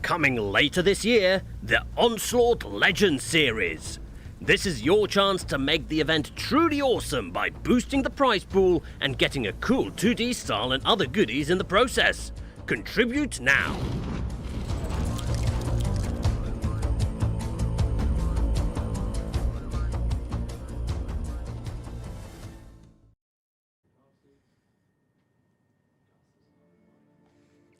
Coming later this year, the Onslaught Legends Series. This is your chance to make the event truly awesome by boosting the prize pool and getting a cool 2D style and other goodies in the process. Contribute now.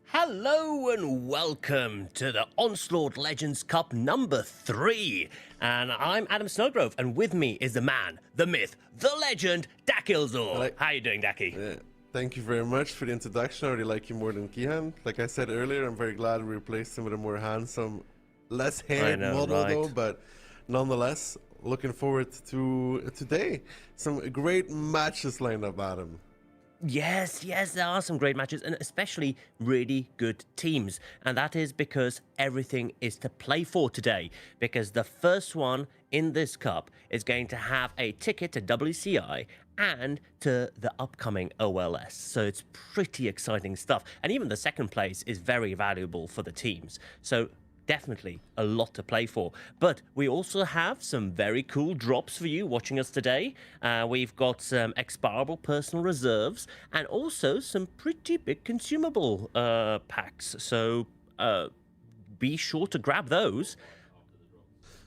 Hello and welcome to the Onslaught Legends Cup number 3. And I'm Adam Snowgrove, and with me is the man, the myth, the legend, Dakilzor. How you doing, Daki? Thank you very much for the introduction. I already like you more than Kihan. Like I said earlier, I'm very glad we replaced him with a more handsome, less haired model though, but nonetheless, looking forward to today. Some great matches lined up, Adam. Yes, there are some great matches, and especially really good teams. And that is because everything is to play for today. Because the first one in this cup is going to have a ticket to WCI and to the upcoming OLS. So it's pretty exciting stuff. And even the second place is very valuable for the teams. So definitely a lot to play for. But we also have some very cool drops for you watching us today. We've got some expirable personal reserves and also some pretty big consumable packs. So be sure to grab those.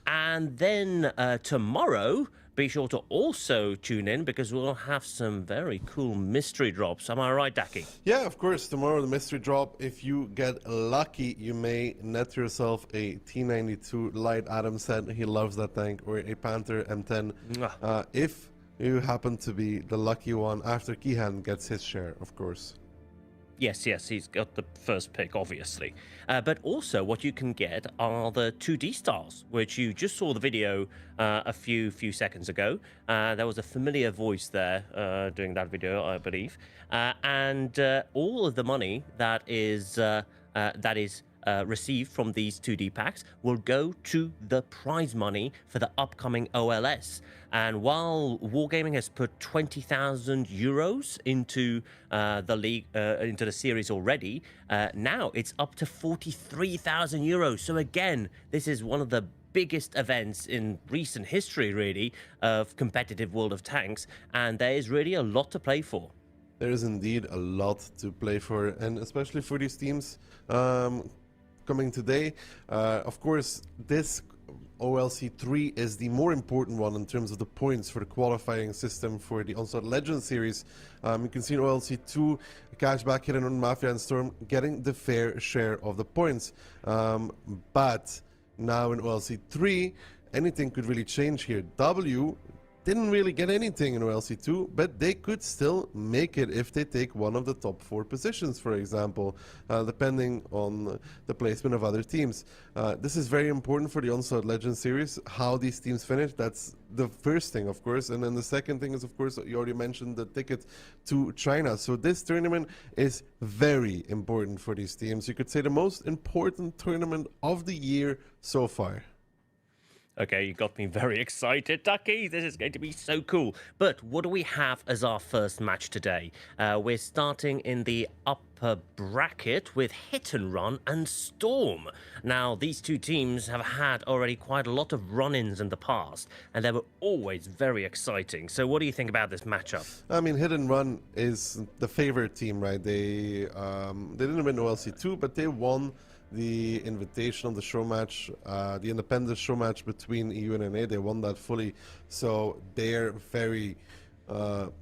And then tomorrow, be sure to also tune in because we'll have some very cool mystery drops. Am I right, Daki? Yeah, of course. Tomorrow, the mystery drop. If you get lucky, you may net yourself a T92 Light. Adam said he loves that tank, or a Panther M10. If you happen to be the lucky one after Kihan gets his share, of course. Yes, he's got the first pick, obviously. But also what you can get are the 2D stars, which you just saw the video a few seconds ago. There was a familiar voice there doing that video, I believe. And all of the money that is received from these 2D packs will go to the prize money for the upcoming OLS. And while Wargaming has put 20,000 euros into the league, into the series already, now it's up to 43,000 euros. So again, this is one of the biggest events in recent history, really, of competitive World of Tanks, and there is really a lot to play for. There is indeed a lot to play for, and especially for these teams coming today. Of course, this OLC 3 is the more important one in terms of the points for the qualifying system for the Onslaught Legends Series. You can see in OLC 2, Cashback, Hidden Run, Mafia, and Storm getting the fair share of the points. But now in OLC 3, anything could really change here. W didn't really get anything in OLC 2, but they could still make it if they take one of the top 4 positions, for example, depending on the placement of other teams. This is very important for the Onslaught Legends series, how these teams finish. That's the first thing, of course. And then the second thing is, of course, you already mentioned the ticket to China. So this tournament is very important for these teams. You could say the most important tournament of the year so far. Okay, you got me very excited, Ducky. This is going to be so cool. But what do we have as our first match today? We're starting in the upper bracket with Hit and Run and Storm. Now, these two teams have had already quite a lot of run-ins in the past, and they were always very exciting. So what do you think about this matchup? I mean, Hit and Run is the favorite team, right? They didn't win OLC 2, but they won the Invitational, the show match, the Independence show match between EU and NA. They won that fully, so they're very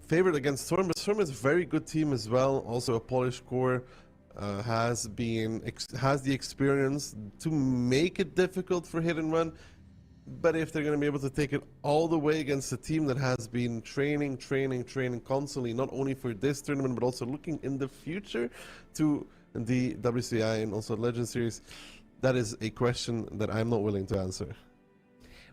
favored against Storm. But Storm is a very good team as well. Also, a Polish core has the experience to make it difficult for Hit and Run. But if they're going to be able to take it all the way against a team that has been training constantly, not only for this tournament, but also looking in the future to the WCI and also Legends Series, that is a question that I'm not willing to answer.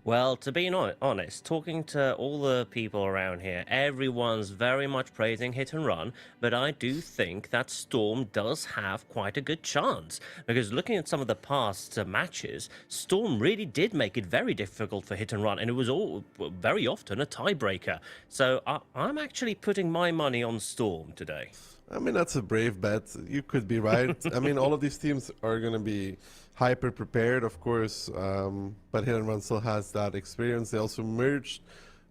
Well, to be honest, talking to all the people around here, everyone's very much praising Hit and Run, but I do think that Storm does have quite a good chance. Because looking at some of the past matches, Storm really did make it very difficult for Hit and Run, and it was all very often a tiebreaker. So I'm actually putting my money on Storm today. I mean, that's a brave bet. You could be right. I mean, all of these teams are going to be hyper prepared, of course, but Hit and Run still has that experience. They also merged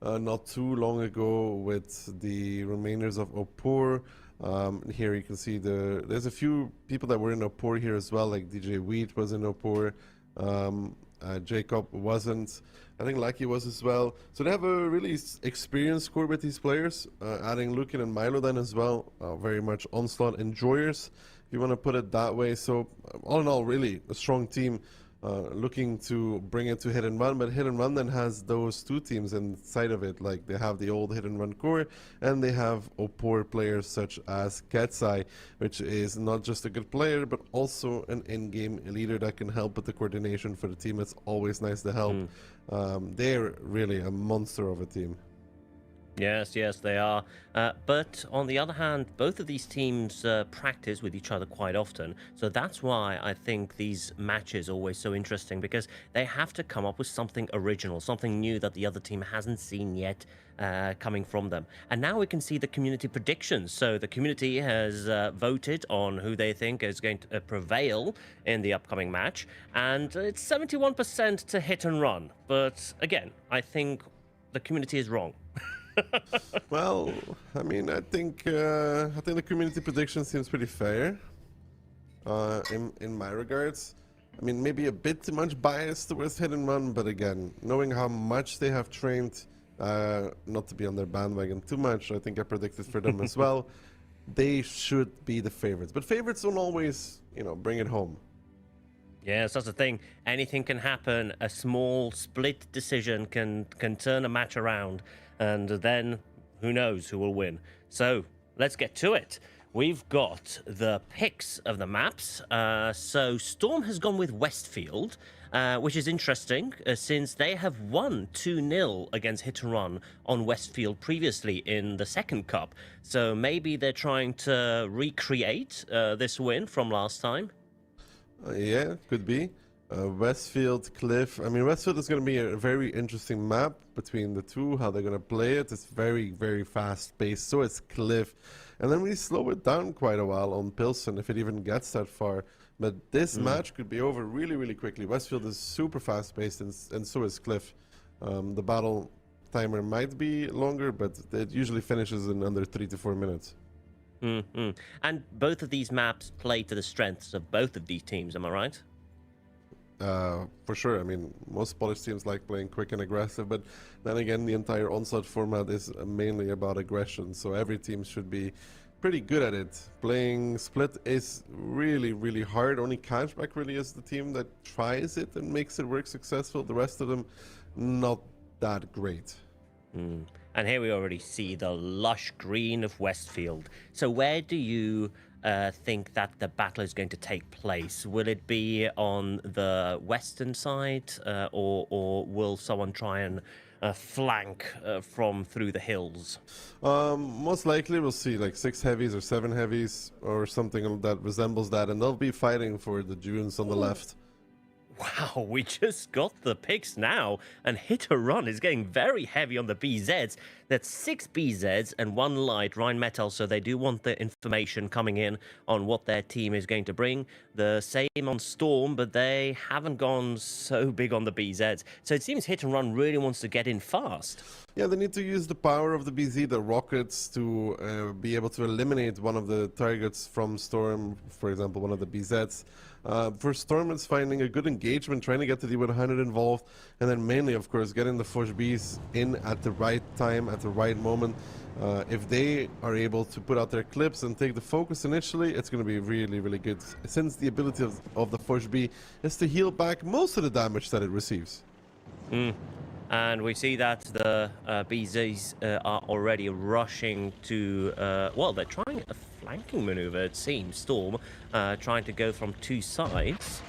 not too long ago with the remainers of Opor. Here you can see there's a few people that were in Opor here as well, like DJ Wheat was in Opor. Jacob wasn't. I think Lucky was as well. So they have a really experienced core with these players. Adding Lukin and Milo then as well. Very much Onslaught enjoyers, if you want to put it that way. So all in all, really a strong team. Looking to bring it to Hit and Run, but Hit and Run then has those two teams inside of it. Like they have the old Hit and Run core, and they have Opor players such as Ketsai, which is not just a good player, but also an in-game leader that can help with the coordination for the team. It's always nice to help. They're really a monster of a team. Yes, yes, they are. But on the other hand, both of these teams practice with each other quite often. So that's why I think these matches are always so interesting, because they have to come up with something original, something new that the other team hasn't seen yet coming from them. And now we can see the community predictions. So the community has voted on who they think is going to prevail in the upcoming match. And it's 71% to Hit and Run. But again, I think the community is wrong. Well, I mean, I think the community prediction seems pretty fair. In my regards, I mean, maybe a bit too much bias towards Hit and Run, but again, knowing how much they have trained, not to be on their bandwagon too much, I think I predicted for them as well. They should be the favorites, but favorites don't always, bring it home. Yes, that's the thing. Anything can happen. A small split decision can turn a match around. And then who knows who will win. So let's get to it. We've got the picks of the maps. So Storm has gone with Westfield, which is interesting since they have won 2-0 against Hit and Run on Westfield previously in the second cup. So maybe they're trying to recreate this win from last time. Yeah, could be. Westfield, Cliff. I mean, Westfield is going to be a very interesting map between the two, how they're going to play it. It's very, very fast-paced. So it's Cliff. And then we slow it down quite a while on Pilsen, if it even gets that far. But this match could be over really, really quickly. Westfield is super fast-paced, and so is Cliff. The battle timer might be longer, but it usually finishes in under 3 to 4 minutes. And both of these maps play to the strengths of both of these teams, am I right? For sure. I mean, most Polish teams like playing quick and aggressive, but then again, the entire Onslaught format is mainly about aggression, so every team should be pretty good at it. Playing split is really, really hard. Only Cashback really is the team that tries it and makes it work successful. The rest of them, not that great. And here we already see the lush green of Westfield. So where do you think that the battle is going to take place? Will it be on the western side, or will someone try and flank from through the hills? Most likely we'll see like 6 heavies or 7 heavies or something that resembles that, and they'll be fighting for the dunes on the left. Wow, we just got the picks now, and Hit and Run is getting very heavy on the BZs. That's 6 BZs and 1 light Rheinmetall, so they do want the information coming in on what their team is going to bring. The same on Storm, but they haven't gone so big on the BZs. So it seems Hit and Run really wants to get in fast. Yeah, they need to use the power of the BZ, the rockets, to be able to eliminate one of the targets from Storm, for example, one of the BZs. For Storm, it's finding a good engagement, trying to get the D100 involved, and then mainly, of course, getting the Foch Bs in at the right time, at the right moment. If they are able to put out their clips and take the focus initially, it's going to be really, really good, since the ability of the Foch B is to heal back most of the damage that it receives. And we see that the BZs are already rushing to, well, they're trying a flanking maneuver, it seems. Storm trying to go from 2 sides.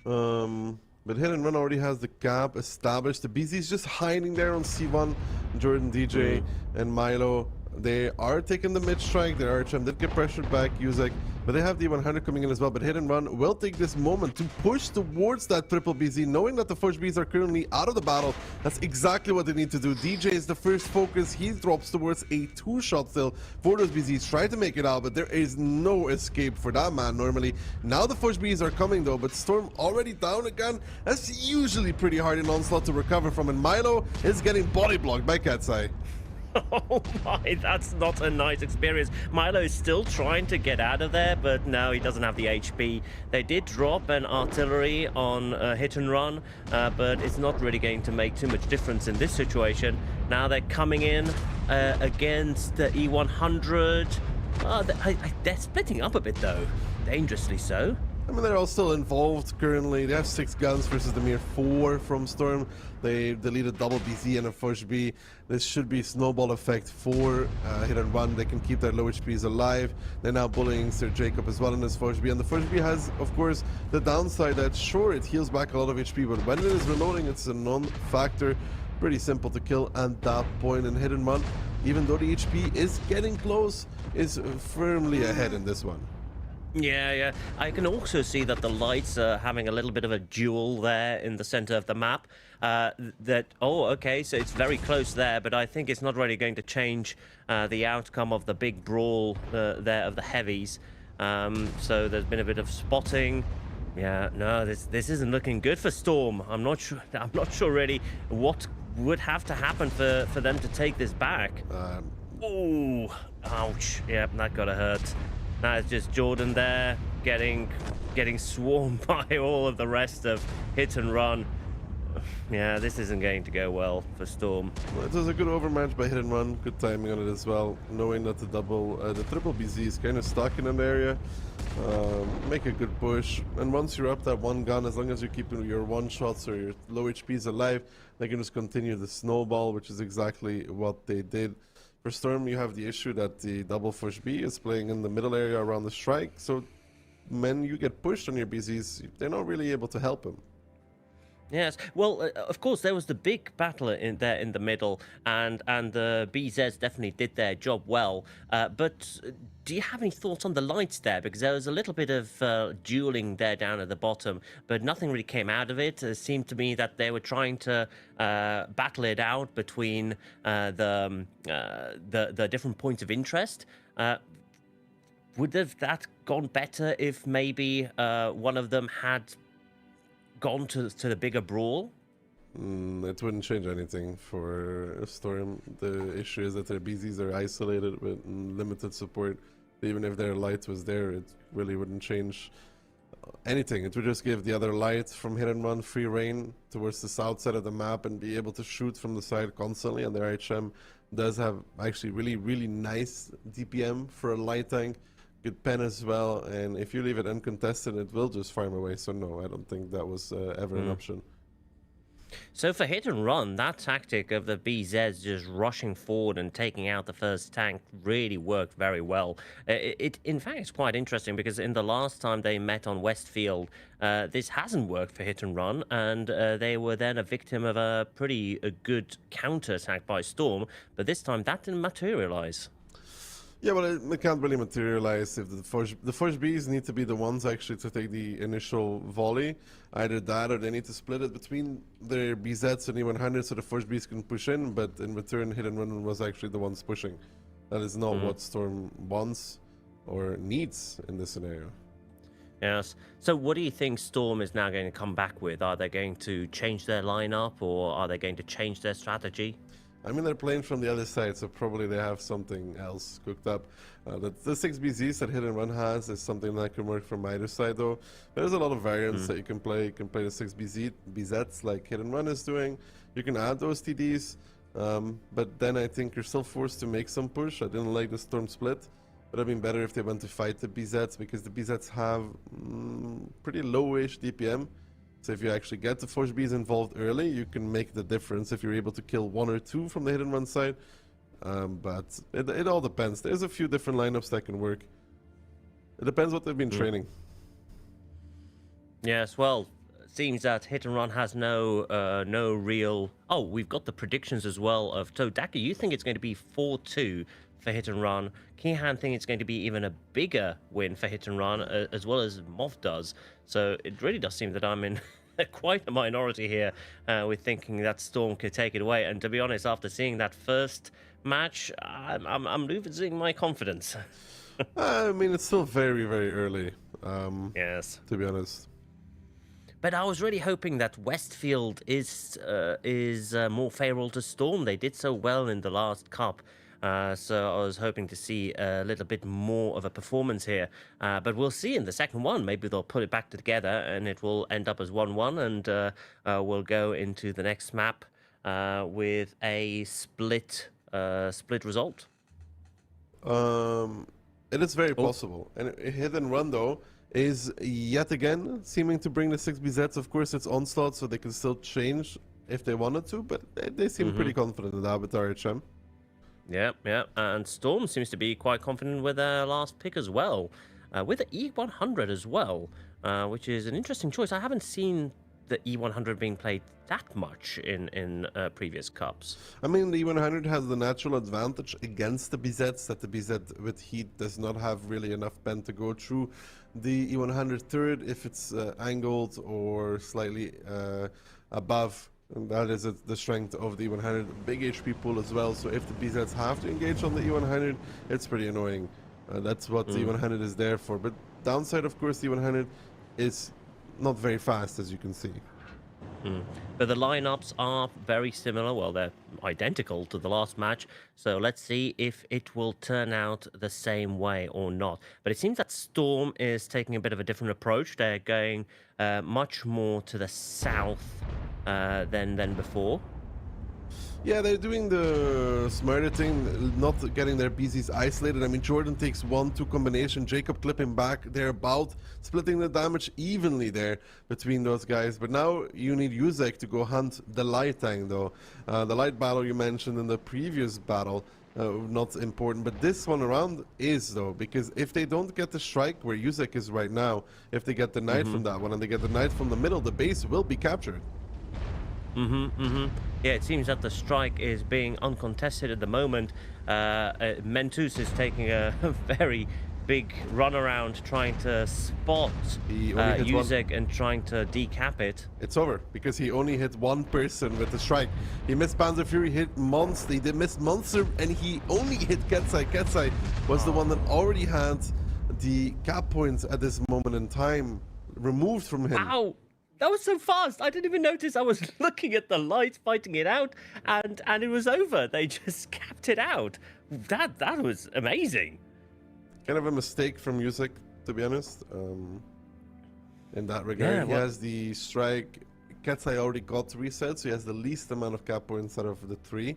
But Hit and Run already has the gap established. The BZ's just hiding there on C1. Jordan, DJ, and Milo. They are taking the mid-strike. Their Archam did get pressured back. Yuzek but they have the 100 coming in as well. But Hit and Run will take this moment to push towards that triple BZ, knowing that the Forge Bs are currently out of the battle. That's exactly what they need to do. DJ is the first focus. He drops towards a 2-shot still for those BZs. Try to make it out, but there is no escape for that man normally. Now the Forge Bs are coming though, but Storm already down again. That's usually pretty hard in Onslaught to recover from, and Milo is getting body blocked by Cat's Eye. Oh my, that's not a nice experience. Milo is still trying to get out of there, but no, he doesn't have the HP. They did drop an artillery on Hit and Run, but it's not really going to make too much difference in this situation. Now they're coming in against the E100. They're splitting up a bit though, dangerously so. I mean, they're all still involved currently. They have 6 guns versus the mere 4 from Storm. They deleted double BZ and a Forge B. This should be snowball effect for Hit and Run. They can keep their low HPs alive. They're now bullying Sir Jacob as well in this Forge B. And the Forge B has, of course, the downside that, sure, it heals back a lot of HP, but when it is reloading, it's a non-factor. Pretty simple to kill at that point. And Hit and Run, even though the HP is getting close, is firmly ahead in this one. Yeah. I can also see that the lights are having a little bit of a duel there in the center of the map. Okay, so it's very close there, but I think it's not really going to change the outcome of the big brawl there of the heavies. So there's been a bit of spotting. Yeah, no, this isn't looking good for Storm. I'm not sure really what would have to happen for them to take this back. Oh, ouch. Yep, that gotta hurt. That is just Jordan there getting swarmed by all of the rest of Hit and Run. Yeah, this isn't going to go well for Storm. Well, it was a good overmatch by Hit and Run. Good timing on it as well. Knowing that the triple BZ is kind of stuck in an area. Make a good push. And once you're up that one gun, as long as you keep your one shots or your low HPs alive, they can just continue the snowball, which is exactly what they did. For Storm, you have the issue that the double Forge B is playing in the middle area around the strike, so when you get pushed on your BZs, they're not really able to help him. Yes, well, of course, there was the big battle in there in the middle, and the BZs definitely did their job well. But do you have any thoughts on the lights there? Because there was a little bit of dueling there down at the bottom, but nothing really came out of it. It seemed to me that they were trying to battle it out between the different points of interest. Would have that gone better if maybe one of them had gone to the bigger brawl? It wouldn't change anything for Storm. The issue is that their BZs are isolated with limited support. Even if their light was there, it really wouldn't change anything. It would just give the other light from Hit and Run free reign towards the south side of the map and be able to shoot from the side constantly. And their HM does have actually really nice DPM for a light tank. Good pen as well, and if you leave it uncontested, it will just farm away. So no, I don't think that was ever an option. So for Hit and Run, that tactic of the BZs just rushing forward and taking out the first tank really worked very well. In fact, it's quite interesting because in the last time they met on Westfield, this hasn't worked for Hit and Run, and they were then a victim of a pretty good counter attack by Storm, but this time that didn't materialize. Yeah, well, it can't really materialize if the Forge Bs need to be the ones actually to take the initial volley. Either that or they need to split it between their BZs and E100 so the Forge Bs can push in, but in return, Hit and Run was actually the ones pushing. That is not what Storm wants or needs in this scenario. Yes. So what do you think Storm is now going to come back with? Are they going to change their lineup or are they going to change their strategy? I mean, they're playing from the other side, so probably they have something else cooked up. The 6 BZs that Hit and Run has is something that can work from either side, though. There's a lot of variants that you can play. You can play the 6 BZs like Hit and Run is doing. You can add those TDs, but then I think you're still forced to make some push. I didn't like the Storm split. Would have been better if they went to fight the BZs, because the BZs have pretty low-ish DPM. So if you actually get the Forge Bs involved early, you can make the difference if you're able to kill 1 or 2 from the Hit and Run side. But it all depends. There's a few different lineups that can work. It depends what they've been training. Yes, well, it seems that Hit and Run has no real... Oh, we've got the predictions as well of Todaka. You think it's going to be 4-2 for Hit and Run. Kehan think it's going to be even a bigger win for Hit and Run, as well as Moth does. So it really does seem that I'm in quite a minority here with thinking that Storm could take it away. And to be honest, after seeing that first match, I'm losing my confidence. I mean, it's still very, very early. Yes. To be honest. But I was really hoping that Westfield is more favourable to Storm. They did so well in the last cup. So I was hoping to see a little bit more of a performance here. But we'll see in the second one. Maybe they'll put it back together and it will end up as 1-1. And we'll go into the next map with a split result. It is very possible. And Hit and Run, though, is yet again seeming to bring the 6BZs. Of course, it's Onslaught, so they can still change if they wanted to, but they seem pretty confident in that with RHM. Yeah. And Storm seems to be quite confident with their last pick as well, with the E100 as well, which is an interesting choice. I haven't seen the E100 being played that much in previous cups. I mean, the E100 has the natural advantage against the BZs, that the BZ with heat does not have really enough bend to go through the E100 third if it's angled or slightly above. And that is the strength of the E100. Big HP pool as well, so if the BZs have to engage on the E100, it's pretty annoying. That's what the E100 is there for. But downside, of course, the E100 is not very fast, as you can see. But the lineups are very similar. Well, they're identical to the last match. So let's see if it will turn out the same way or not. But it seems that Storm is taking a bit of a different approach. They're going much more to the south than before. Yeah, they're doing the smarter thing, not getting their BZs isolated. I mean, Jordan takes 1-2 combination, Jacob clipping back. They're about splitting the damage evenly there between those guys. But now you need Yuzek to go hunt the light tank, though. The light battle you mentioned in the previous battle, not important. But this one around is, though, because if they don't get the strike where Yuzek is right now, if they get the knight from that one and they get the knight from the middle, the base will be captured. Yeah, it seems that the strike is being uncontested at the moment. Mentus is taking a very big run around trying to spot Yuzek and trying to decap it. It's over because he only hit one person with the strike. He missed Panzer Fury, hit Monster, he did miss Monster, and he only hit Ketsai. Ketsai was the one that already had the cap points at this moment in time removed from him. Ow! That was so fast. I didn't even notice. I was looking at the lights, fighting it out, and it was over. They just capped it out. That was amazing. Kind of a mistake from Yuzek, to be honest. In that regard, he has the strike. Ketsai already got reset, so he has the least amount of cap points out of the 3.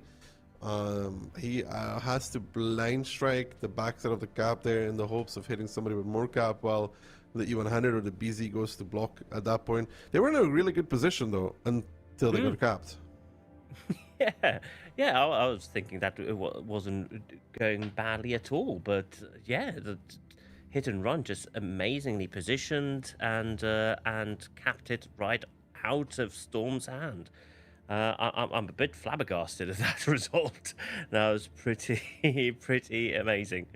He has to blind strike the backside of the cap there in the hopes of hitting somebody with more cap, while the E100 or the BZ goes to block at that point. They were in a really good position, though, until they got capped. Yeah, I was thinking that it wasn't going badly at all, but yeah, the Hit and Run just amazingly positioned and capped it right out of Storm's hand. I'm a bit flabbergasted at that result. That was pretty amazing.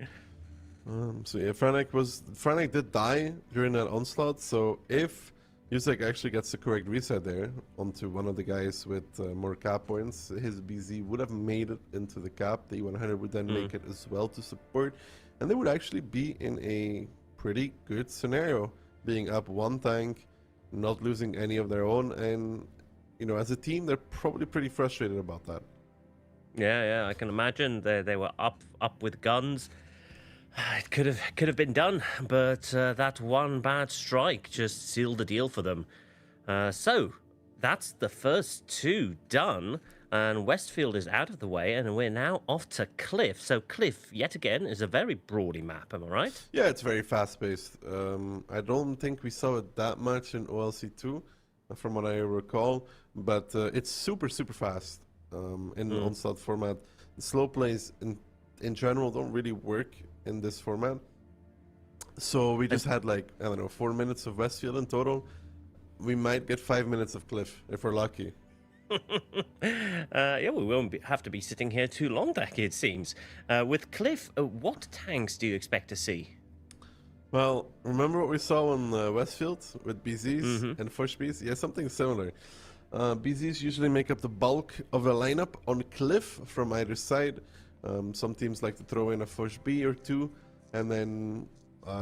So yeah, Franek did die during that onslaught, so if Yuzek actually gets the correct reset there onto one of the guys with more cap points, his BZ would have made it into the cap. The E100 would then make it as well to support, and they would actually be in a pretty good scenario, being up one tank, not losing any of their own, and you know, as a team, they're probably pretty frustrated about that. Yeah, I can imagine they were up with guns. It could have been done, but that one bad strike just sealed the deal for them. So that's the first 2 done, and Westfield is out of the way, and we're now off to Cliff. So Cliff, yet again, is a very brawly map, am I right? Yeah, it's very fast-paced. I don't think we saw it that much in OLC2, from what I recall, but it's super fast in the Onslaught format. The slow plays in general don't really work in this format. So we just had like, I don't know, 4 minutes of Westfield in total. We might get 5 minutes of Cliff if we're lucky. Yeah, we won't have to be sitting here too long, Dak, it seems. With Cliff, what tanks do you expect to see? Well, remember what we saw on Westfield with BZs Mm-hmm. and Fushbs? Yeah, something similar. BZs usually make up the bulk of the lineup on Cliff from either side. Some teams like to throw in a Fushb or two, and then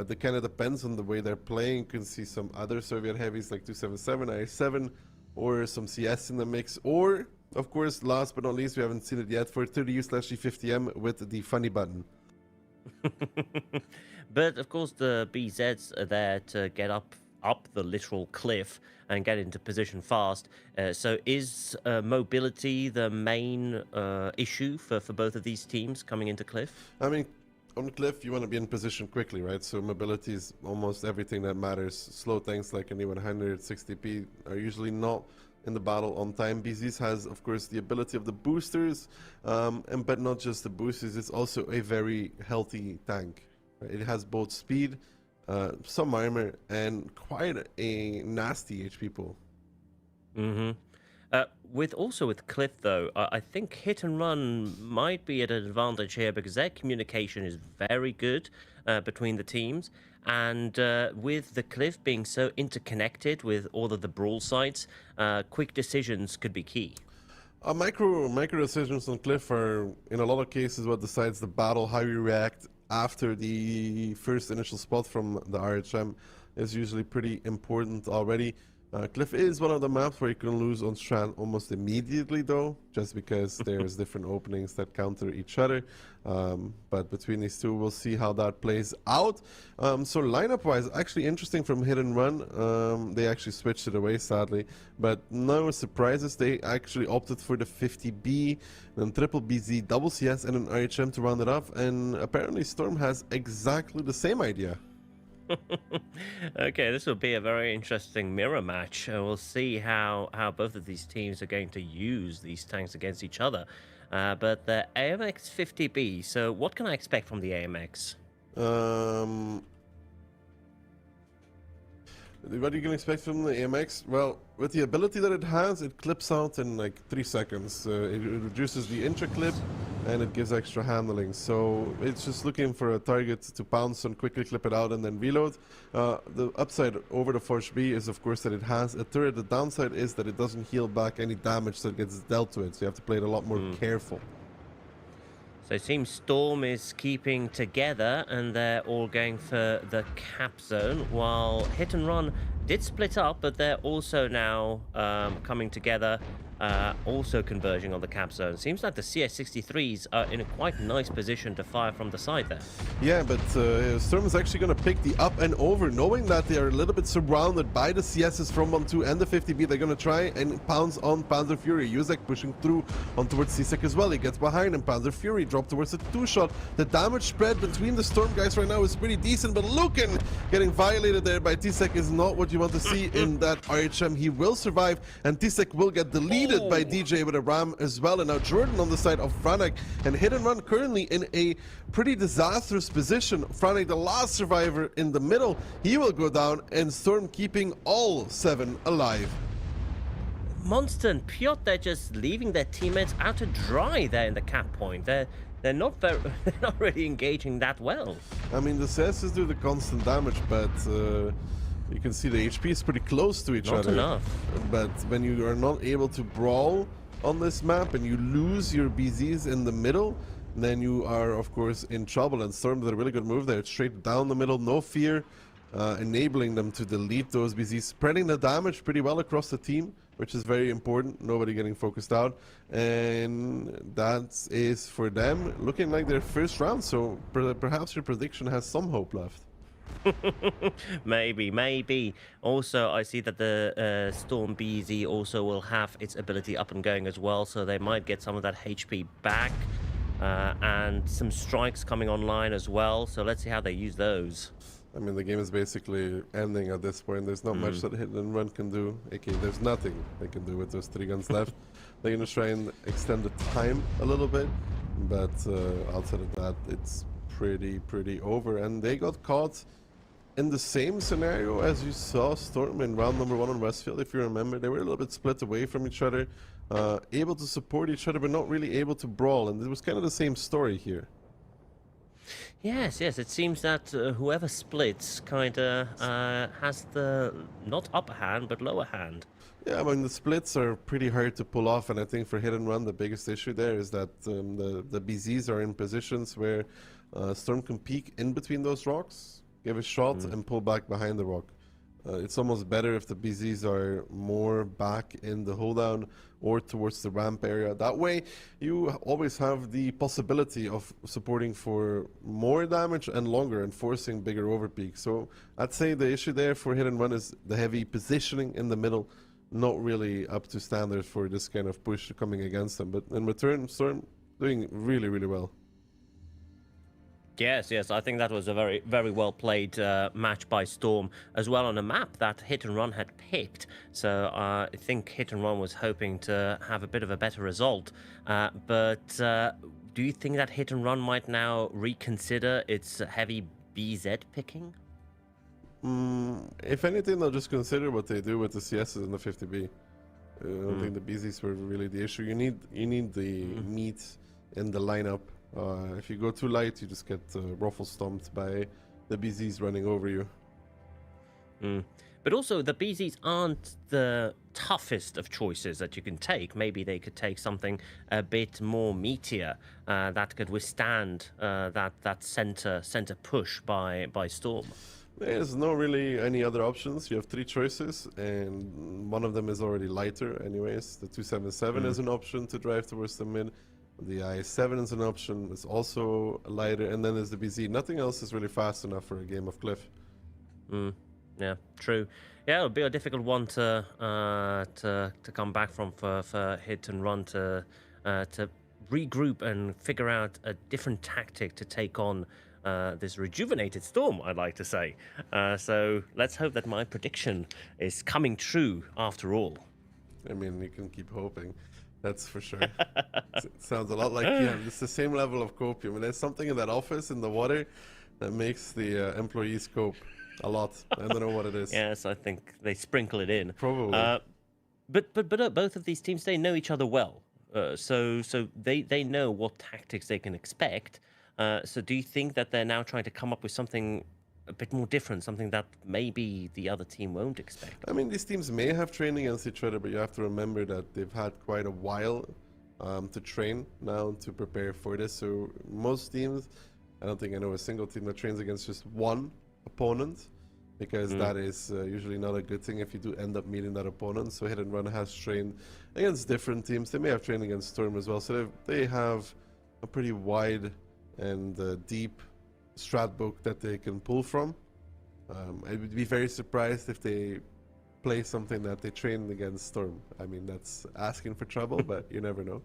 it kind of depends on the way they're playing. You can see some other Soviet heavies like 277, IS-7, or some CS in the mix. Or, of course, last but not least, we haven't seen it yet, for 30U/G50M with the funny button. But of course, the BZs are there to get up the literal cliff and get into position fast. So is mobility the main issue for both of these teams coming into cliff? I mean, on Cliff, you want to be in position quickly, right? So mobility is almost everything that matters. Slow tanks like an E100, 60p are usually not in the battle on time. BZs has, of course, the ability of the boosters, but not just the boosters. It's also a very healthy tank. Right? It has both speed, some armor, and quite a nasty HP pool. Mm-hmm. With Cliff though, I think hit and run might be at an advantage here because their communication is very good between the teams, and with the Cliff being so interconnected with all of the brawl sites, quick decisions could be key. Micro decisions on Cliff are, in a lot of cases, what decides the battle. How you react after the first initial spot from the RHM is usually pretty important already. Cliff is one of the maps where you can lose on Strand almost immediately, though, just because there's different openings that counter each other. But between these two, we'll see how that plays out. So lineup-wise, actually interesting from Hit and Run. They actually switched it away, sadly. But no surprises. They actually opted for the 50B, then triple BZ, double CS, and an RHM to round it off. And apparently Storm has exactly the same idea. Okay, this will be a very interesting mirror match. We'll see how both of these teams are going to use these tanks against each other. But the AMX 50B, so what can I expect from the AMX? What you can expect from the AMX? Well, with the ability that it has, it clips out in like 3 seconds. It reduces the intra clip and it gives extra handling. So it's just looking for a target to pounce on, quickly clip it out and then reload. The upside over the Forge B is of course that it has a turret. The downside is that it doesn't heal back any damage that gets dealt to it. So you have to play it a lot more careful. So it seems Storm is keeping together and they're all going for the cap zone, while Hit and Run did split up, but they're also now coming together, also converging on the cap zone. Seems like the CS63s are in a quite nice position to fire from the side there. Yeah, but Storm is actually going to pick the up and over, knowing that they are a little bit surrounded by the CSs from 1-2 and the 50B. They're going to try and pounce on Panzer Fury. Yuzek pushing through on towards Sisek as well. He gets behind him. Panzer Fury dropped towards a 2-shot. The damage spread between the Storm guys right now is pretty decent, but Lucan getting violated there by Tisek is not what you want to see in that RHM. He will survive, and Tisek will get deleted by DJ with a ram as well. And now Jordan on the side of Franek, and Hit and Run currently in a pretty disastrous position. Franek, the last survivor in the middle, he will go down, and Storm keeping all 7 alive. Monster and Piotr, they're just leaving their teammates out to dry there in the cap point. They're not very, they're not really engaging that well. I mean, the CSs do the constant damage, but you can see the HP is pretty close to each other. Not enough. But when you are not able to brawl on this map and you lose your BZs in the middle, then you are, of course, in trouble. And Storm did a really good move there. It's straight down the middle, no fear, enabling them to delete those BZs, spreading the damage pretty well across the team, which is very important. Nobody getting focused out. And that is, for them, looking like their first round. So perhaps your prediction has some hope left. Maybe. Also, I see that the Storm BZ also will have its ability up and going as well, so they might get some of that HP back, and some strikes coming online as well. So let's see how they use those. I mean, the game is basically ending at this point. There's not much that Hit and Run can do. Okay, there's nothing they can do with those 3 guns left. They're going to try and extend the time a little bit, but outside of that, it's pretty over. And they got caught in the same scenario as you saw Storm in round number 1 on Westfield, if you remember. They were a little bit split away from each other, able to support each other, but not really able to brawl. And it was kind of the same story here. Yes, yes. It seems that whoever splits kind of has the not upper hand but lower hand. Yeah, I mean, the splits are pretty hard to pull off, and I think for hit and run, the biggest issue there is that the BZs are in positions where Storm can peek in between those rocks, give a shot, and pull back behind the rock. It's almost better if the BZs are more back in the holedown or towards the ramp area. That way, you always have the possibility of supporting for more damage and longer and forcing bigger overpeaks. So I'd say the issue there for hit and run is the heavy positioning in the middle, not really up to standard for this kind of push coming against them. But in return, Storm doing really, really well. Yes, yes, I think that was a very, very well played match by Storm as well on a map that Hit and Run had picked. So I think Hit and Run was hoping to have a bit of a better result. But do you think that Hit and Run might now reconsider its heavy BZ picking? If anything, they'll just consider what they do with the CSs and the 50B. I don't think the BZs were really the issue. You need the meat in the lineup. If you go too light, you just get ruffle stomped by the BZs running over you. But also, the BZs aren't the toughest of choices that you can take. Maybe they could take something a bit more meatier that could withstand that center push by Storm. There's no really any other options. You have 3 choices, and one of them is already lighter anyways. The 277 is an option to drive towards the mid. The I7 is an option. It's also lighter, and then there's the BZ. Nothing else is really fast enough for a game of Cliff. Yeah, true. Yeah, it'll be a difficult one to come back from for Hit and Run to regroup and figure out a different tactic to take on this rejuvenated Storm, I'd like to say. So let's hope that my prediction is coming true after all. I mean, you can keep hoping. That's for sure. It sounds a lot like, yeah, it's the same level of copium. And there's something in that office, in the water, that makes the employees cope a lot. I don't know what it is. Yes, I think they sprinkle it in. Probably. But both of these teams, they know each other well. So they know what tactics they can expect. So do you think that they're now trying to come up with something a bit more different, something that maybe the other team won't expect? I mean, these teams may have training against each other, but you have to remember that they've had quite a while to train now to prepare for this. So most teams, I don't think I know a single team that trains against just one opponent, because that is usually not a good thing if you do end up meeting that opponent. So Hit and Run has trained against different teams. They may have trained against Storm as well. So they have a pretty wide and deep strat book that they can pull from. I would be very surprised if they play something that they trained against Storm. I mean, that's asking for trouble, but you never know.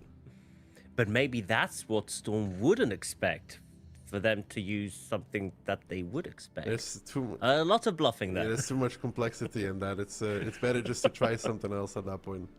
But maybe that's what Storm wouldn't expect, for them to use something that they would expect. There's too a lot of bluffing there. Yeah, there's too much complexity in that. It's better just to try something else at that point.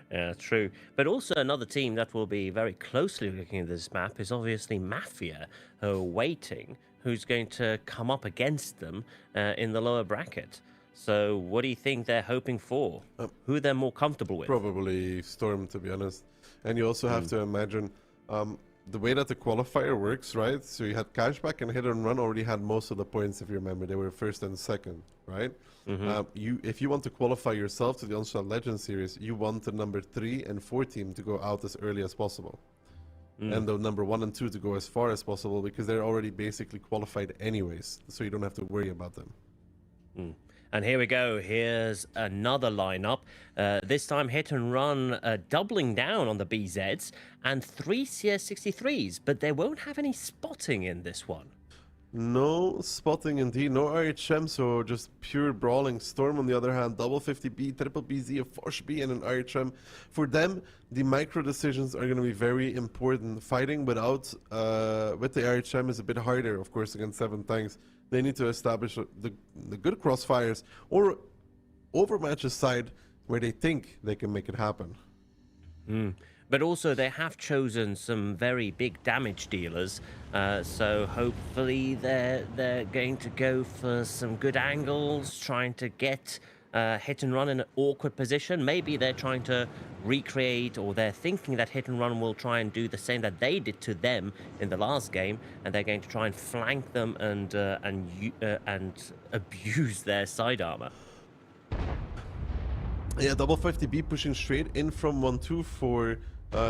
Yeah, true. But also another team that will be very closely looking at this map is obviously Mafia, who are waiting, who's going to come up against them in the lower bracket. So what do you think they're hoping for? Who they're more comfortable with? Probably Storm, to be honest. And you also have to imagine the way that the qualifier works, right? So you had Cashback and Hit and Run already had most of the points, if you remember. They were first and second, right? If you want to qualify yourself to the Onslaught Legends Series, you want the number 3 and 4 team to go out as early as possible. And the number 1 and 2 to go as far as possible, because they're already basically qualified anyways, so you don't have to worry about them. And here we go. Here's another lineup. This time Hit and Run doubling down on the BZs and 3 CS63s, but they won't have any spotting in this one. No spotting indeed, no RHM, so just pure brawling. Storm, on the other hand, double 50B, triple BZ, a Force B, and an RHM. For them, the micro decisions are going to be very important. Fighting without with the RHM is a bit harder, of course, against 7 tanks. They need to establish the good crossfires or overmatch a side where they think they can make it happen. But also, they have chosen some very big damage dealers, so hopefully they're going to go for some good angles, trying to get hit and run in an awkward position. Maybe they're trying to recreate, or they're thinking that hit and run will try and do the same that they did to them in the last game, and they're going to try and flank them and abuse their side armor. Yeah, double 50B pushing straight in from 1-2 for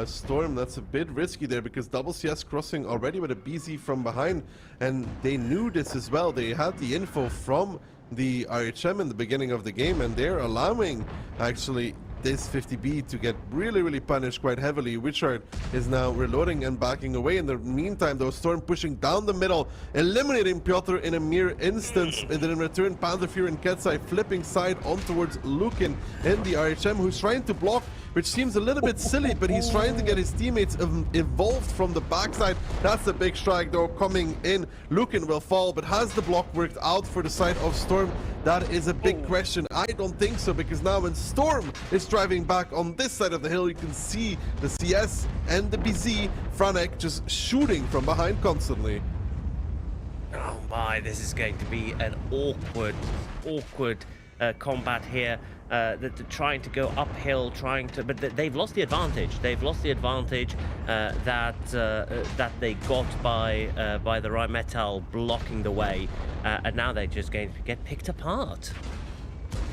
Storm. That's a bit risky there because double CS crossing already with a BZ from behind, and they knew this as well. They had the info from the RHM in the beginning of the game, and they're allowing actually this 50B to get really punished quite heavily. Witchard is now reloading and backing away. In the meantime, though, Storm pushing down the middle, eliminating Piotr in a mere instance, and then in return, Pantherfear and Ketsai flipping side on towards Lukin and the RHM, who's trying to block, which seems a little bit silly, but he's trying to get his teammates involved from the backside. That's a big strike, though, coming in. Lukin will fall, but has the block worked out for the side of Storm? That is a big question. I don't think so, because now when Storm is driving back on this side of the hill, you can see the CS and the BZ, Franek, just shooting from behind constantly. Oh my, this is going to be an awkward combat here. They're trying to go uphill, but they've lost the advantage. They've lost the advantage that they got by the Rheinmetall blocking the way, and now they're just going to get picked apart.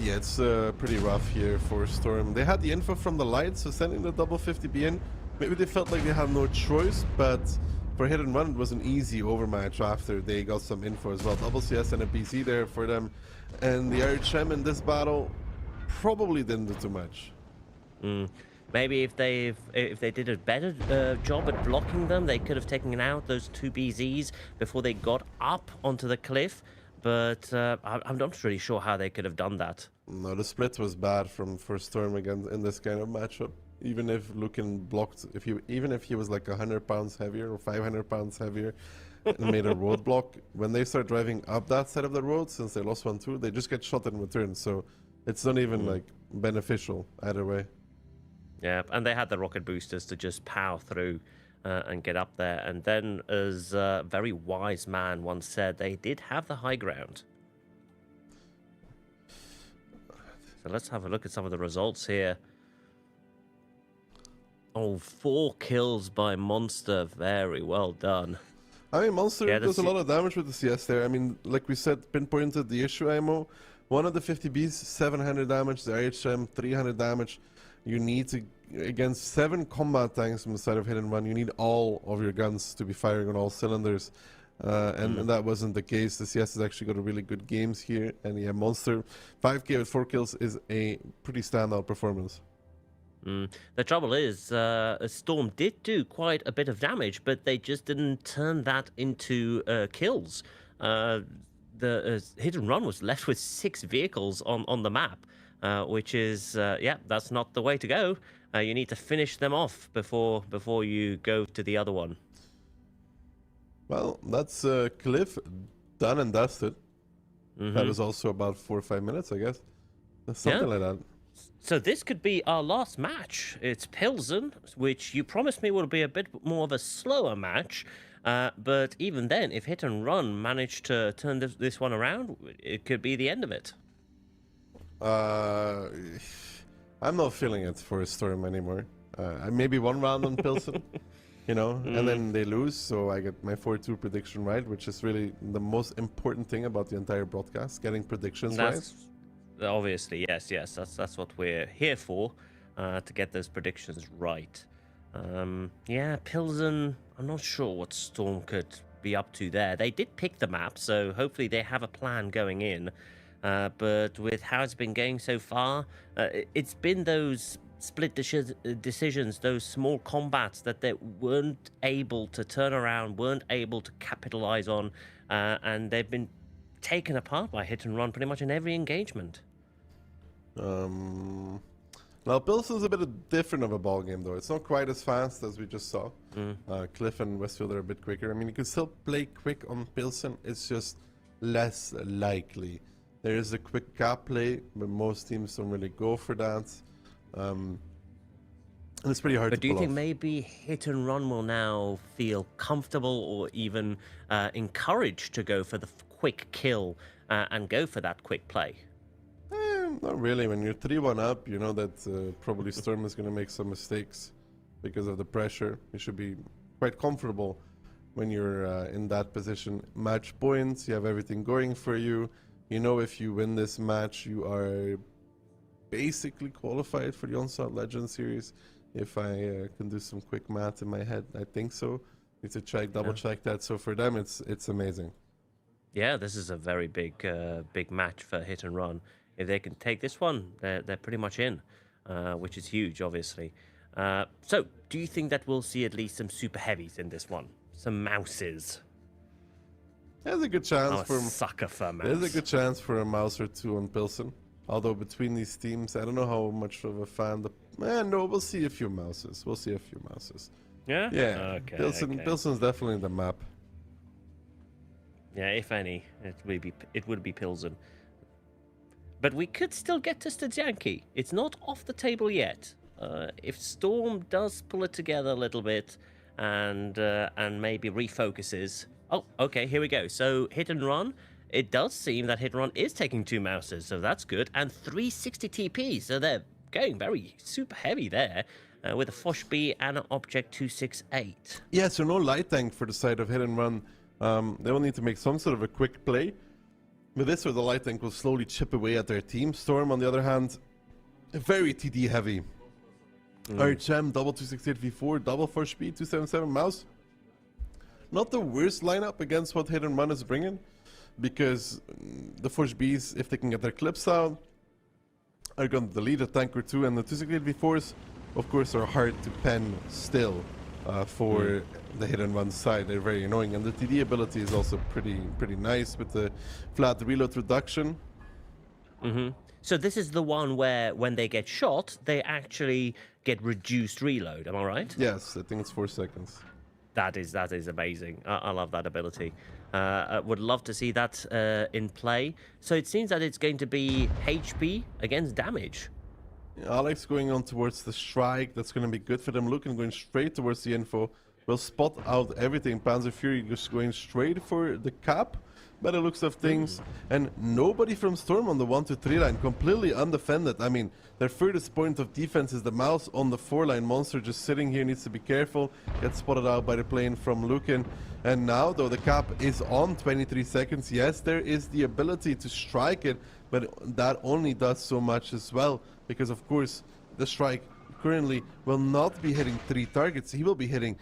Yeah, it's pretty rough here for Storm. They had the info from the light, so sending the double 50B in, maybe they felt like they had no choice, but for hit and run, it was an easy overmatch after they got some info as well. Double CS and a BC there for them, and the RHM in this battle probably didn't do too much. Maybe if they did a better job at blocking them, they could have taken out those two BZs before they got up onto the cliff. But I'm not really sure how they could have done that. No, the split was bad for Storm again in this kind of matchup. Even if Lukin blocked, even if he was like 100 pounds heavier or 500 pounds heavier and made a roadblock, when they start driving up that side of the road, since they lost 1-2, they just get shot in return. So it's not even like beneficial either way. Yeah, and they had the rocket boosters to just power through and get up there. And then, as a very wise man once said, they did have the high ground. So let's have a look at some of the results here. Oh, 4 kills by Monster. Very well done. I mean, Monster does a lot of damage with the CS there. I mean, like we said, pinpointed the issue ammo. One of the 50Bs, 700 damage. The IHM, 300 damage. You need to, against 7 combat tanks from the side of hit and run, you need all of your guns to be firing on all cylinders. And that wasn't the case. The CS has actually got a really good games here. And yeah, Monster, 5k with 4 kills is a pretty standout performance. The trouble is, Storm did do quite a bit of damage, but they just didn't turn that into kills. The hit and run was left with 6 vehicles on the map. Which is, yeah, that's not the way to go. You need to finish them off before you go to the other one. Well, that's Cliff done and dusted. That was also about 4 or 5 minutes, I guess. Something like that. So this could be our last match. It's Pilsen, which you promised me would be a bit more of a slower match. But even then, if hit and run managed to turn this one around, it could be the end of it. I'm not feeling it for Storm anymore. Maybe one round on Pilsen, you know, and then they lose, so I get my 4-2 prediction right, which is really the most important thing about the entire broadcast, getting predictions right. Obviously, yes, that's what we're here for, to get those predictions right. Yeah, Pilsen, I'm not sure what Storm could be up to there. They did pick the map, so hopefully they have a plan going in. But with how it's been going so far, it's been those split decisions, those small combats that they weren't able to turn around, weren't able to capitalize on, and they've been taken apart by hit and run pretty much in every engagement. Now, Pilsen's a bit different of a ball game, though. It's not quite as fast as we just saw. Cliff and Westfield are a bit quicker. I mean, you can still play quick on Pilsen. It's just less likely. There is a quick cap play, but most teams don't really go for that. And it's pretty hard But to do you pull think off. maybe Hit and Run will now feel comfortable or even encouraged to go for the quick kill and go for that quick play? Not really. When you're 3-1 up, you know that probably Storm is going to make some mistakes because of the pressure. You should be quite comfortable when you're in that position. Match points, you have everything going for you. You know, if you win this match, you are basically qualified for the Onslaught Legends Series. If I can do some quick math in my head, I think so. Need to check, double check that. So for them, it's amazing. Yeah, this is a very big match for Hit and Run. If they can take this one, they're pretty much in, which is huge, obviously. So, do you think that we'll see at least some super heavies in this one? Some mouses? There's a good chance I'm a for sucker for mouse. there's a good chance for a mouse or two on Pilsen. Although between these teams, I don't know how much of a fan. No, we'll see a few mouses. We'll see a few mouses. Yeah. Yeah. Okay. Pilsen's definitely the map. Yeah, if any, it would be Pilsen. But we could still get to Stadjanki. It's not off the table yet. If Storm does pull it together a little bit and maybe refocuses. Oh, okay, here we go. So Hit and Run. It does seem that Hit and Run is taking 2 mouses, so that's good. And 360 TP, so they're going very super heavy there with a Fosh B and an Object 268. Yeah, so no light tank for the side of Hit and Run. They will need to make some sort of a quick play. With this, or the light tank will slowly chip away at their team. Storm, on the other hand, very TD heavy. RHM, double 268 V4, double for speed, 277 mouse. Not the worst lineup against what Hit and Run is bringing, because the Forge Bs, if they can get their clips out, are going to delete a tank or two, and the 268 V4s, of course, are hard to pen still for the Hit and Run side. They're very annoying, and the TD ability is also pretty nice with the flat reload reduction. So this is the one where when they get shot, they actually get reduced reload. Am I right? Yes, I think it's 4 seconds. That is amazing. I love that ability. I would love to see that in play. So it seems that it's going to be HP against damage. Alex going on towards the strike. That's going to be good for them. Looking going straight towards the info. Will spot out everything. Panzer Fury just going straight for the cap by the looks of things. And nobody from Storm on the 1-3 line. Completely undefended. I mean, their furthest point of defense is the mouse on the 4-line. Monster just sitting here, needs to be careful. Gets spotted out by the plane from Lukin. And now, though, the cap is on 23 seconds. Yes, there is the ability to strike it, but that only does so much as well. Because, of course, the strike currently will not be hitting 3 targets. He will be hitting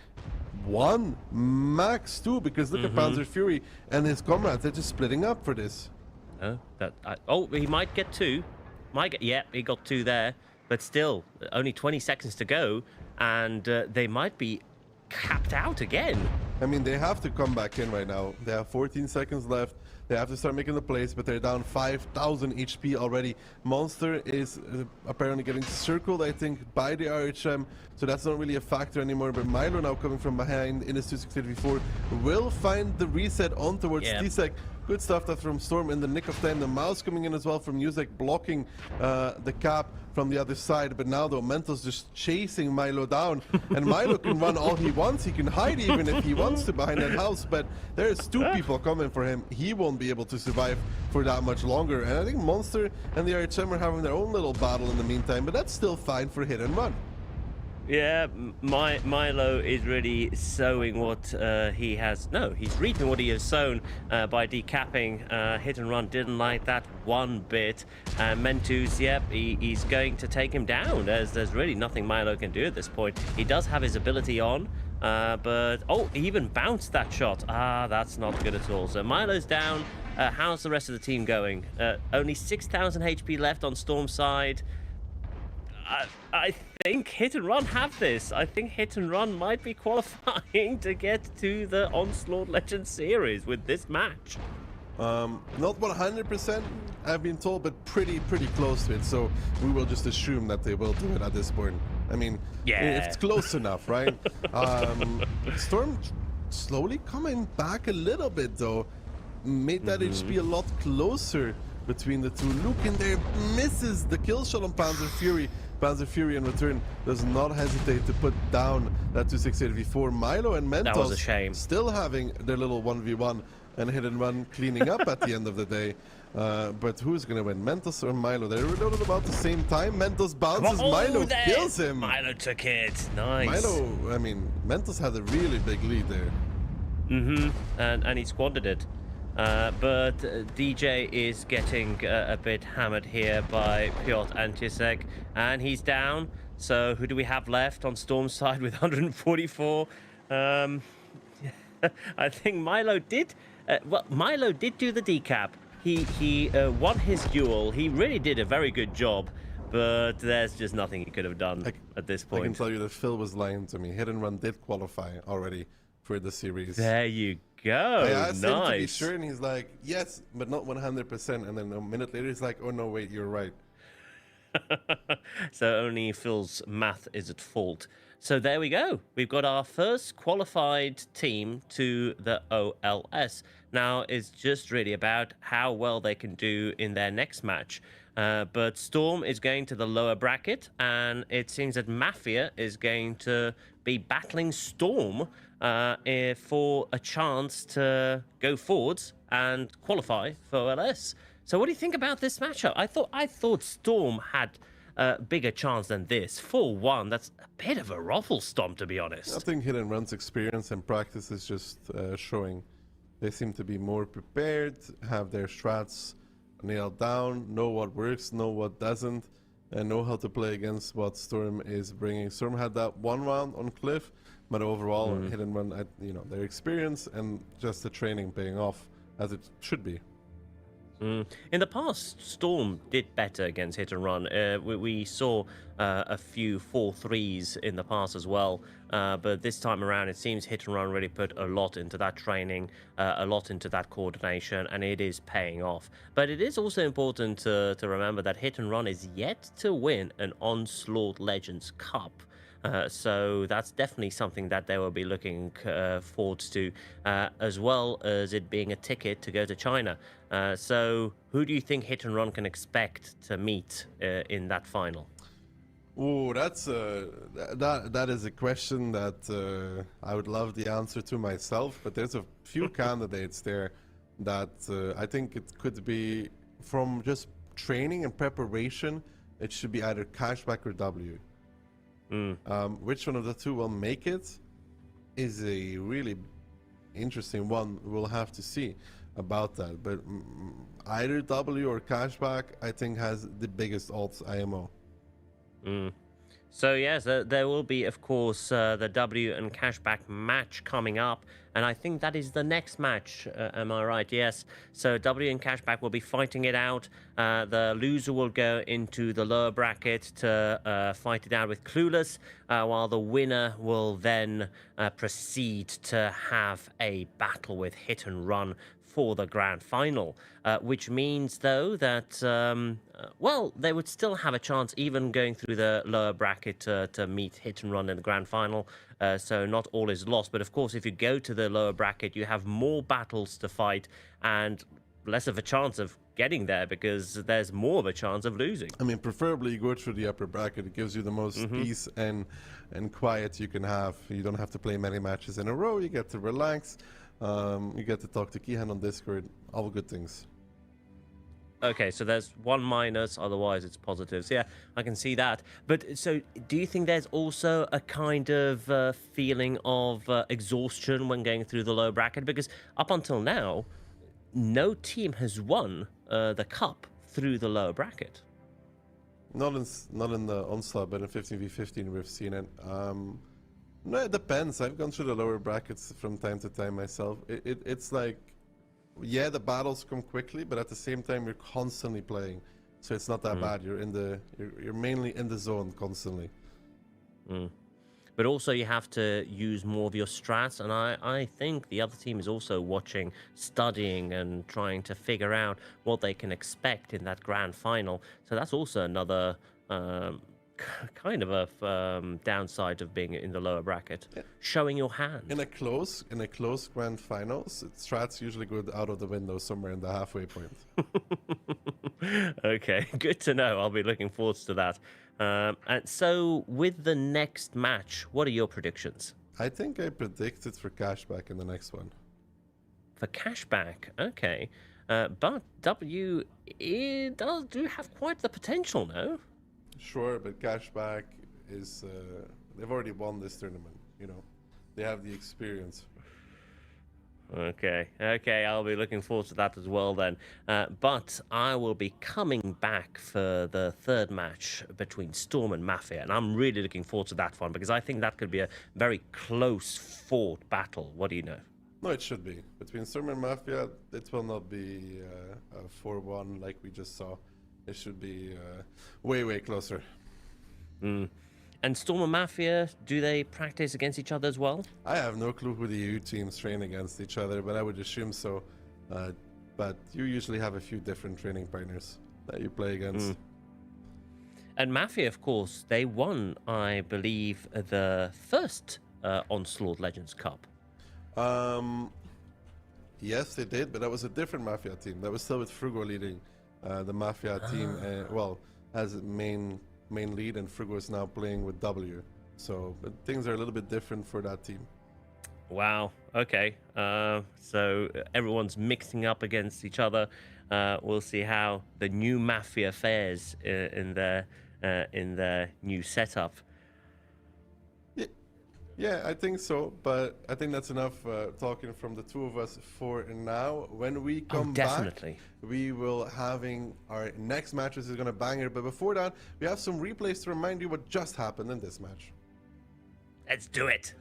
1, max 2, because look at Panzer Fury and his comrades. They're just splitting up for this. Oh, he might get 2. Yeah, he got 2 there. But still, only 20 seconds to go, and they might be capped out again. I mean, they have to come back in right now. They have 14 seconds left. They have to start making the plays, but they're down 5,000 HP already. Monster is apparently getting circled, I think, by the RHM, so that's not really a factor anymore. But Milo now coming from behind in his 268 V4 will find the reset on towards Tsek. Good stuff that from Storm in the nick of time. The mouse coming in as well from Yuzek, blocking the cap from the other side. But now, though, Mental's just chasing Milo down. And Milo can run all he wants. He can hide even if he wants to behind that house. But there's 2 people coming for him. He won't be able to survive for that much longer. And I think Monster and the RHM are having their own little battle in the meantime. But that's still fine for Hit and Run. Yeah, Milo is really sowing what he has. No, he's reaping what he has sown by decapping. Hit and Run didn't like that one bit. Mentus, yep, he's going to take him down. There's really nothing Milo can do at this point. He does have his ability on, but oh, he even bounced that shot. That's not good at all. So Milo's down. How's the rest of the team going? Only 6,000 HP left on Storm's side. I think Hit and Run have this. I think Hit and Run might be qualifying to get to the Onslaught Legends Series with this match. Not 100%, I've been told, but pretty close to it. So we will just assume that they will do it at this point. I mean, if it's close enough, right? Storm slowly coming back a little bit, though. Made that HP a lot closer between the two. Luke in there misses the kill shot on Panzer Fury. Panzer Fury in return does not hesitate to put down that 268v4. Milo and That was a Mentos shame. still having their little 1v1 and hit and run cleaning up at the end of the day. But who's going to win, Mentos or Milo? They're reloaded about the same time. Mentos bounces, Milo kills him. Milo took it. Nice. Milo, I mean, Mentos had a really big lead there. And he squandered it. But DJ is getting a bit hammered here by Piotr Antiusek, and he's down. So who do we have left on Storm's side with 144? I think Milo did. Well, Milo did do the decap. He won his duel. He really did a very good job. But there's just nothing he could have done at this point. I can tell you that Phil was lying to me. Hit and Run did qualify already for the series. There you go. I asked him to be Nice. sure, and he's like, yes, but not 100%. And then a minute later, he's like, oh, no, wait, you're right. So only Phil's math is at fault. So there we go. We've got our first qualified team to the OLS. Now it's just really about how well they can do in their next match. But Storm is going to the lower bracket, and it seems that Mafia is going to be battling Storm for a chance to go forwards and qualify for OLS. So what do you think about this matchup? I thought Storm had a bigger chance than this. 4-1, that's a bit of a ruffle stomp, to be honest. I think Hit and Run's experience and practice is just showing. They seem to be more prepared, have their strats nailed down, know what works, know what doesn't, and know how to play against what Storm is bringing. Storm had that one round on Cliff, but overall, Hit and Run, their experience and just the training paying off as it should be. In the past, Storm did better against Hit and Run. We saw a few 4-3s in the past as well. But this time around, it seems Hit and Run really put a lot into that training, a lot into that coordination, and it is paying off. But it is also important to remember that Hit and Run is yet to win an Onslaught Legends Cup. So that's definitely something that they will be looking forward to, as well as it being a ticket to go to China. So who do you think Hit and Run can expect to meet in that final? Oh, that's that is a question that I would love the answer to myself, but there's a few candidates there that I think it could be from just training and preparation. It should be either Cashback or W. Which one of the two will make it is a really interesting one. We'll have to see about that. But either W or Cashback, I think, has the biggest odds IMO. So yes, there will be, of course, the W and Cashback match coming up, and I think that is the next match. Am I right? Yes. So W and Cashback will be fighting it out. The loser will go into the lower bracket to fight it out with Clueless, while the winner will then proceed to have a battle with Hit and Run for the grand final, which means, though, that, well, they would still have a chance even going through the lower bracket to meet Hit and Run in the grand final, so not all is lost. But, of course, if you go to the lower bracket, you have more battles to fight and less of a chance of getting there because there's more of a chance of losing. I mean, preferably you go through the upper bracket. It gives you the most peace and quiet you can have. You don't have to play many matches in a row. You get to relax. You get to talk to Kihan on Discord, all good things. Okay, so there's one minus, otherwise it's positives. Yeah, I can see that. But so do you think there's also a kind of feeling of exhaustion when going through the low bracket? Because up until now, no team has won the cup through the lower bracket. Not in the Onslaught, but in 15v15 we've seen it. No, it depends. I've gone through the lower brackets from time to time myself. It's like, yeah, the battles come quickly, but at the same time you're constantly playing, so it's not that bad. You're mainly in the zone constantly. But also you have to use more of your strats, and I think the other team is also watching, studying, and trying to figure out what they can expect in that grand final. So that's also another kind of a downside of being in the lower bracket, showing your hand. In a close grand finals, strats usually go out of the window somewhere in the halfway point. Okay, good to know. I'll be looking forward to that. And so, with the next match, what are your predictions? I think I predicted for Cashback in the next one. For Cashback, okay. But W it does do have quite the potential, no? Sure, but Cashback is they've already won this tournament. You know, they have the experience. Okay, okay, I'll be looking forward to that as well then. But I will be coming back for the third match between Storm and Mafia, and I'm really looking forward to that one because I think that could be a very close fought battle. What do you know? No, it should be between Storm and Mafia. It will not be a 4-1 like we just saw. It should be way closer. Mm. And Storm and Mafia, do they practice against each other as well? I have no clue who the EU teams train against each other, but I would assume so. But you usually have a few different training partners that you play against. And Mafia, of course, they won, I believe, the first Onslaught Legends Cup. Yes, they did, but that was a different Mafia team. That was still with Frugo leading the Mafia team. Well, as main lead, and Frugo is now playing with W. So things are a little bit different for that team. Wow. Okay. So everyone's mixing up against each other. We'll see how the new Mafia fares in their new setup. Yeah, I think so, but I think that's enough talking from the two of us for now. When we come back, we will having our next matches is gonna banger. But before that, we have some replays to remind you what just happened in this match. Let's do it.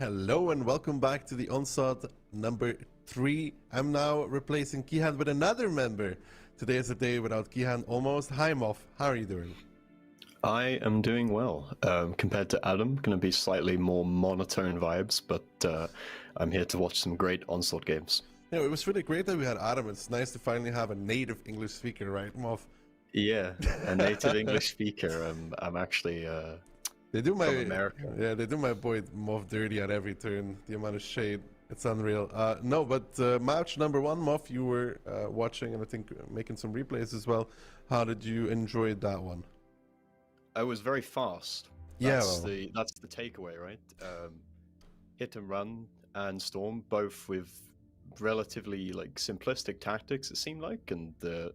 Hello and welcome back to the Onslaught number 3. I'm now replacing Kihan with another member. Today is a day without Kihan almost. Hi Moff, how are you doing? I am doing well. Compared to Adam, going to be slightly more monotone vibes, but I'm here to watch some great Onslaught games. Yeah, it was really great that we had Adam. It's nice to finally have a native English speaker, right, Moff? Yeah, a native English speaker. I'm actually They do my from America. Yeah, they do my boy Moff dirty at every turn. The amount of shade, it's unreal. No, but match number 1, Moff, you were watching and I think making some replays as well. How did you enjoy that one? I was very fast. That's the takeaway, right? Hit and run and storm, both with relatively simplistic tactics. It seemed like, and the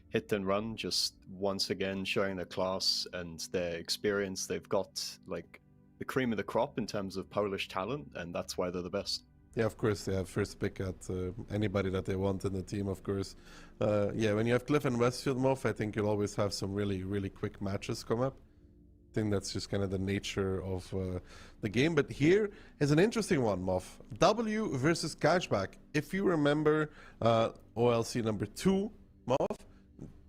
hit and run just once again showing their class and their experience. They've got the cream of the crop in terms of Polish talent, and that's why they're the best. Yeah, of course, they have first pick at anybody that they want in the team, of course. Yeah, when you have Cliff and Westfield, Moff, I think you'll always have some really, really quick matches come up. I think that's just kind of the nature of the game. But here is an interesting one, Moff. W versus Cashback. If you remember OLC number 2, Moff,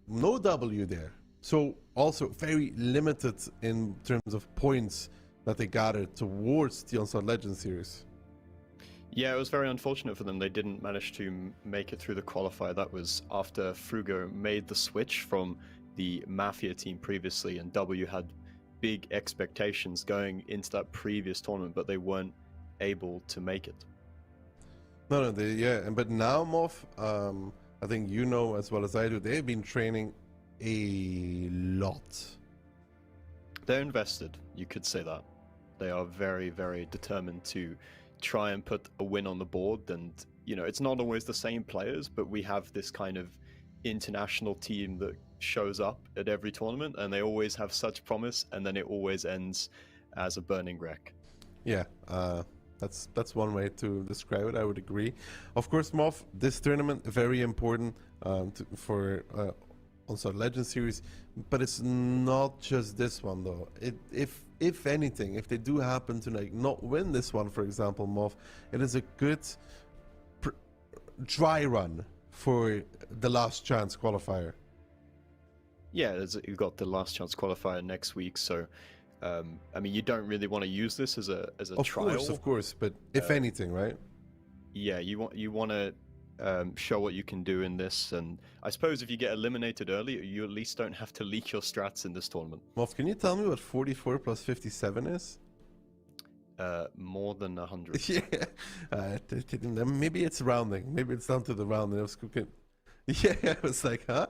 no W there. So also very limited in terms of points that they gathered towards the Onslaught Legends series. Yeah, it was very unfortunate for them. They didn't manage to make it through the qualifier. That was after Frugo made the switch from the Mafia team previously, and W had big expectations going into that previous tournament, but they weren't able to make it. No, but now, Moff, I think you know as well as I do, they've been training a lot. They're invested, you could say that. They are very, very determined to try and put a win on the board, and it's not always the same players, but we have this kind of international team that shows up at every tournament, and they always have such promise, and then it always ends as a burning wreck. Yeah, that's one way to describe it. I would agree. Of course, Moff, this tournament very important for Onslaught Legends Series, but it's not just this one though. If anything, if they do happen to not win this one, for example, Moff, it is a good dry run for the last chance qualifier. Yeah, you've got the last chance qualifier next week, so I mean, you don't really want to use this as a trial. Of course, but if anything, right? Yeah, you want to show what you can do in this, and I suppose if you get eliminated early, you at least don't have to leak your strats in this tournament. Moff, can you tell me what 44 plus 57 is? More than 100. Yeah, maybe it's rounding. Maybe it's down to the rounding. I was cooking. Yeah, I was like, huh?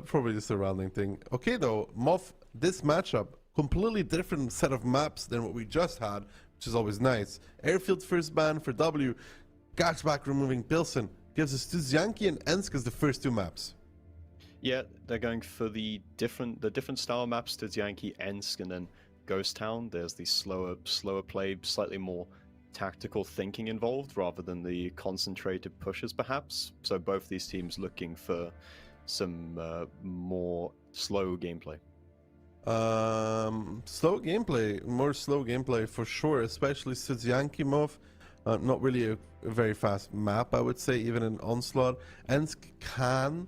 Probably just a rounding thing. Okay, though, Moff, this matchup, completely different set of maps than what we just had, which is always nice. Airfield first ban for W, Cashback removing Pilsen, gives us Studzianki and Ensk as the first 2 maps. Yeah, they're going for the different style maps, Studzianki, Ensk, and then Ghost Town. There's the slower play, slightly more tactical thinking involved rather than the concentrated pushes, perhaps. So both these teams looking for some more slow gameplay. More slow gameplay for sure, especially Studzianki Moff. Not really a very fast map, I would say, even in Onslaught. Ensk can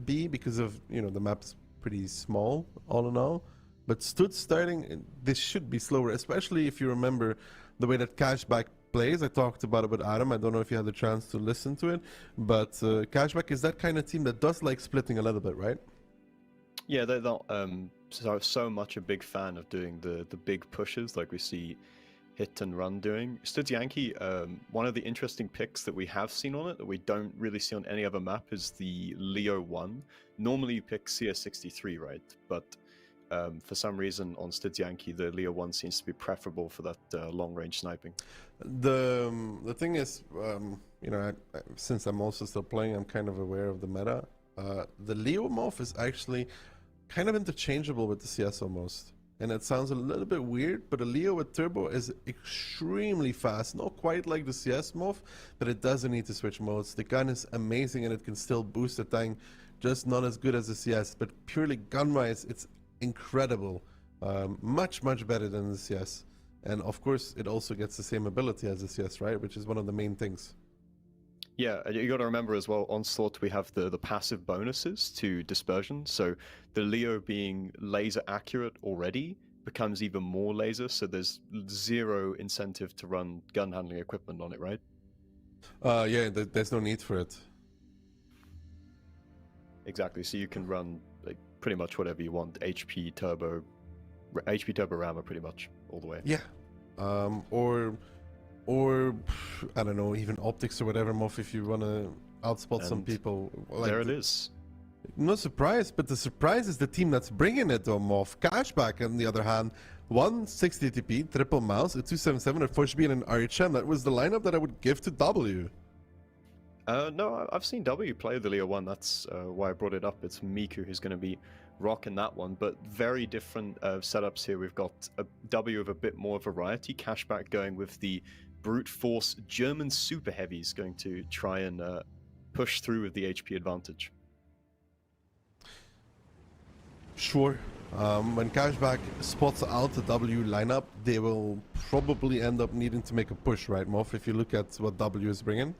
be, because of, the map's pretty small, all in all. But Stud starting, this should be slower, especially if you remember the way that Cashback plays. I talked about it with Adam. I don't know if you had the chance to listen to it, but Cashback is that kind of team that does like splitting a little bit, right? Yeah, they're not so much a big fan of doing the big pushes like we see Hit and Run doing. Studzianki, one of the interesting picks that we have seen on it that we don't really see on any other map is the Leo 1. Normally you pick CS63, right? But for some reason on Studzianki, the Leo 1 seems to be preferable for that long-range sniping. The thing is, since I'm also still playing, I'm kind of aware of the meta. The Leo Moff is actually kind of interchangeable with the CS almost. And it sounds a little bit weird, but a Leo with turbo is extremely fast. Not quite like the CS Moff, but it doesn't need to switch modes. The gun is amazing and it can still boost the tank, just not as good as the CS. But purely gun-wise, it's incredible. Much better than the CS. And of course, it also gets the same ability as the CS, right? Which is one of the main things. Yeah, and you got to remember as well, Onslaught, we have the passive bonuses to dispersion. So the Leo being laser accurate already becomes even more laser. So there's zero incentive to run gun handling equipment on it, right? Yeah, there's no need for it. Exactly. So you can run like pretty much whatever you want. HP turbo rammer, pretty much all the way. Yeah, or I don't know, even optics or whatever, Moff, if you want to outspot some people. Like there it is. No surprise, but the surprise is the team that's bringing it though, Moff. Cashback, on the other hand, 160 TP, triple mouse, a 277, a Fushby, and an RHM. That was the lineup that I would give to W. No, I've seen W play the Leo 1. That's why I brought it up. It's Miku who's going to be rocking that one, but very different setups here. We've got a W with a bit more variety. Cashback going with the brute force German super heavies, going to try and push through with the HP advantage. Sure. When Cashback spots out the W lineup, they will probably end up needing to make a push, right, Moff, if you look at what W is bringing?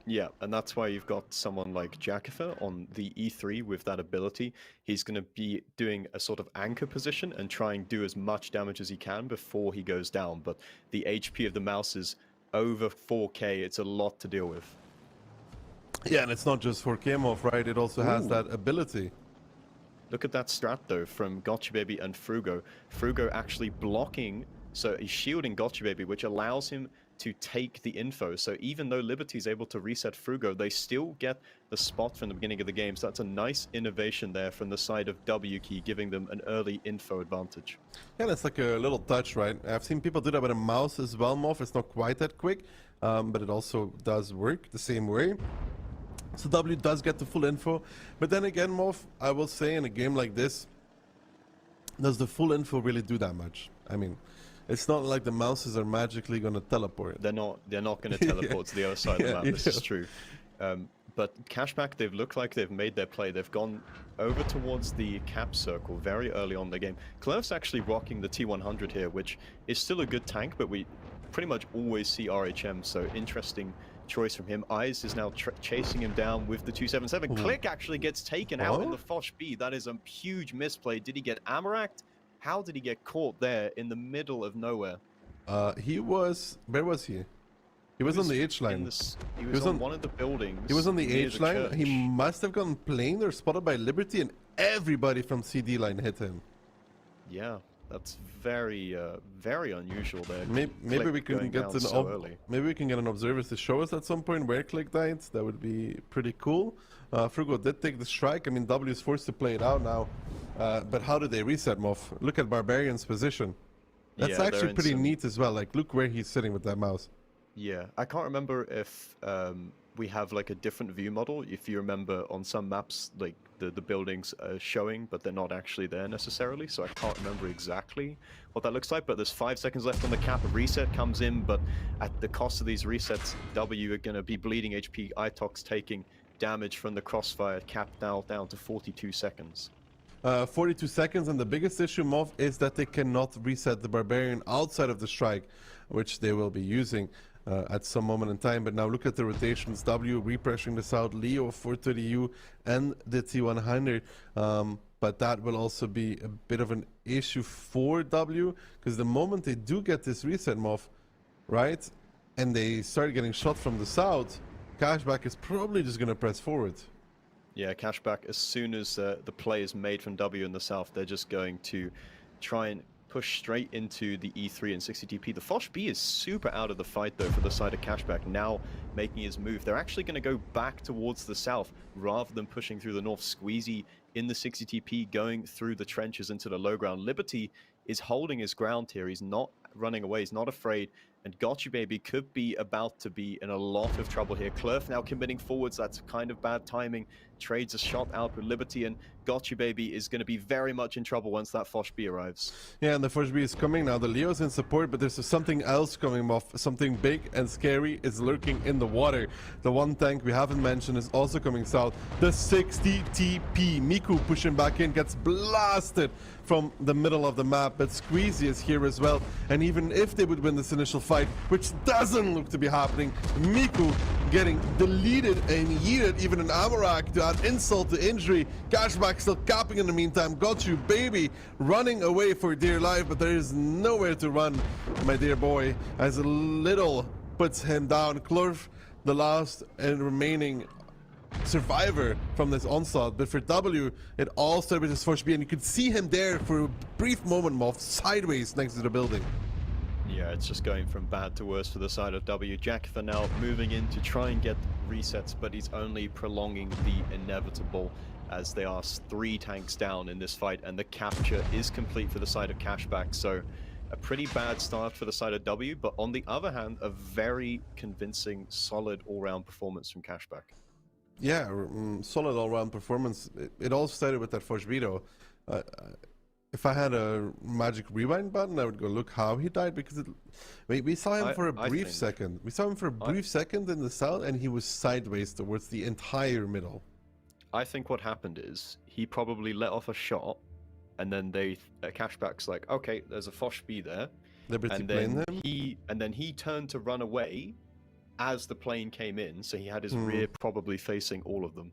Yeah, and that's why you've got someone like Jakifa on the E3 with that ability. He's going to be doing a sort of anchor position and try and do as much damage as he can before he goes down. But the HP of the mouse is over 4k. It's a lot to deal with. Yeah, and it's not just for Moff, right? It also has that ability. Look at that strat, though, from Gotcha Baby and Frugo. Frugo actually blocking, so he's shielding Gotcha Baby, which allows him to take the info. So even though Liberty's able to reset Frugo, they still get the spot from the beginning of the game. So that's a nice innovation there from the side of W Key, giving them an early info advantage. Yeah, that's like a little touch, right? I've seen people do that with a mouse as well, Moff. It's not quite that quick, but it also does work the same way. So W does get the full info. But then again, Moff, I will say in a game like this, does the full info really do that much? I mean, it's not like the mouses are magically going to teleport. They're not going to teleport to the other side of the map. This is true. But Cashback, they've looked like they've made their play. They've gone over towards the cap circle very early on in the game. Clueless actually rocking the T100 here, which is still a good tank, but we pretty much always see RHM, so interesting choice from him. Eyes is now chasing him down with the 277. Click actually gets taken out in the Foch B. That is a huge misplay. Did he get Amaraked? How did he get caught there in the middle of nowhere? He was... Where was he? He was on the H line. He was on one of the buildings. He was on the H line. Church. He must have gotten planed or spotted by Liberty, and everybody from CD line hit him. Yeah, that's very, very unusual there. Maybe we can get maybe we can get an observer to show us at some point where Click died. That would be pretty cool. Frugo did take the strike. I mean, W is forced to play it out now. But how did they reset, Moff? Look at Barbarian's position. That's actually pretty neat as well. Like, look where he's sitting with that mouse. Yeah, I can't remember if we have like a different view model. If you remember on some maps, like the buildings are showing, but they're not actually there necessarily. So I can't remember exactly what that looks like. But there's 5 seconds left on the cap. A reset comes in, but at the cost of these resets, W are going to be bleeding HP. Itox taking damage from the crossfire. Cap now down to 42 seconds. 42 seconds, and the biggest issue, Moff, is that they cannot reset the Barbarian outside of the strike, which they will be using at some moment in time. But now look at the rotations. W repressuring this out, Leo 430U and the T100. But that will also be a bit of an issue for W, because the moment they do get this reset, Moff, right, and they start getting shot from the south, Cashback is probably just going to press forward. Yeah, Cashback, as soon as the play is made from W in the south, they're just going to try and push straight into the E3 and 60 TP. The Foch B is super out of the fight, though, for the side of Cashback, now making his move. They're actually going to go back towards the south rather than pushing through the north. Squeezy in the 60 TP, going through the trenches into the low ground. Liberty is holding his ground here. He's not running away. He's not afraid. And Gotcha Baby could be about to be in a lot of trouble here. Clueless now committing forwards. That's kind of bad timing. Trades a shot out with Liberty, and Got You Baby is going to be very much in trouble once that Fosh B arrives. Yeah, and the first B is coming now. The Leo's in support, but there's something else coming off. Something big and scary is lurking in the water. The one tank we haven't mentioned is also coming south. The 60 TP. Miku pushing back in, gets blasted from the middle of the map, but Squeezy is here as well. And even if they would win this initial fight, which doesn't look to be happening, Miku getting deleted and yeeted, even an Amarak to add insult to injury. Cashback still capping in the meantime. Got You Baby running away for dear life, but there is nowhere to run, my dear boy, as a little puts him down. Clorf, the last and remaining survivor from this onslaught, but for W, it all started with his first B, and you could see him there for a brief moment, Moff, sideways next to the building. Yeah, it's just going from bad to worse for the side of W. Jacketha now moving in to try and get resets, but he's only prolonging the inevitable as they are 3 tanks down in this fight, and the capture is complete for the side of Cashback. So a pretty bad start for the side of W, but on the other hand, a very convincing, solid all-round performance from Cashback. Yeah, solid all-round performance. It all started with that first veto. If I had a magic rewind button, I would go look how he died, because we saw him for a brief second. We saw him for a brief second in the south, and he was sideways towards the entire middle. I think what happened is he probably let off a shot, and then Cashback's like, okay, there's a Fosh B there, Liberty and playing then he turned to run away as the plane came in, so he had his rear probably facing all of them.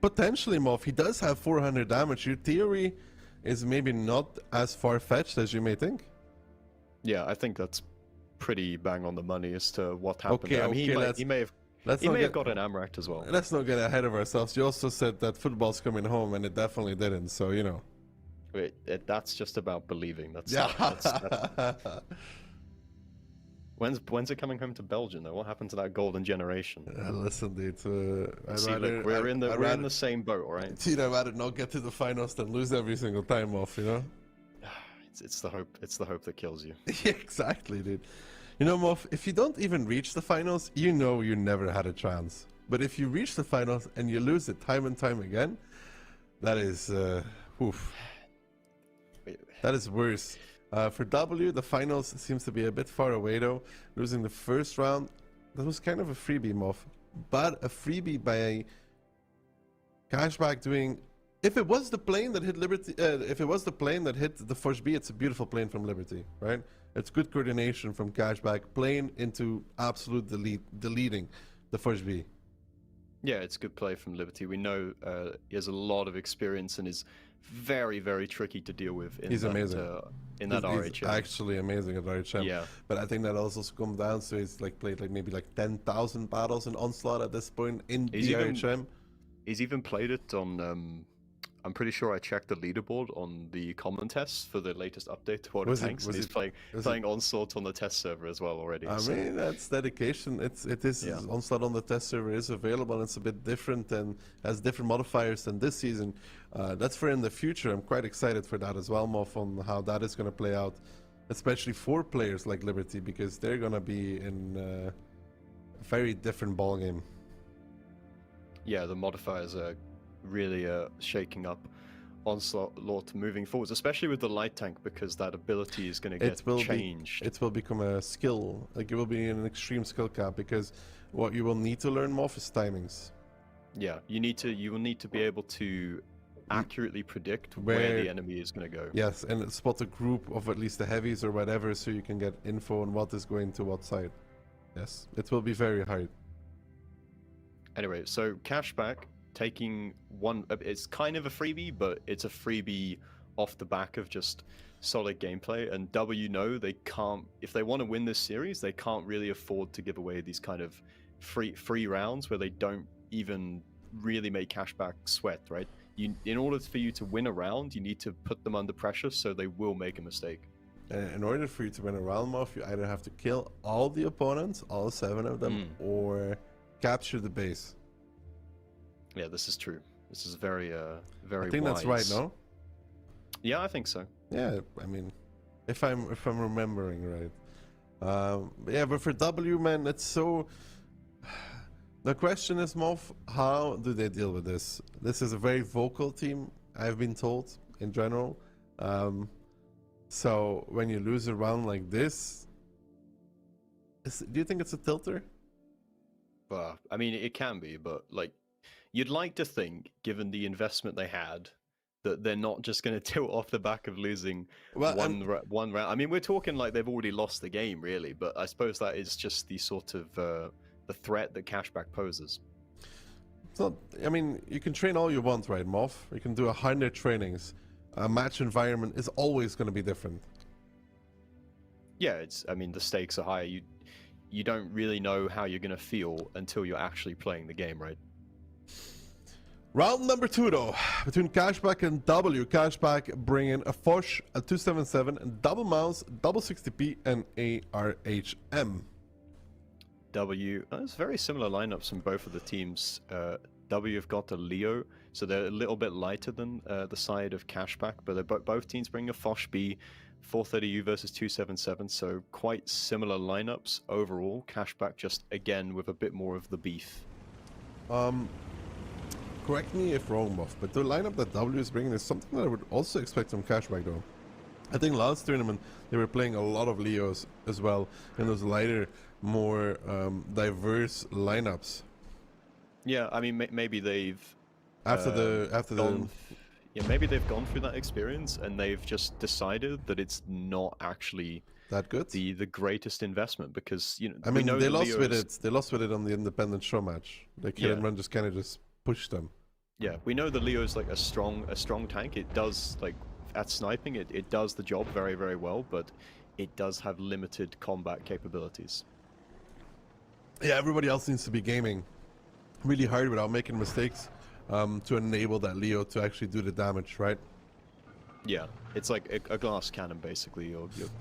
Potentially, Moff, he does have 400 damage. Your theory is maybe not as far-fetched as you may think. Yeah, I think that's pretty bang on the money as to what happened. Okay, I mean, he may have got an Amract as well. Let's not get ahead of ourselves. You also said that football's coming home, and it definitely didn't, so, you know. That's just about believing. That's When's it coming home to Belgium though? What happened to that golden generation? Listen, dude. We're in the same boat, all right? Dude, I'd rather not get to the finals than lose every single time off, you know? It's the hope. It's the hope that kills you. Yeah, exactly, dude. You know, Moff, if you don't even reach the finals, you know you never had a chance. But if you reach the finals and you lose it time and time again, that is, oof. That is worse. For W, the finals seems to be a bit far away though. Losing the first round, that was kind of a freebie, Moff. But a freebie by Cashback doing... If it was the plane that hit Liberty, if it was the plane that hit the first B, it's a beautiful plane from Liberty, right? It's good coordination from Cashback, plane into absolute deleting the first B. Yeah, it's good play from Liberty. We know he has a lot of experience and is very, very tricky to deal with. He's amazing. In that RHM. He's actually amazing at RHM. Yeah. But I think that also comes down to he's played maybe 10,000 battles in Onslaught at this point in the RHM. He's even played it on... I'm pretty sure I checked the leaderboard on the common tests for the latest update to Water Tanks, and he's playing Onslaught on the test server as well already. I mean, that's dedication. It is Onslaught on the test server is available, and it's a bit different and has different modifiers than this season. That's for in the future. I'm quite excited for that as well, Moff, on how that is going to play out, especially for players like Liberty, because they're going to be in a very different ballgame. Yeah, the modifiers are really shaking up Onslaught moving forwards, especially with the light tank, because that ability is going to get changed. It will become a skill, it will be an extreme skill cap, because what you will need to learn more is timings. Yeah, you will need to be able to accurately predict where the enemy is going to go. Yes, and spot a group of at least the heavies or whatever, so you can get info on what is going to what side. Yes, it will be very hard. Anyway, so Cashback taking one, it's kind of a freebie, but it's a freebie off the back of just solid gameplay. And W know they can't, if they want to win this series, they can't really afford to give away these kind of free rounds where they don't even really make Cashback sweat, right? In order for you to win a round, you need to put them under pressure, so they will make a mistake. In order for you to win a round, Moff, you either have to kill all the opponents, all 7 of them, or capture the base. Yeah, this is true. This is very I think wise. that's right, no? Yeah, I think so. Yeah, I mean, if I'm remembering right. Yeah, but for W, man, it's so... The question is, Moff, how do they deal with this? This is a very vocal team, I've been told, in general. So when you lose a round like this, do you think it's a tilter? I mean, it can be, but like, you'd like to think, given the investment they had, that they're not just going to tilt off the back of losing one round. I mean, we're talking like they've already lost the game, really. But I suppose that is just the sort of the threat that Cashback poses. It's not. I mean, you can train all you want, right, Moff? You can do 100 trainings. A match environment is always going to be different. Yeah, it's. I mean, the stakes are higher. You don't really know how you're going to feel until you're actually playing the game, right? Round number 2, though, between Cashback and W. Cashback bringing a Foch, a 277, and double mouse, double 60p, and ARHM. W, it's very similar lineups from both of the teams. W have got a Leo, so they're a little bit lighter than the side of Cashback, but they're both teams bring a Foch B, 430U versus 277, so quite similar lineups overall. Cashback just, again, with a bit more of the beef. Correct me if wrong, Moff, but the lineup that W is bringing is something that I would also expect from Cashback, though. I think last tournament they were playing a lot of Leos as well, in those lighter, more diverse lineups. Yeah, I mean, maybe they've maybe they've gone through that experience and they've just decided that it's not actually that good, the greatest investment, because I mean, they lost with it. They lost with it on the independent show match. They couldn't run, just kind of just push them. Yeah, we know the Leo's like a strong tank. It does, like, at sniping, it does the job very, very well, but it does have limited combat capabilities. Yeah, everybody else needs to be gaming really hard without making mistakes to enable that Leo to actually do the damage, right? Yeah, it's like a glass cannon, basically.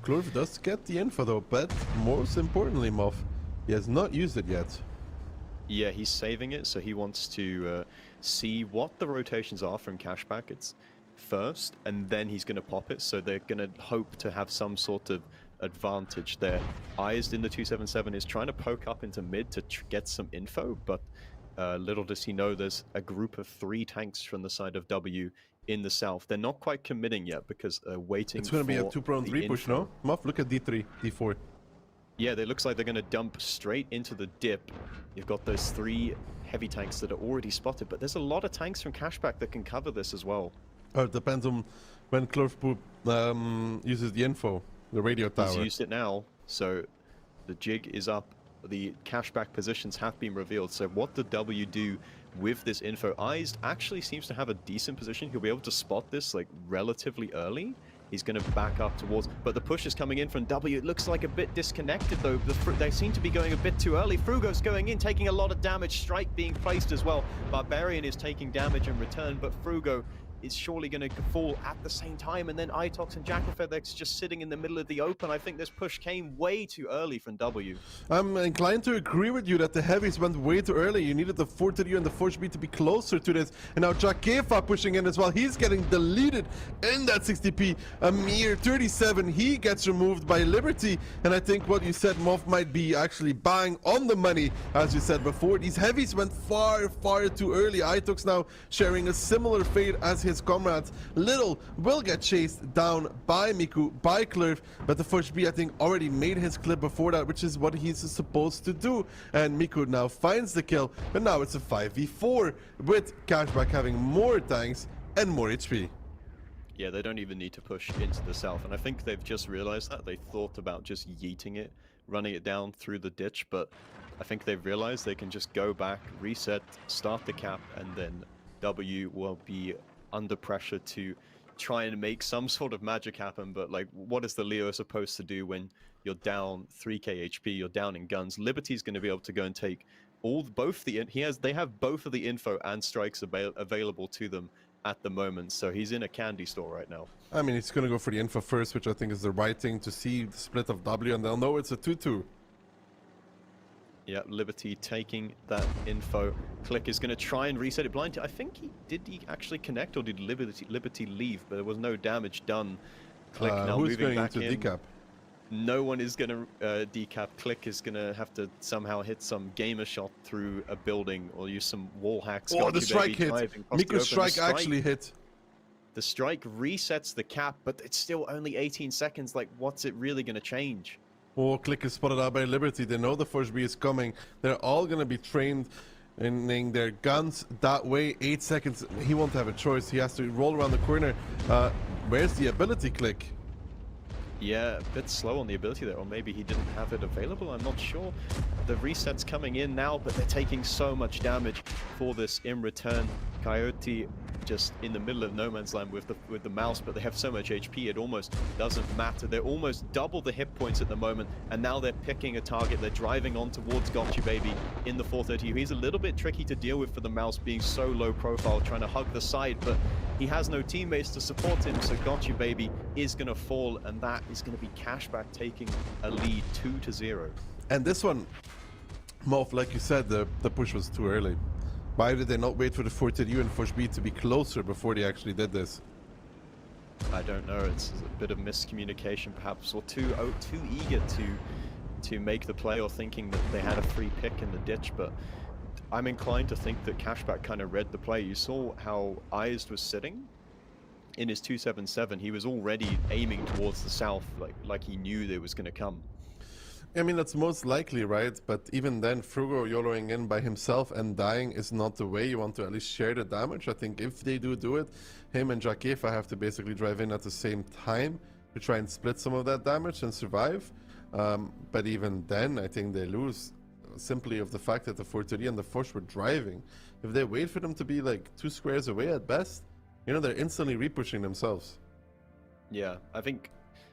Clueless does get the info, though, but most importantly, Moff, he has not used it yet. Yeah, he's saving it, so he wants to see what the rotations are from Cashback. It's first, and then he's going to pop it, so they're going to hope to have some sort of advantage there. Eyes in the 277 is trying to poke up into mid to get some info, but little does he know there's a group of 3 tanks from the side of W in the south. They're not quite committing yet because waiting. It's going to be a 2-prone-3 push, no? Muff, look at D3, D4. Yeah, it looks like they're going to dump straight into the dip. You've got those 3 heavy tanks that are already spotted, but there's a lot of tanks from Cashback that can cover this as well. Oh, it depends on when Clueless uses the info, the radio tower. He's used it now, so the jig is up. The Cashback positions have been revealed, so what did W do with this info? Eyes actually seems to have a decent position. He'll be able to spot this like relatively early. He's going to back up towards, but the push is coming in from W. It looks like a bit disconnected, though. They seem to be going a bit too early. Frugo's going in, taking a lot of damage. Strike being placed as well. Barbarian is taking damage in return, but Frugo is surely going to fall at the same time. And then Itox and Jackafedex just sitting in the middle of the open. I think this push came way too early from W. I'm inclined to agree with you that the heavies went way too early. You needed the 430 and the Foch B to be closer to this. And now Jakefa pushing in as well. He's getting deleted in that 60p. A mere 37. He gets removed by Liberty. And I think what you said, Moff, might be actually bang on the money. As you said before, these heavies went far, far too early. Itox now sharing a similar fate as his comrades. Little will get chased down by Miku, by Clueless, but the Foch B, I think, already made his clip before that, which is what he's supposed to do. And Miku now finds the kill, but now it's a 5v4 with Cashback having more tanks and more HP. Yeah, they don't even need to push into the south, and I think they've just realized that. They thought about just yeeting it, running it down through the ditch, but I think they've realized they can just go back, reset, start the cap, and then W will be under pressure to try and make some sort of magic happen. But like, what is the Leo supposed to do when you're down 3k HP, you're down in guns? Liberty's going to be able to go and take they have both of the info and strikes available to them at the moment, so he's in a candy store right now. I mean, he's going to go for the info first, which I think is the right thing, to see the split of W, and they'll know it's a 2-2. Yeah, Liberty taking that info. Click is going to try and reset it blind. I think did he actually connect, or did Liberty leave? But there was no damage done. Click now who's moving going back into in. decap? no one is going to decap. Click is going to have to somehow hit some gamer shot through a building or use some wall hacks. Oh, the strike hit. Miku's strike actually hit. The strike resets the cap, but it's still only 18 seconds. Like, what's it really going to change? Oh, Click is spotted out by Liberty. They know the Force B is coming. They're all going to be trained in their guns that way. 8 seconds. He won't have a choice. He has to roll around the corner. Where's the ability, Click? Yeah, a bit slow on the ability there, or maybe he didn't have it available, I'm not sure. The reset's coming in now, but they're taking so much damage for this in return. Coyote just in the middle of no man's land with the mouse, but they have so much HP it almost doesn't matter. They're almost double the hit points at the moment, and now they're picking a target. They're driving on towards Gotcha Baby in the 430. He's a little bit tricky to deal with for the mouse, being so low profile, trying to hug the side, but he has no teammates to support him, so Gotcha Baby is going to fall, and that is going to be Cashback taking a lead 2-0. And this one, Moff, like you said, the push was too early. Why did they not wait for the 430 and Force B to be closer before they actually did this? I don't know. It's a bit of miscommunication, perhaps, or too eager to make the play, or thinking that they had a free pick in the ditch. But I'm inclined to think that Cashback kind of read the play. You saw how Eyes was sitting in his 277. He was already aiming towards the south, like he knew they was going to come. I mean, that's most likely, right? But even then, Frugo YOLOing in by himself and dying is not the way. You want to at least share the damage. I think if they do it, him and Jakefa have to basically drive in at the same time to try and split some of that damage and survive. But even then, I think they lose simply of the fact that the 430 and the Force were driving. If they wait for them to be like 2 squares away at best, you know, they're instantly repushing themselves. Yeah, I think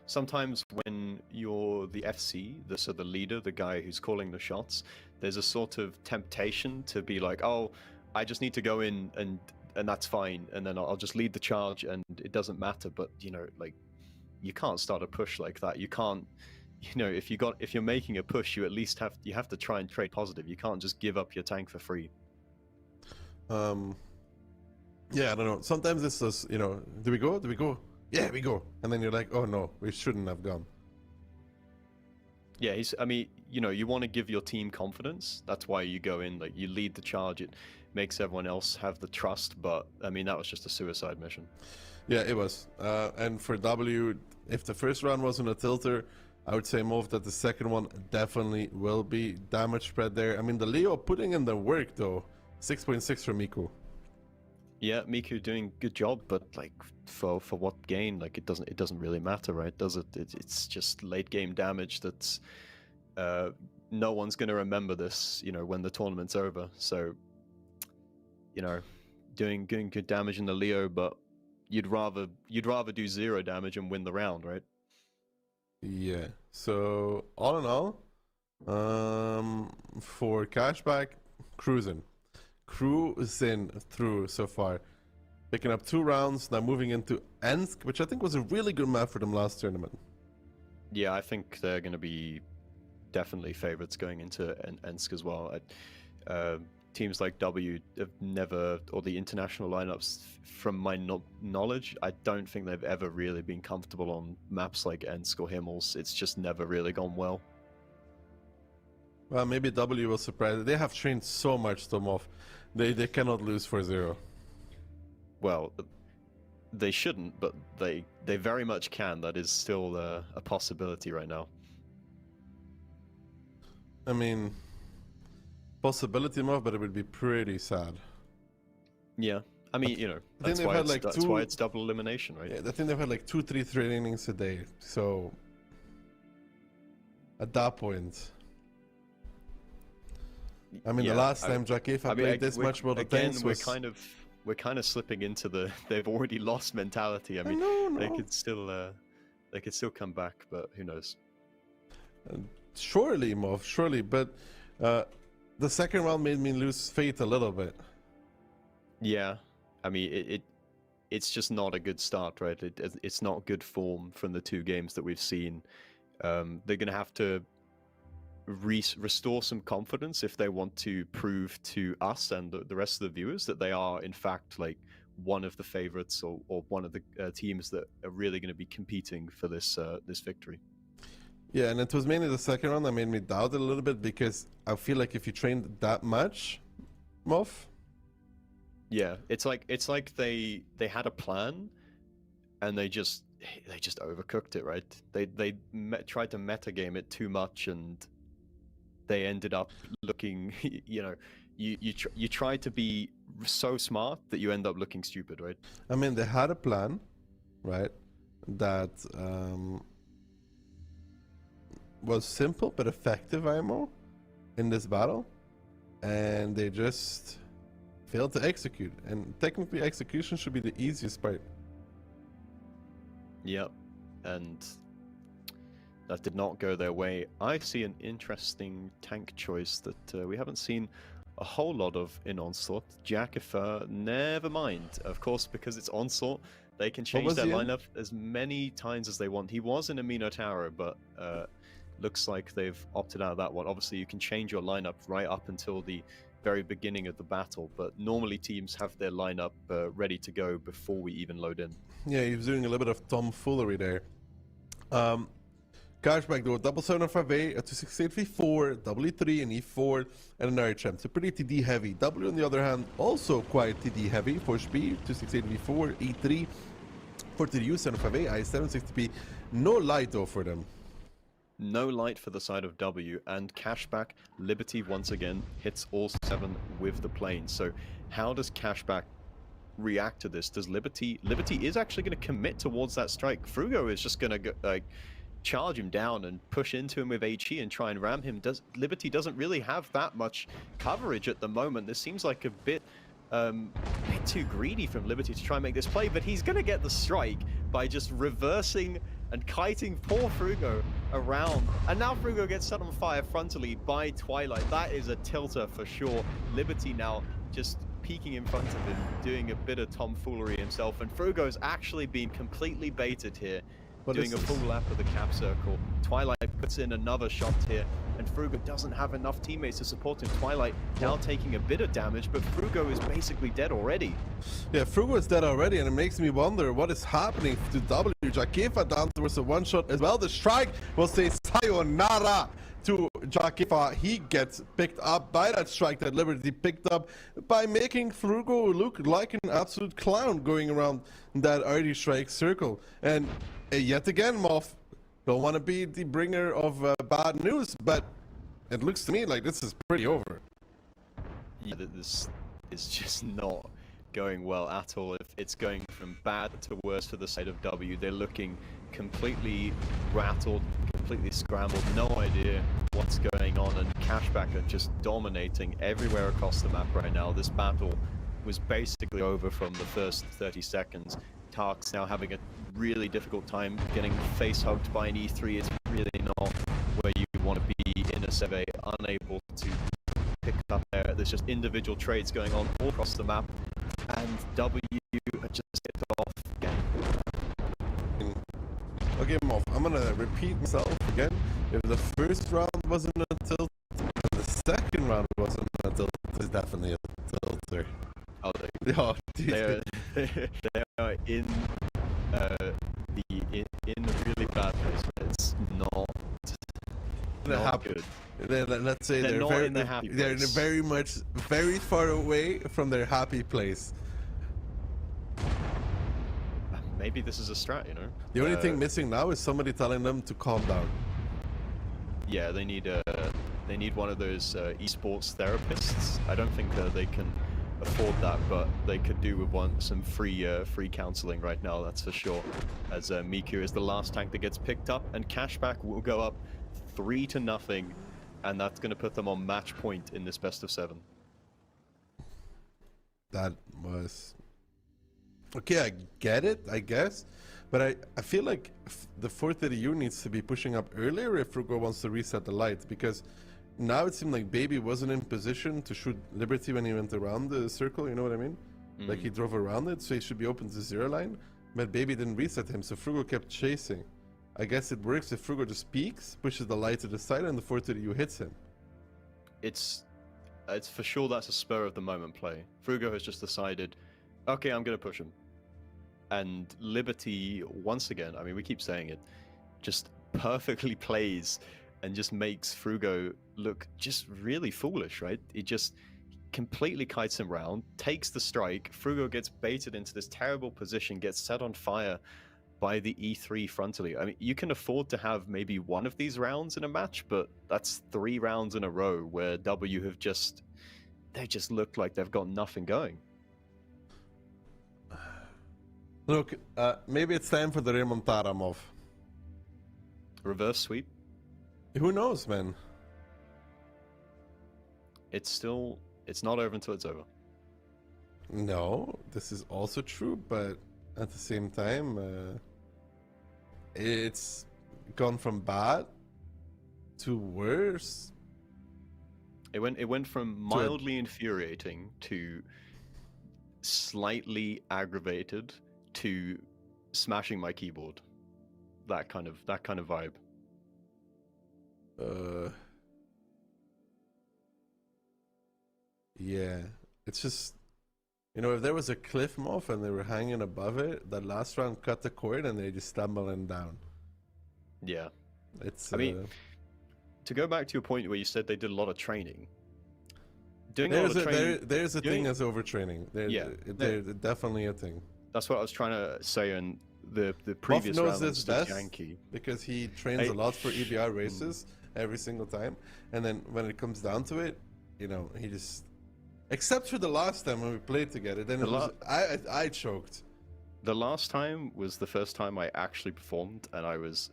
sometimes when you're the FC, so the leader, the guy who's calling the shots, there's a sort of temptation to be like, oh, I just need to go in and that's fine, and then I'll just lead the charge and it doesn't matter. But you know, like, you can't start a push like that. You can't, you know, if you're making a push, you at least have to try and trade positive. You can't just give up your tank for free. Yeah, I don't know. Sometimes it's just, you know, do we go? Do we go? Yeah, we go. And then you're like, oh no, we shouldn't have gone. Yeah, I mean, you know, you want to give your team confidence. That's why you go in, like, you lead the charge. It makes everyone else have the trust. But, I mean, that was just a suicide mission. Yeah, it was. And for W, if the first round wasn't a tilter, I would say move that the second one definitely will be. Damage spread there. I mean, the Leo putting in the work, though. 6.6 for Miku. Yeah, Miku doing good job, but like for what gain? Like it doesn't really matter, right? Does it? It's just late game damage that's no one's gonna remember this, you know, when the tournament's over. So, you know, doing good damage in the Leo, but you'd rather do 0 damage and win the round, right? Yeah. So all in all, for Cashback, cruising through so far, picking up 2 rounds, now moving into Ensk, which I think was a really good map for them last tournament. Yeah, I think they're going to be definitely favorites going into Ensk as well. Teams like W have never, or the international lineups, from my knowledge, I don't think they've ever really been comfortable on maps like Ensk or Himmels. It's just never really gone well. Well, maybe W will surprise. They have trained so much, Tomov. They cannot lose 4-0. Well, they shouldn't, but they very much can. That is still a possibility right now. I mean, possibility, Mov, but it would be pretty sad. Yeah, I mean, you know, that's why it's double elimination, right? Yeah, I think they've had like 2-3 trainings a day. So at that point, I mean, the last time Jakefa played this much World of Tanks was... we're kind of slipping into the they've already lost mentality. I mean, they could still come back, but who knows? Surely, Mov, surely. But the second round made me lose faith a little bit. Yeah, I mean, it's just not a good start, right? It's not good form from the 2 games that we've seen. They're gonna have to restore some confidence if they want to prove to us and the rest of the viewers that they are in fact like one of the favorites or one of the teams that are really going to be competing for this victory. Yeah, and it was mainly the second round that made me doubt it a little bit because I feel like if you trained that much, Moff. Yeah, it's like they had a plan and they just overcooked it, right? They tried to metagame it too much and they ended up looking, you know, you try to be so smart that you end up looking stupid, right? I mean, they had a plan, right? That was simple but effective, IMO, in this battle, and they just failed to execute. And technically, execution should be the easiest part. Yep, and that did not go their way. I see an interesting tank choice that we haven't seen a whole lot of in Onslaught. Jackifer, never mind. Of course, because it's Onslaught, they can change their lineup as many times as they want. He was in a Minotauro, but looks like they've opted out of that one. Obviously, you can change your lineup right up until the very beginning of the battle, but normally teams have their lineup ready to go before we even load in. Yeah, he was doing a little bit of tomfoolery there. Cashback though, double 705A, a 268 V4, W3 and E4, and an RHM. So pretty TD heavy. W on the other hand, also quite TD heavy for speed, 268 V4, E3, 40U, 705A, I7, 60P. No light though for them. No light for the side of W, and Cashback, Liberty once again hits all 7 with the plane. So how does Cashback react to this? Does Liberty is actually going to commit towards that strike. Frugo is just going to go, charge him down and push into him with HE and try and ram him. Liberty doesn't really have that much coverage at the moment. This seems like a bit too greedy from Liberty to try and make this play, but he's going to get the strike by just reversing and kiting poor Frugo around. And now Frugo gets set on fire frontally by Twilight. That is a tilter for sure. Liberty now just peeking in front of him, doing a bit of tomfoolery himself. And Frugo's actually been completely baited here, doing a full lap of the cap circle. Twilight puts in another shot here, and Frugo doesn't have enough teammates to support him. Twilight now taking a bit of damage, but Frugo is basically dead already. Yeah, Frugo is dead already, and it makes me wonder what is happening to W. Jakefa down towards the one shot as well. The strike will say sayonara to Jakefa. He gets picked up by that strike that Liberty picked up by making Frugo look like an absolute clown going around that early strike circle. And yet again, Moff, don't want to be the bringer of bad news, but it looks to me like this is pretty over. Yeah, this is just not going well at all. If it's going from bad to worse for the side of W, they're looking completely rattled, completely scrambled, no idea what's going on, and Cashback are just dominating everywhere across the map right now. This battle was basically over from the first 30 seconds. Tark's now having a really difficult time getting face hugged by an E3. It's really not where you want to be in a survey, unable to pick up there. There's just individual trades going on all across the map, and W just hit off again. Okay, Moff, I'm gonna repeat myself again. If the first round wasn't a tilt, and the second round wasn't a tilt, it's definitely a tilter. Oh, they are in in a really bad place. It's not good. Let's say they're not very, in the happy they're place. very far away from their happy place. Maybe this is a strat, you know. The only thing missing now is somebody telling them to calm down. Yeah, they need one of those esports therapists. I don't think they can afford that, but they could do with some free counseling right now, that's for sure. As Miku is the last tank that gets picked up, and Cashback will go up 3-0, and that's going to put them on match point in this best of 7. That was okay. I get it, I guess, but I feel like the 430U needs to be pushing up earlier if Frugo wants to reset the light, because now it seemed like Baby wasn't in position to shoot Liberty when he went around the circle, you know what I mean? Like he drove around it, so he should be open to 0 line, but Baby didn't reset him, so Frugo kept chasing. I guess it works if Frugo just peeks, pushes the light to the side, and the 430U hits him. It's for sure that's a spur of the moment play. Frugo has just decided, okay, I'm going to push him. And Liberty, once again, I mean, we keep saying it, just perfectly plays and just makes Frugo look just really foolish, right? It just completely kites him round, takes the strike. Frugo gets baited into this terrible position, gets set on fire by the E3 frontally. I mean, you can afford to have maybe one of these rounds in a match, but that's 3 rounds in a row where W have they just look like they've got nothing going. Look, maybe it's time for the remontada, Mov. Reverse sweep. Who knows, man? It's not over until it's over. No, this is also true, but at the same time, it's gone from bad to worse. It went from mildly infuriating to slightly aggravated to smashing my keyboard. That kind of vibe. Yeah, it's just, you know, if there was a cliff Moth and they were hanging above it, that last round cut the cord and they just stumbling down. Yeah. It's. I mean, to go back to your point where you said they did a lot of training. Doing a lot of training. There's a thing as overtraining. There's definitely a thing. That's what I was trying to say in the previous Moth round. knows this best Yankee. because he trains a lot for EBR races every single time, and then when it comes down to it, you know, he just. Except for the last time when we played together, then I choked. The last time was the first time I actually performed, and I was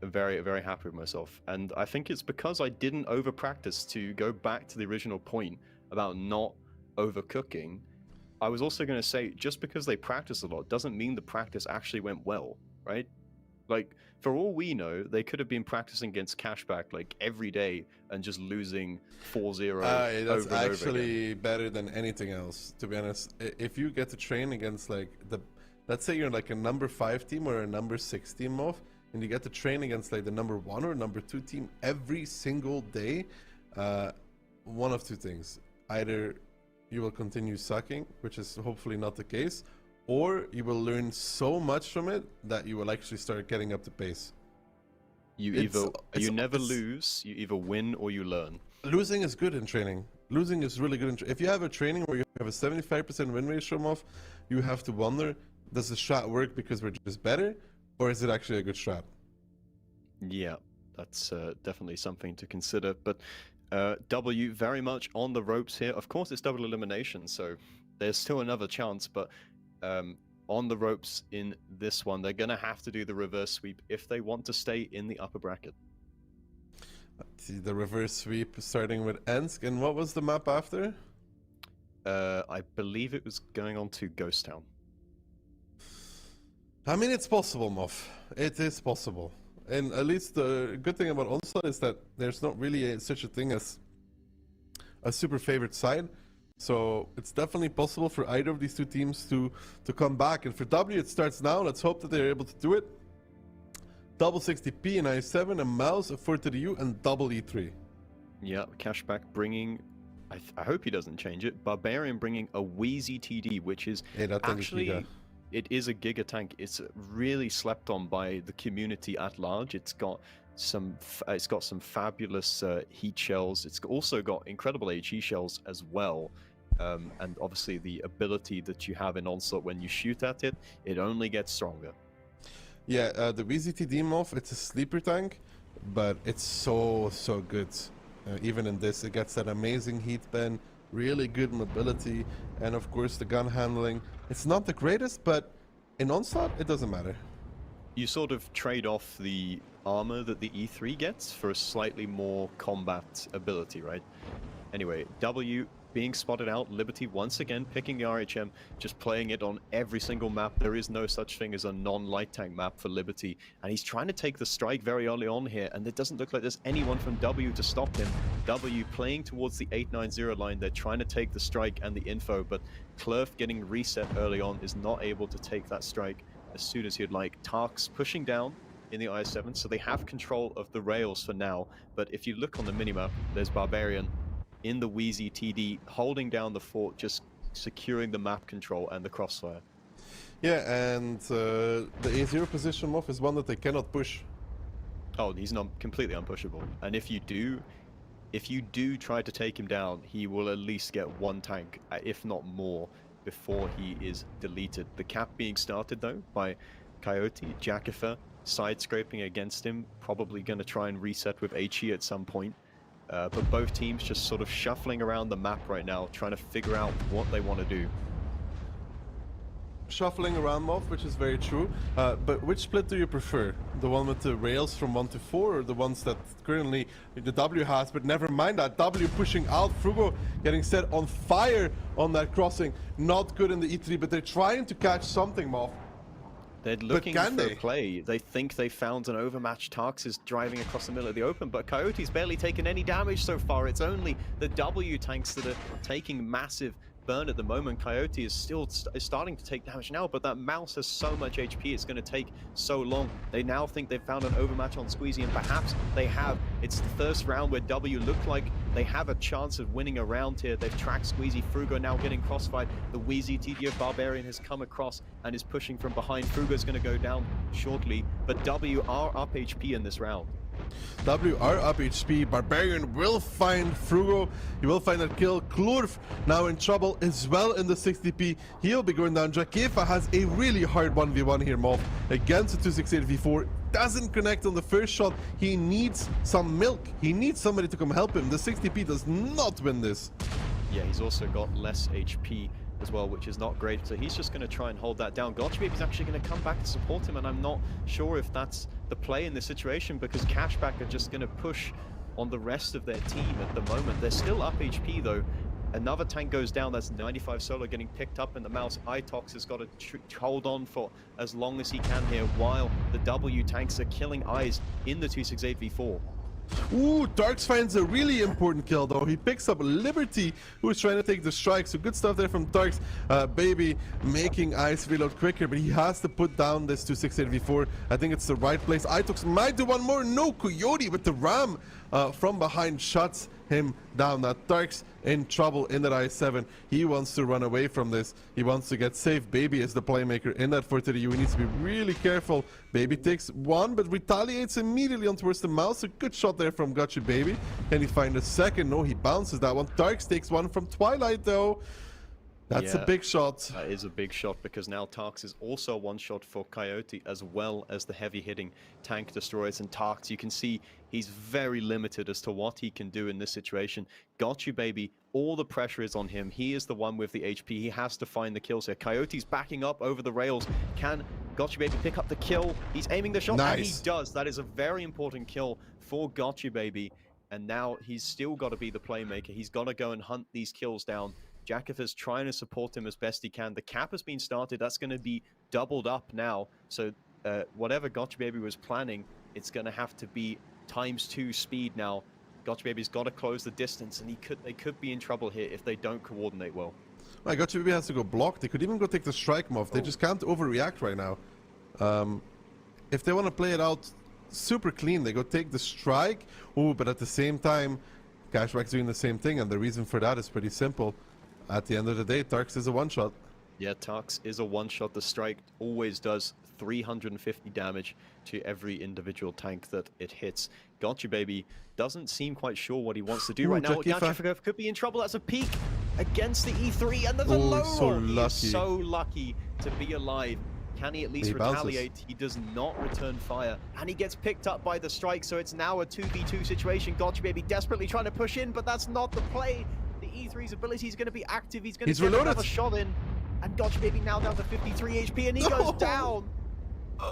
very, very happy with myself. And I think it's because I didn't over practice. To go back to the original point about not overcooking, I was also going to say, just because they practice a lot doesn't mean the practice actually went well, right? Like, for all we know, they could have been practicing against Cashback like every day and just losing 4-0 That's over and actually better than anything else, to be honest. If you get to train against like let's say you're like a number 5 team or a number 6 team Moth, and you get to train against like the number 1 or number 2 team every single day, one of two things. Either you will continue sucking, which is hopefully not the case, or you will learn so much from it that you will actually start getting up the pace. You never lose, you either win or you learn. Losing is good in training. Losing is really good if you have a training where you have a 75% win ratio off, you have to wonder, does the strat work because we're just better, or is it actually a good strat? Yeah, that's definitely something to consider. But W very much on the ropes here. Of course, it's double elimination, so there's still another chance, but on the ropes in this one. They're going to have to do the reverse sweep if they want to stay in the upper bracket. Let's see the reverse sweep starting with Ensk. And what was the map after? I believe it was going on to Ghost Town. I mean, it's possible, Moff. It is possible. And at least the good thing about Onslaught is that there's not really such a thing as a super favorite side. So it's definitely possible for either of these two teams to come back. And for W, it starts now. Let's hope that they're able to do it. Double 60p and I7, a mouse, a 4 to the U, and double E3. Yeah, Cashback bringing... I hope he doesn't change it. Barbarian bringing a Wheezy TD, which is actually... It is a Giga tank. It's really slept on by the community at large. It's got some fabulous heat shells. It's also got incredible HE shells as well. And obviously the ability that you have in Onslaught when you shoot at it, it only gets stronger. Yeah, the VZTD Moth, it's a sleeper tank, but it's so good. Even in this, it gets that amazing heat bend, really good mobility, and of course the gun handling. It's not the greatest, but in Onslaught, it doesn't matter. You sort of trade off the armor that the E3 gets for a slightly more combat ability, right? Anyway, W being spotted out, Liberty once again picking the RHM, just playing it on every single map. There is no such thing as a non-light tank map for Liberty, and he's trying to take the strike very early on here, and it doesn't look like there's anyone from W to stop him. W playing towards the 890 line, they're trying to take the strike and the info, but Clueless getting reset early on is not able to take that strike as soon as he'd like. Tarks pushing down in the IS-7, so they have control of the rails for now, but if you look on the minimap, there's Barbarian in the Wheezy TD, holding down the fort, just securing the map control and the crossfire. Yeah, and the A0 position off is one that they cannot push. Oh, he's not completely unpushable. And if you do try to take him down, he will at least get one tank, if not more, before he is deleted. The cap being started though by Coyote, Jackifer, side scraping against him, probably going to try and reset with HE at some point. But both teams just sort of shuffling around the map right now, trying to figure out what they want to do. Shuffling around, Moth, which is very true. But which split do you prefer? The one with the rails from 1 to 4, or the ones that currently the W has? But never mind that. W pushing out. Frugo getting set on fire on that crossing. Not good in the E3, but they're trying to catch something, Moth. They're looking for a play. They think they found an overmatched. Tarks is driving across the middle of the open, but Coyote's barely taken any damage so far. It's only the W tanks that are taking massive burn at the moment. Coyote is still starting to take damage now, but that mouse has so much HP, it's going to take so long. They now think they've found an overmatch on Squeezy, and perhaps they have. It's the first round where W look like they have a chance of winning a round here. They've tracked Squeezy. Frugo now getting crossfired. The Wheezy TDF Barbarian has come across and is pushing from behind. Frugo's going to go down shortly, but W are up HP in this round. W are up HP. Barbarian will find Frugo. He will find that kill. Klurf now in trouble as well in the 60p. He'll be going down. Jakefa has a really hard 1v1 here, Moth, against the 268v4. Doesn't connect on the first shot. He needs some milk. He needs somebody to come help him. The 60p does not win this. Yeah, he's also got less HP as well, which is not great. So he's just going to try and hold that down. Gotcha Baby's actually going to come back to support him, and I'm not sure if that's the play in this situation, because Cashback are just going to push on the rest of their team at the moment. They're still up HP though. Another tank goes down. That's 95 solo getting picked up in the mouse. Itox has got to hold on for as long as he can here, while the W tanks are killing eyes in the 268v4. Ooh, Darks finds a really important kill though. He picks up Liberty, who's trying to take the strike. So good stuff there from Darks. Baby making Ice reload quicker, but he has to put down this 268v4. I think it's the right place. Itox might do one more. No, Coyote with the ram from behind shuts him down. Now Darks in trouble in that I7. He wants to run away from this. He wants to get safe. Baby is the playmaker in that 430U. He needs to be really careful. Baby takes one, but retaliates immediately on towards the mouse. A good shot there from Gotcha Baby. Can he find a second? No, he bounces that one. Darks takes one from Twilight though. That's a big shot. That is a big shot, because now Tarks is also one shot for Coyote, as well as the heavy hitting tank destroyers. And Tarks, you can see he's very limited as to what he can do in this situation. Got you, baby. All the pressure is on him. He is the one with the HP. He has to find the kills here. Coyote's backing up over the rails. Can Gotcha Baby pick up the kill? He's aiming the shot. Nice. And he does. That is a very important kill for Gotcha Baby. And now he's still got to be the playmaker. He's got to go and hunt these kills down. Jackifer's trying to support him as best he can. The cap has been started. That's going to be doubled up now. So whatever Gotcha Baby was planning, it's going to have to be ×2 speed now. Gotcha Baby's got to close the distance, and they could be in trouble here if they don't coordinate well. Right, Gotcha Baby has to go block. They could even go take the strike Moth. They just can't overreact right now. If they want to play it out super clean, they go take the strike. Ooh, but at the same time, Cashback's doing the same thing, and the reason for that is pretty simple. At the end of the day, Tarks is a one-shot. Yeah, Tarks is a one-shot. The strike always does 350 damage to every individual tank that it hits. Gotcha Baby doesn't seem quite sure what he wants to do right now. Gotcha could be in trouble. That's a peek against the E3, and there's a low roll. He's so lucky to be alive. Can he at least retaliate? He does not return fire, and he gets picked up by the strike, so it's now a 2v2 situation. Gotcha Baby desperately trying to push in, but that's not the play. The E3's ability is going to be active. He's going to get another shot in, and Gotcha Baby now down to 53 HP, and he goes down.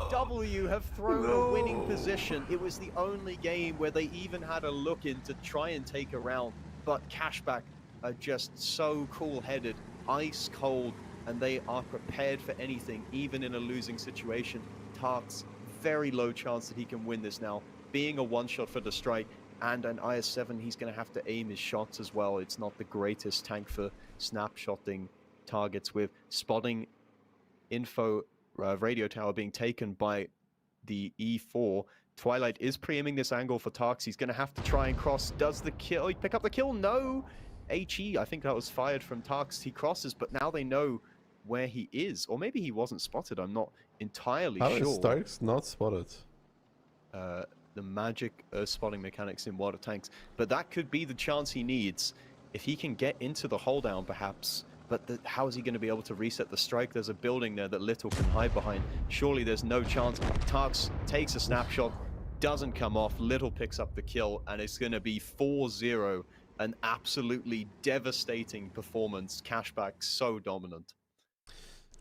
W have thrown a winning position. It was the only game where they even had a look in to try and take a round, but Cashback are just so cool-headed, ice cold, and they are prepared for anything, even in a losing situation. Tarks, very low chance that he can win this now. Being a one-shot for the strike and an IS-7, he's going to have to aim his shots as well. It's not the greatest tank for snapshotting targets, with spotting info radio tower being taken by the E4. Twilight is pre-aiming this angle for Tarks. He's going to have to try and cross. Does the kill? He pick up the kill? No. HE, I think that was fired from Tarks. He crosses, but now they know where he is. Or maybe he wasn't spotted. I'm not entirely sure. How is Tarks not spotted? the magic of spotting mechanics in water tanks. But that could be the chance he needs if he can get into the hold down, perhaps. But how is he going to be able to reset the strike? There's a building there that Little can hide behind. Surely there's no chance. Tarks takes a snapshot, doesn't come off. Little picks up the kill, and it's going to be 4-0. An absolutely devastating performance. Cashback so dominant.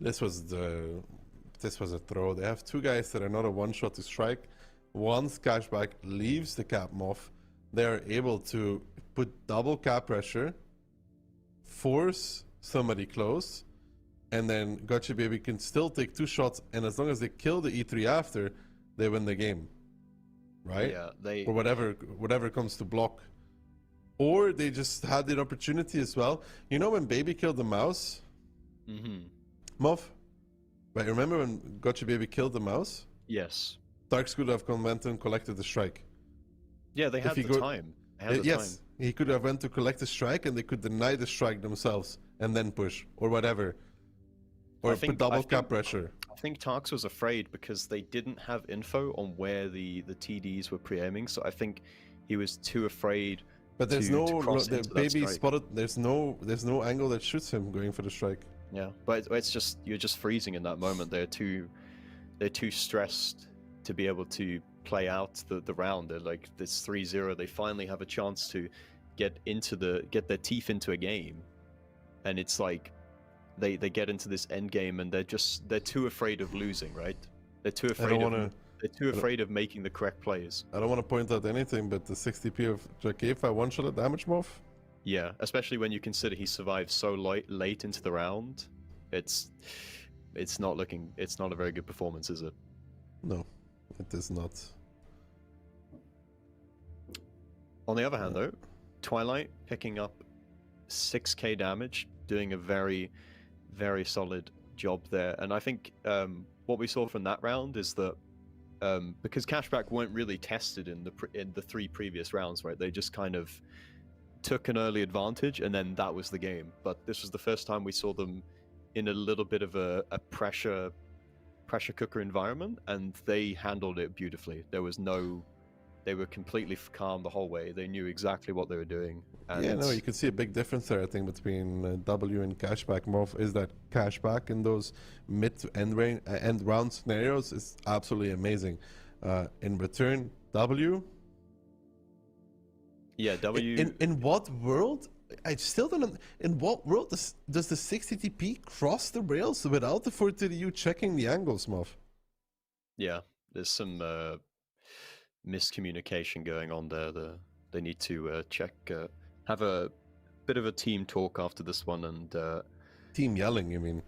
This was a throw. They have two guys that are not a one-shot to strike. Once Cashback leaves the cap off, they are able to put double cap pressure, force somebody close, and then Gotcha Baby can still take two shots, and as long as they kill the E3 after, they win the game. Right? Yeah, or whatever comes to block. Or they just had the opportunity as well. You know when Baby killed the mouse? Mm-hmm. Mov? Right, remember when Gotcha Baby killed the mouse? Yes. Tarks could have went and collected the strike. Yeah, they had the time. Yes, he could have went to collect the strike, and they could deny the strike themselves and then push or whatever, or put double cap pressure. I think Tarks was afraid because they didn't have info on where the TDs were pre-aiming, so I think he was too afraid. But there's the Baby spotted. There's no angle that shoots him going for the strike. Yeah, but it's just you're just freezing in that moment. They're too stressed to be able to play out the round. They're like, this 3-0, they finally have a chance to get their teeth into a game, and it's like they get into this end game and they're too afraid of losing, right? They're too afraid of making the correct plays. I don't want to point out anything, but the 60p of Jakefa one-shot at damage Moff. Yeah, especially when you consider he survived so late into the round. It's not a very good performance, is it? No, it is not. On the other hand, though, Twilight picking up 6k damage, doing a very, very solid job there. And I think what we saw from that round is that because Cashback weren't really tested in the three previous rounds, right? They just kind of took an early advantage, and then that was the game. But this was the first time we saw them in a little bit of a pressure cooker environment, and they handled it beautifully. They were completely calm the whole way. They knew exactly what they were doing. And yeah, no, you can see a big difference there, I think, between W and Cashback. More is that Cashback in those mid to end round scenarios is absolutely amazing. In return, W. Yeah, W. In what world? I still don't. In what world does the 60TP cross the rails without the 40U checking the angles, Muff? Yeah, there's some miscommunication going on there. They need to check, have a bit of a team talk after this one, and team yelling, you mean?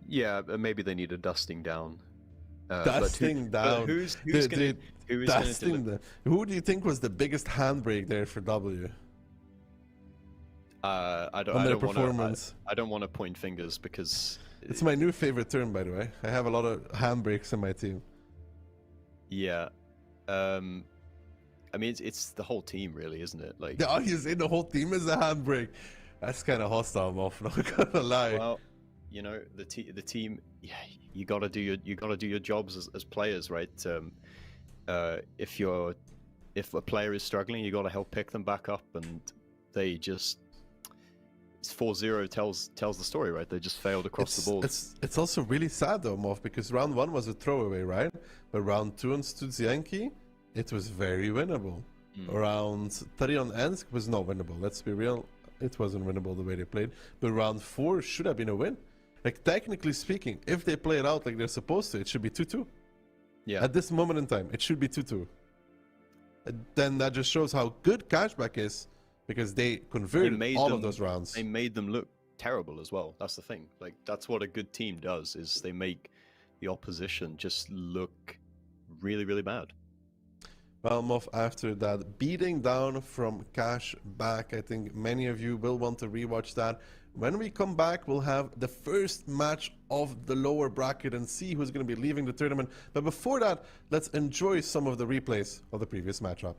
Yeah, maybe they need a dusting down. Dusting down. Who's going to? Who do you think was the biggest handbrake there for W? I don't want to point fingers because it's my new favorite term, by the way. I have a lot of handbrakes in my team. Yeah. I mean, it's the whole team, really, isn't it? Like, yeah, you say the whole team is a handbrake. That's kind of hostile, Moff. Not gonna lie. Well, you know, the team. Yeah, you gotta do your jobs as players, right? If a player is struggling, you gotta help pick them back up, and they just. 4-0 tells the story, right? They just failed across the board. It's also really sad though, Moff, because round 1 was a throwaway, right? But round 2 on Studzianki, it was very winnable. Round 3 on Ensk was not winnable. Let's be real, it wasn't winnable the way they played. But round 4 should have been a win. Like, technically speaking, if they play it out like they're supposed to, it should be 2-2. Yeah. At this moment in time, it should be 2-2. Then that just shows how good Cashback is. Because they converted all of those rounds. They made them look terrible as well. That's the thing. Like, that's what a good team does, is they make the opposition just look really, really bad. Well, Moff, after that beating down from Cashback, I think many of you will want to rewatch that. When we come back, we'll have the first match of the lower bracket and see who's going to be leaving the tournament. But before that, let's enjoy some of the replays of the previous matchup.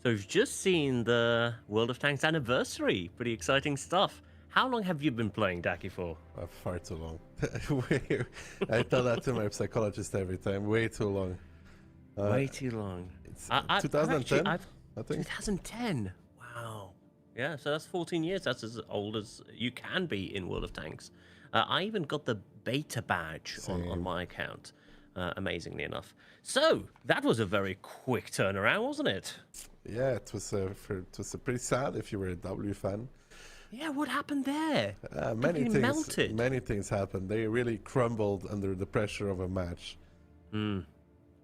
So we've just seen the World of Tanks anniversary. Pretty exciting stuff. How long have you been playing Daki for? Far too long. I tell that to my psychologist every time. Way too long. Way too long. It's I've 2010, I've, I think. 2010. Wow. Yeah, so that's 14 years. That's as old as you can be in World of Tanks. I even got the beta badge on Same. my account, amazingly enough. So that was a very quick turnaround, wasn't it? Yeah, it was pretty sad if you were a W fan. Yeah, what happened there? Many Completely things, melted. many things happened. They really crumbled under the pressure of a match.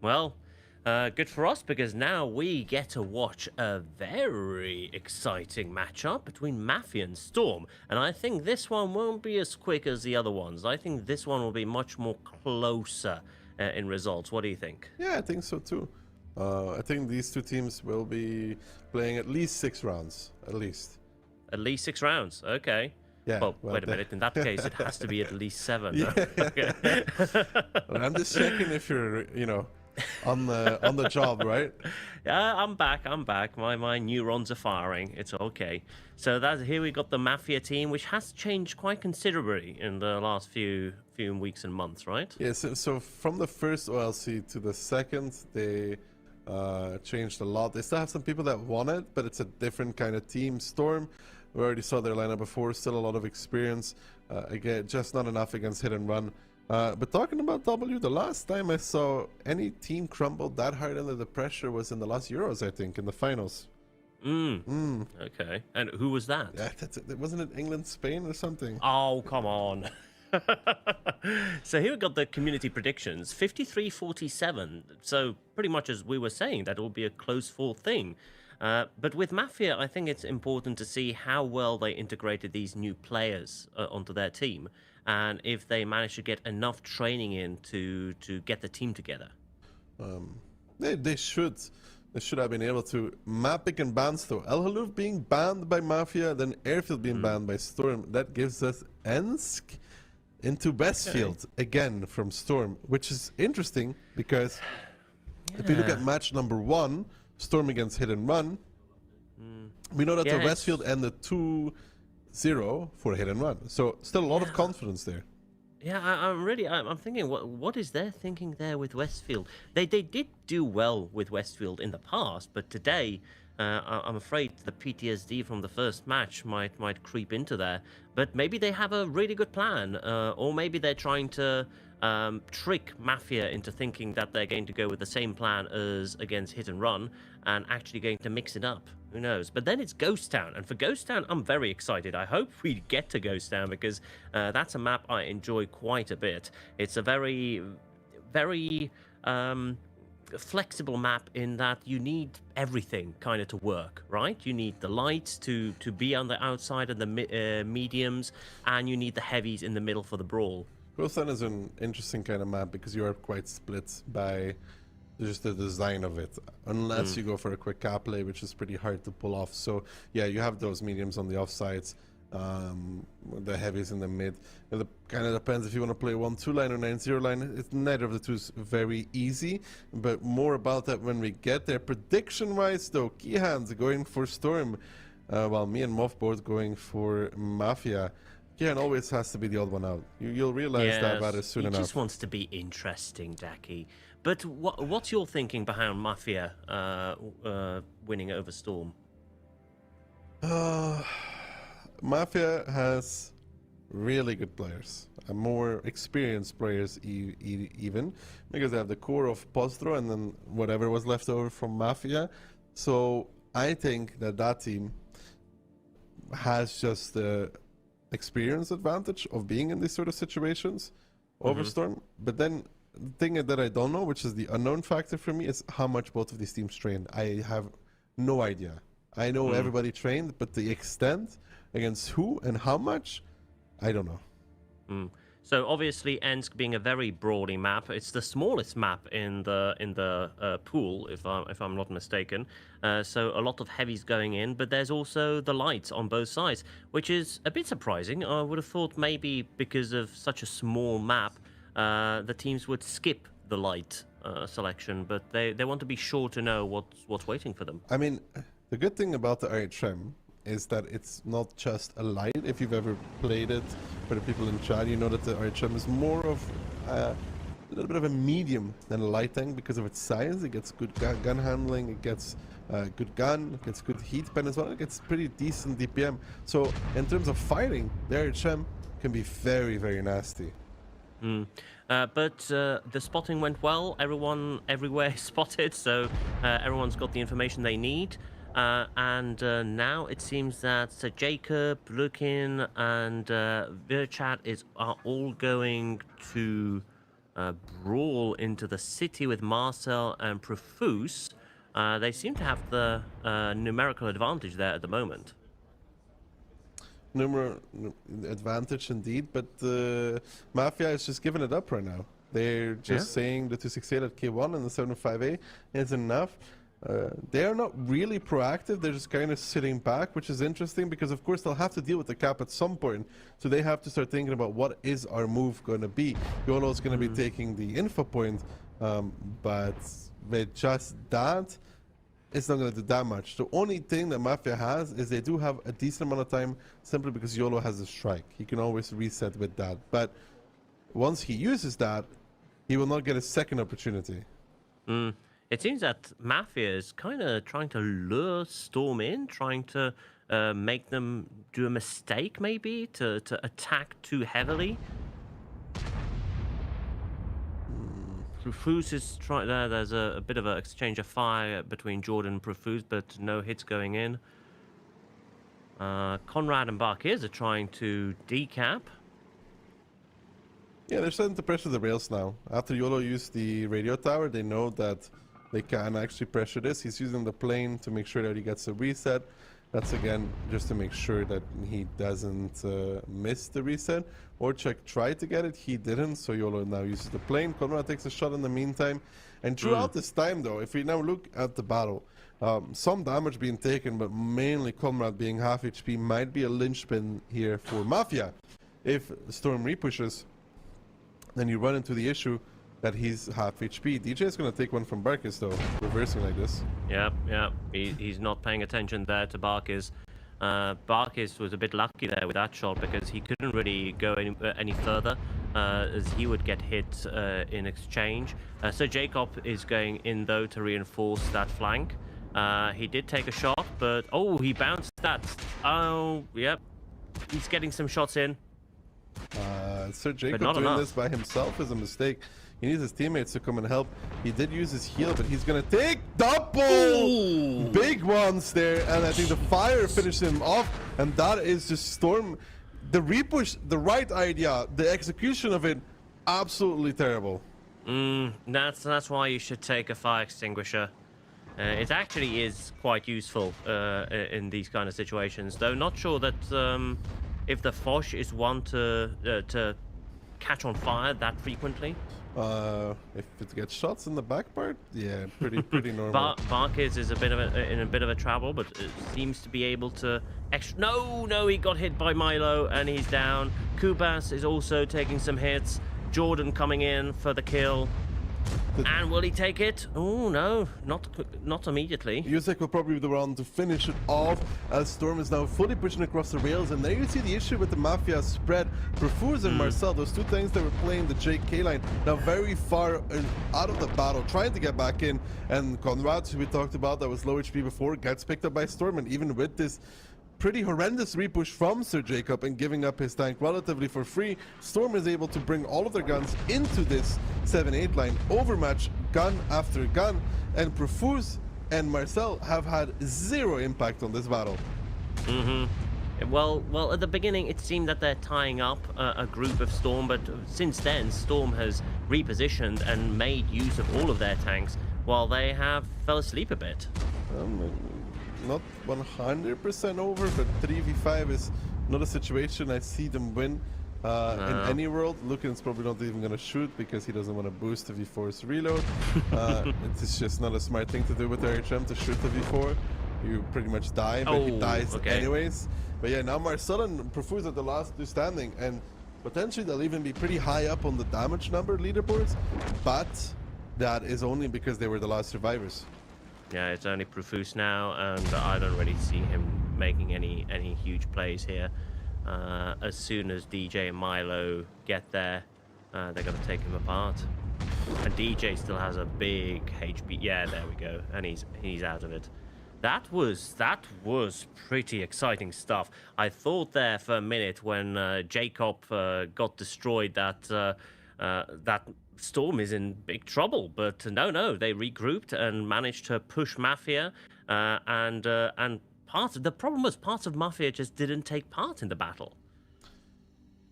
Well, good for us because now we get to watch a very exciting matchup between Mafia and Storm. And I think this one won't be as quick as the other ones. I think this one will be much more closer in results. What do you think? Yeah, I think so too. I think these two teams will be playing at least 6 rounds, at least. At least 6 rounds. Okay. Yeah. Well, wait a minute. In that case, it has to be at least 7. Yeah. Okay. Well, I'm just checking if you're, on the job, right? Yeah, I'm back. My neurons are firing. It's okay. So here we got the Mafia team, which has changed quite considerably in the last few weeks and months, right? Yeah. So from the first OLC to the second, they changed a lot. They still have some people that want it, but it's a different kind of team. Storm, we already saw their lineup before. Still a lot of experience. Again, just not enough against hit and run. But talking about W, the last time I saw any team crumble that hard under the pressure was in the last Euros, I think, in the finals. Okay. And who was that? Yeah, wasn't it England, Spain, or something? Oh, come on. So here we got the community predictions. 53-47. So pretty much as we were saying, that will be a close fought thing. But with Mafia, I think it's important to see how well they integrated these new players onto their team, and if they managed to get enough training in to get the team together. They should have been able to. Mapic and bans though. El Haluf being banned by Mafia, then Airfield being banned by Storm. That gives us Ensk into Westfield again from Storm, which is interesting because if you look at match number 1, Storm against Hit and Run, we know that the Westfield ended 2-0 for Hit and Run. So still a lot of confidence there. Yeah, I'm thinking, what is their thinking there with Westfield? They did do well with Westfield in the past, but today, I'm afraid the PTSD from the first match might creep into there. But maybe they have a really good plan, or maybe they're trying to trick Mafia into thinking that they're going to go with the same plan as against Hit and Run, and actually going to mix it up. Who knows? But then it's Ghost Town, and for Ghost Town, I'm very excited. I hope we get to Ghost Town because that's a map I enjoy quite a bit. It's a very, very flexible map in that you need everything kind of to work, right? You need the lights to be on the outside and the mediums, and you need the heavies in the middle for the brawl. Ghost Town is an interesting kind of map because you are quite split by just the design of it, unless you go for a quick cap play, which is pretty hard to pull off. So yeah, you have those mediums on the offsides, the heavies in the mid. It kind of depends if you want to play 1-2 line or 9-0 line. It's neither of the two is very easy, but more about that when we get there. Prediction wise though, Keyhands going for Storm, while me and Moff both going for Mafia. Kehan always has to be the odd one out. You'll realize that about it soon enough. He just wants to be interesting, Daki. But what's your thinking behind Mafia winning over Storm? Mafia has really good players, more experienced players even, because they have the core of Postro and then whatever was left over from Mafia. So I think that team has just the experience advantage of being in these sort of situations over Storm. But then the thing that I don't know, which is the unknown factor for me, is how much both of these teams trained. I have no idea. I know everybody trained, but the extent against who and how much, I don't know. So obviously, Ensk being a very brawly map, it's the smallest map in the pool, if I'm not mistaken. So a lot of heavies going in, but there's also the lights on both sides, which is a bit surprising. I would have thought maybe because of such a small map, the teams would skip the light selection, but they want to be sure to know what's waiting for them. I mean, the good thing about the RHM is that it's not just a light. If you've ever played it, for the people in chat, you know that the RHM is more of a little bit of a medium than a light tank because of its size. It gets good gun handling, it gets good gun, it gets good heat pen as well, it gets pretty decent DPM. So in terms of fighting, the RHM can be very, very nasty. But the spotting went well. Everyone everywhere spotted, so everyone's got the information they need. And now it seems that Sir Jacob, Lukin, and Virchat are all going to brawl into the city with Marcel and Profuse. They seem to have the numerical advantage there at the moment. Advantage indeed, but Mafia is just giving it up right now. They're just saying the 268 at K1 and the 75A is enough. They are not really proactive, they're just kind of sitting back, which is interesting because of course they'll have to deal with the cap at some point. So they have to start thinking about what is our move going to be. YOLO is going to be taking the info point, but with just that, it's not going to do that much. The only thing that Mafia has is they do have a decent amount of time simply because YOLO has a strike. He can always reset with that. But once he uses that, he will not get a second opportunity. It seems that Mafia is kind of trying to lure Storm in, trying to make them do a mistake maybe, to attack too heavily. Profuse is trying. There's a bit of an exchange of fire between Jordan and Profuse, but no hits going in. Conrad and Barkiz are trying to decap. Yeah, they're starting to pressure the rails now. After YOLO used the radio tower, they know that they can actually pressure this. He's using the plane to make sure that he gets a reset. That's again just to make sure that he doesn't miss the reset. Orchek tried to get it, he didn't, so YOLO now uses the plane. Conrad takes a shot in the meantime. And throughout this time though, if we now look at the battle, some damage being taken, but mainly Conrad being half HP might be a linchpin here for Mafia. If Storm repushes, then you run into the issue that he's half HP. DJ is going to take one from Barkis though, reversing like this. Yep. He's not paying attention there to Barkis. Barkis was a bit lucky there with that shot because he couldn't really go any further as he would get hit in exchange. So Jacob is going in though to reinforce that flank. He did take a shot, but oh, he bounced that. Oh, yep. He's getting some shots in. Sir Jacob doing this by himself is a mistake. He needs his teammates to come and help. He did use his heal, but he's gonna take double big ones there, and I think the fire finished him off, and that is just Storm. The repush, the right idea, the execution of it, absolutely terrible. That's why you should take a fire extinguisher. It actually is quite useful in these kind of situations, though not sure that if the Foch is one to catch on fire that frequently. If it gets shots in the back part, yeah, pretty normal. Barkis is in a bit of a trouble, but it seems to be able to. No, he got hit by Milo and he's down. Kubas is also taking some hits. Jordan coming in for the kill. And will he take it? Oh no, not immediately. Yusek will probably be the one to finish it off as Storm is now fully pushing across the rails, and there you see the issue with the Mafia spread. Profuse and Marcel, those two tanks that were playing the JK line, now very far out of the battle, trying to get back in, and Conrad, who we talked about, that was low HP before, gets picked up by Storm, and even with this pretty horrendous repush from Sir Jacob and giving up his tank relatively for free, Storm is able to bring all of their guns into this 7-8 line, overmatch gun after gun, and Profuse and Marcel have had zero impact on this battle. Well, at the beginning it seemed that they're tying up a group of Storm, but since then Storm has repositioned and made use of all of their tanks while they have fell asleep a bit. Not 100% over, but 3v5 is not a situation I see them win in any world. Lucan's probably not even going to shoot because he doesn't want to boost the V4's reload. It's just not a smart thing to do with RHM to shoot the V4. You pretty much die, but he dies anyways. But yeah, now Marcel and Profuse are the last two standing, and potentially they'll even be pretty high up on the damage number leaderboards, but that is only because they were the last survivors. Yeah, it's only Profuse now, and I don't really see him making any huge plays here. As soon as DJ and Milo get there, they're going to take him apart. And DJ still has a big HP. Yeah, there we go, and he's out of it. That was pretty exciting stuff. I thought there for a minute when Jacob got destroyed that that Storm is in big trouble, but no, they regrouped and managed to push Mafia, and the problem was part of Mafia just didn't take part in the battle.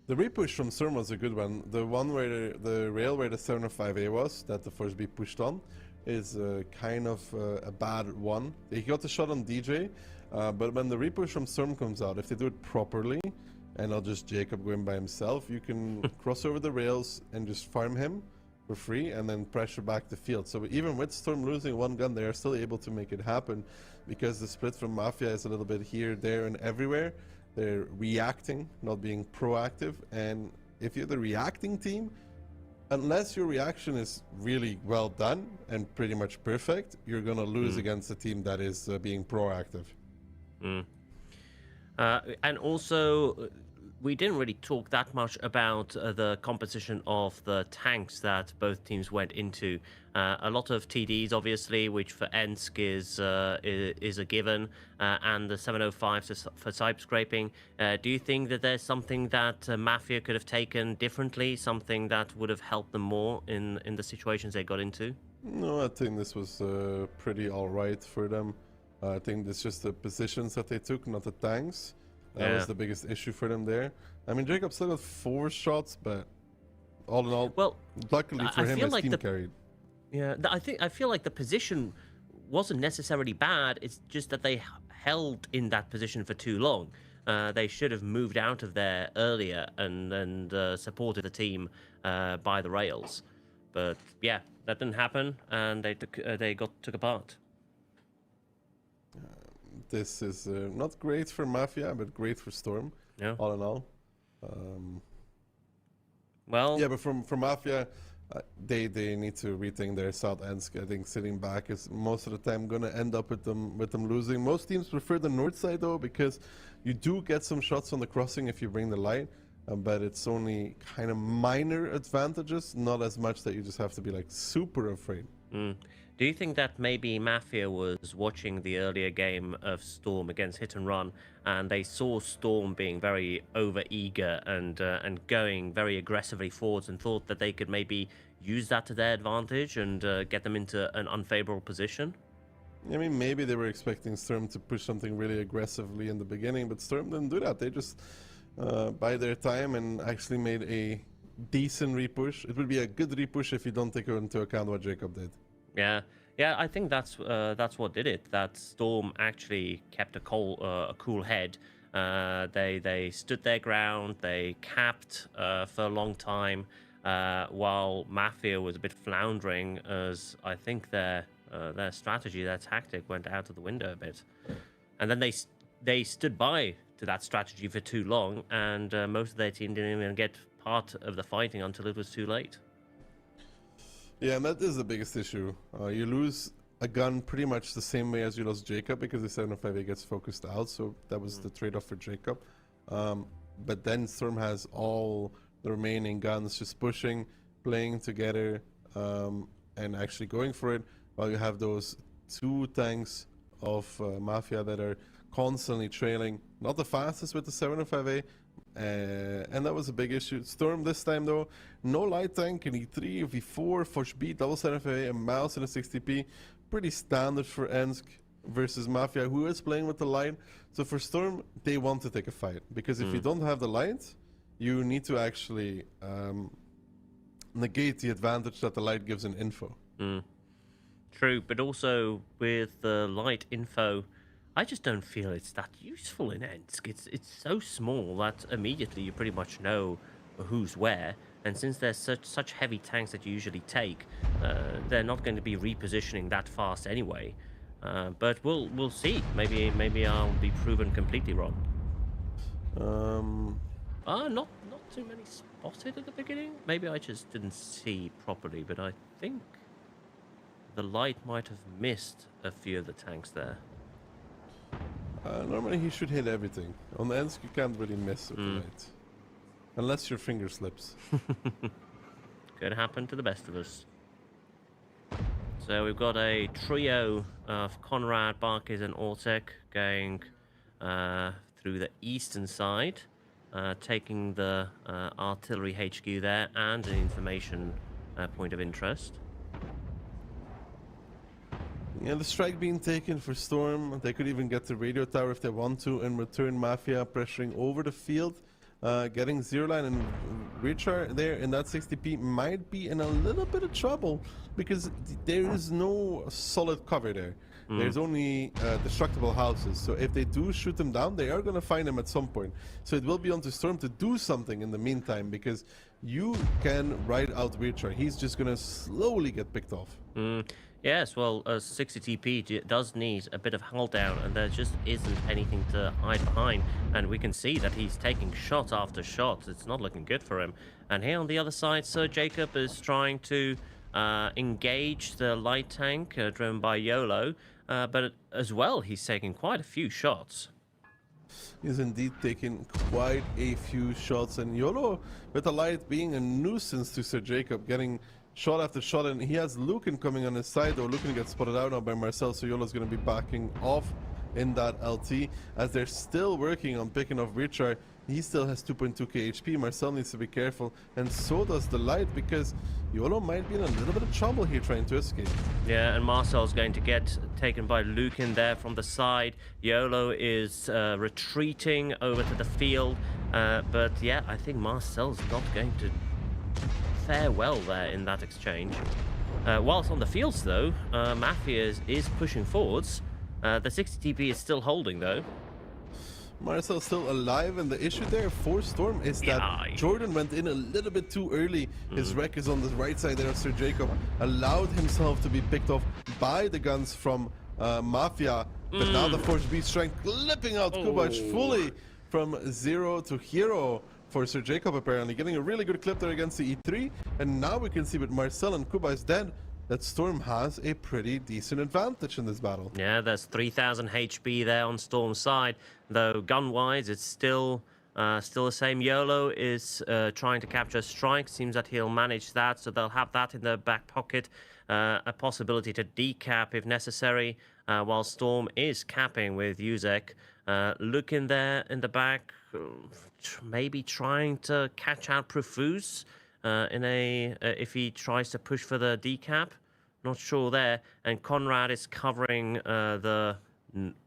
The repush from Storm was a good one. The one where the rail where the 705A was, that the first B pushed on, is kind of a bad one. He got the shot on DJ, but when the repush from Storm comes out, if they do it properly, and not just Jacob going by himself, you can cross over the rails and just farm him for free and then pressure back the field. So even with Storm losing one gun, they are still able to make it happen because the split from Mafia is a little bit here, there, and everywhere. They're reacting, not being proactive. And if you're the reacting team, unless your reaction is really well done and pretty much perfect, you're going to lose against a team that is being proactive. And also, we didn't really talk that much about the composition of the tanks that both teams went into. A lot of TDs, obviously, which for Ensk is a given, and the 705 for side scraping. Do you think that there's something that Mafia could have taken differently, something that would have helped them more in the situations they got into? No, I think this was pretty all right for them. I think it's just the positions that they took, not the tanks. That was the biggest issue for them there. I mean, Jacob still got 4 shots, but all in all, well, luckily for him, his team carried. Yeah, I feel like the position wasn't necessarily bad. It's just that they held in that position for too long. They should have moved out of there earlier and supported the team by the rails. But yeah, that didn't happen, and they took apart. This is not great for Mafia, but great for Storm. Yeah. All in all. Well. Yeah, but from Mafia, they need to rethink their South Ensk. I think sitting back is most of the time going to end up with them losing. Most teams prefer the north side though, because you do get some shots on the crossing if you bring the light, but it's only kind of minor advantages, not as much that you just have to be like super afraid. Do you think that maybe Mafia was watching the earlier game of Storm against Hit and Run, and they saw Storm being very over-eager and going very aggressively forwards, and thought that they could maybe use that to their advantage and get them into an unfavorable position? I mean, maybe they were expecting Storm to push something really aggressively in the beginning, but Storm didn't do that. They just bide their time and actually made a decent repush. It would be a good repush if you don't take into account what Jacob did. Yeah, I think that's what did it. That Storm actually kept a cool head. They stood their ground. They capped for a long time, while Mafia was a bit floundering, as I think their strategy, their tactic went out of the window a bit. And then they stood by to that strategy for too long, and most of their team didn't even get part of the fighting until it was too late. Yeah, and that is the biggest issue. You lose a gun pretty much the same way as you lost Jacob, because the 705A gets focused out, so that was the trade-off for Jacob. But then Storm has all the remaining guns just pushing, playing together, and actually going for it, while you have those 2 tanks of Mafia that are constantly trailing. Not the fastest with the 705A, and that was a big issue. Storm this time though, no light tank, an E3, V4, Forge B, double 7FA, a mouse and a 60p. Pretty standard for Ensk versus Mafia, who is playing with the light. So for Storm, they want to take a fight, because if you don't have the light, you need to actually negate the advantage that the light gives in info. True, but also with the light info, I just don't feel it's that useful in Ensk. It's so small that immediately you pretty much know who's where, and since there's such heavy tanks that you usually take, they're not going to be repositioning that fast anyway. But we'll see. Maybe I'll be proven completely wrong. Not too many spotted at the beginning. Maybe I just didn't see properly, but I think the light might have missed a few of the tanks there. Normally he should hit everything. On the ends you can't really miss with the light. Unless your finger slips. Could happen to the best of us. So we've got a trio of Conrad, Barkis and Ortek going through the eastern side, taking the artillery HQ there and an information point of interest. Yeah, the strike being taken for Storm. They could even get the radio tower if they want to. In return, Mafia pressuring over the field. Getting Zero Line and Richard there in that 60p might be in a little bit of trouble because there is no solid cover there. There's only destructible houses. So if they do shoot them down, they are going to find them at some point. So it will be on to Storm to do something in the meantime because you can ride out Richard. He's just going to slowly get picked off. Yes, well, 60 TP does need a bit of hold down, and there just isn't anything to hide behind. And we can see that he's taking shot after shot. It's not looking good for him. And here on the other side, Sir Jacob is trying to engage the light tank driven by YOLO, but as well, he's taking quite a few shots. He's indeed taking quite a few shots, and YOLO, with the light being a nuisance to Sir Jacob, getting shot after shot, and he has Lucan coming on his side, though Lucan gets spotted out now by Marcel, so YOLO's going to be backing off in that LT, as they're still working on picking off Richard. He still has 2.2k HP, Marcel needs to be careful, and so does the light, because YOLO might be in a little bit of trouble here trying to escape. Yeah, and Marcel's going to get taken by Lucan there from the side. YOLO is retreating over to the field, but yeah, I think Marcel's not going to fare well there in that exchange. Whilst on the fields, though, Mafia is pushing forwards. The 60 TP is still holding, though. Marcel's still alive, and the issue there for Storm is that Jordan went in a little bit too early. His wreck is on the right side there of Sir Jacob, allowed himself to be picked off by the guns from Mafia, but now the Force Beast strength clipping out Kubac fully from 0 to hero for Sir Jacob, apparently getting a really good clip there against the E3, and now we can see with Marcel and Kubac dead that Storm has a pretty decent advantage in this battle. Yeah, there's 3,000 HP there on Storm's side, though gun-wise it's still the same. YOLO is trying to capture a strike. Seems that he'll manage that, so they'll have that in their back pocket. A possibility to decap if necessary, while Storm is capping with Yuzek. Looking there in the back, maybe trying to catch out Profuse if he tries to push for the decap. Not sure there. And Conrad is covering the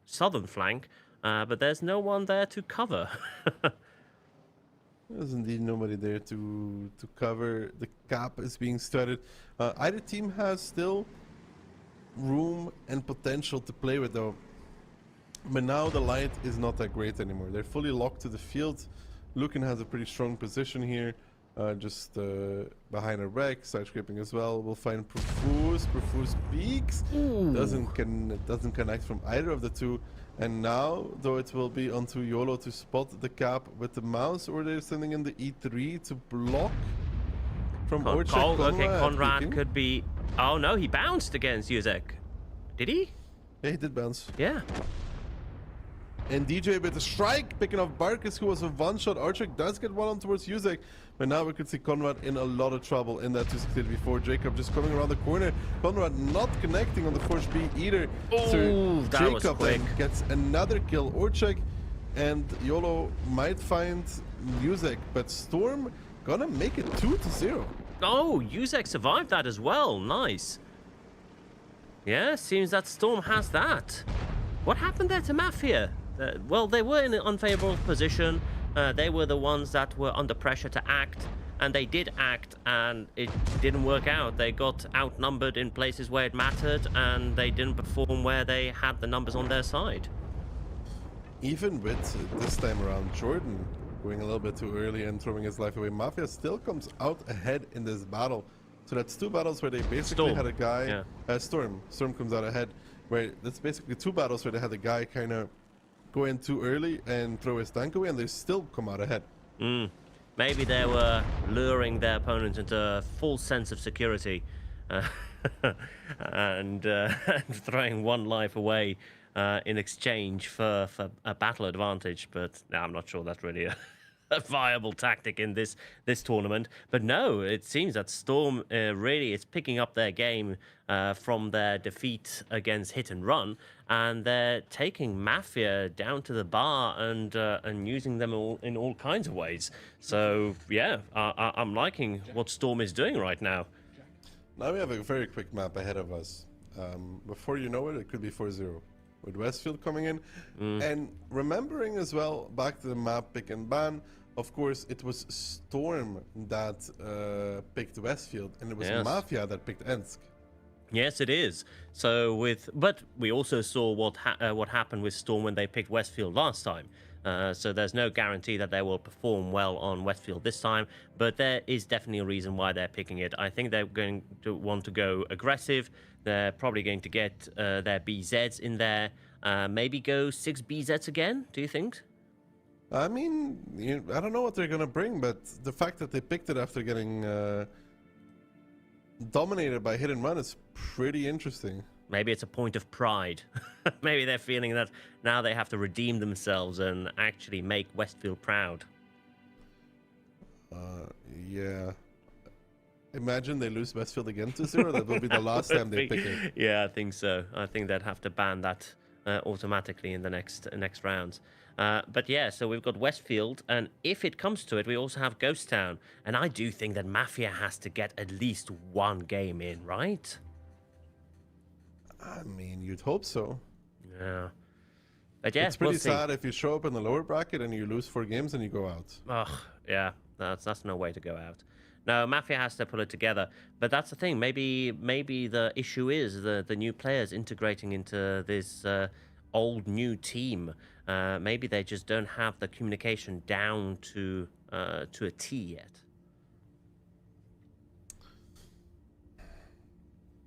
southern flank, but there's no one there to cover. There's indeed nobody there to cover. The cap is being started. Either team has still room and potential to play with, though. But now the light is not that great anymore. They're fully locked to the field. Lucan has a pretty strong position here, just behind a wreck, side scraping as well. We'll find Profuse. Profuse peaks. Doesn't connect from either of the two. And now, though, it will be onto YOLO to spot the cap with the mouse, or they're sending in the E3 to block from Orchek. Okay, Conrad could be... Oh no, he bounced against Yuzek. Did he? Yeah, he did bounce. Yeah. And DJ with the strike, picking off Barkis, who was a one-shot. Archek does get one on towards Yuzek, but now we can see Conrad in a lot of trouble in that 260 before. Jacob just coming around the corner. Conrad not connecting on the Force B either. So Jacob then gets another kill. Orchek and YOLO might find Yuzek, but Storm gonna make it 2-0. Oh, Yuzek survived that as well. Nice. Yeah, seems that Storm has that. What happened there to Mafia? Well, they were in an unfavorable position. They were the ones that were under pressure to act, and they did act, and it didn't work out. They got outnumbered in places where it mattered, and they didn't perform where they had the numbers on their side. Even with this time around Jordan going a little bit too early and throwing his life away, Mafia still comes out ahead in this battle. So that's two battles where they basically had a guy... Storm comes out ahead, where that's basically two battles where they had a guy kind of go in too early and throw his tank away, and they still come out ahead. Maybe they were luring their opponents into a false sense of security. and throwing one life away in exchange for a battle advantage. But no, I'm not sure that's really a viable tactic in this tournament. But no, it seems that Storm really is picking up their game from their defeat against Hit and Run, and they're taking Mafia down to the bar and using them in all kinds of ways. So yeah, I'm liking what Storm is doing right now. Now we have a very quick map ahead of us. Before you know it, it could be 4-0. With Westfield coming in. And remembering as well, back to the map pick and ban, of course, it was Storm that picked Westfield, and it was Yes. Mafia that picked Ensk. Yes, it is. So but we also saw what happened with Storm when they picked Westfield last time. So there's no guarantee that they will perform well on Westfield this time, but there is definitely a reason why they're picking it. I think they're going to want to go aggressive. They're probably going to get their BZs in there. Maybe go 6 BZs again, do you think? I mean, I don't know what they're going to bring, but the fact that they picked it after getting dominated by Hit and Run is pretty interesting. Maybe it's a point of pride. Maybe they're feeling that now they have to redeem themselves and actually make Westfield proud. Yeah. Imagine they lose Westfield again 2-0. That will be the last time they pick it. Yeah, I think so. I think they'd have to ban that automatically in the next rounds. But yeah, so we've got Westfield, and if it comes to it, we also have Ghost Town. And I do think that Mafia has to get at least one game in, right? I mean, you'd hope so. Yeah. But yeah, It's pretty we'll see. sad if you show up in the lower bracket and you lose 4 games and you go out. Ugh, yeah, that's no way to go out. No, Mafia has to pull it together. But that's the thing. Maybe the issue is the new players integrating into this old new team. Maybe they just don't have the communication down to a T yet.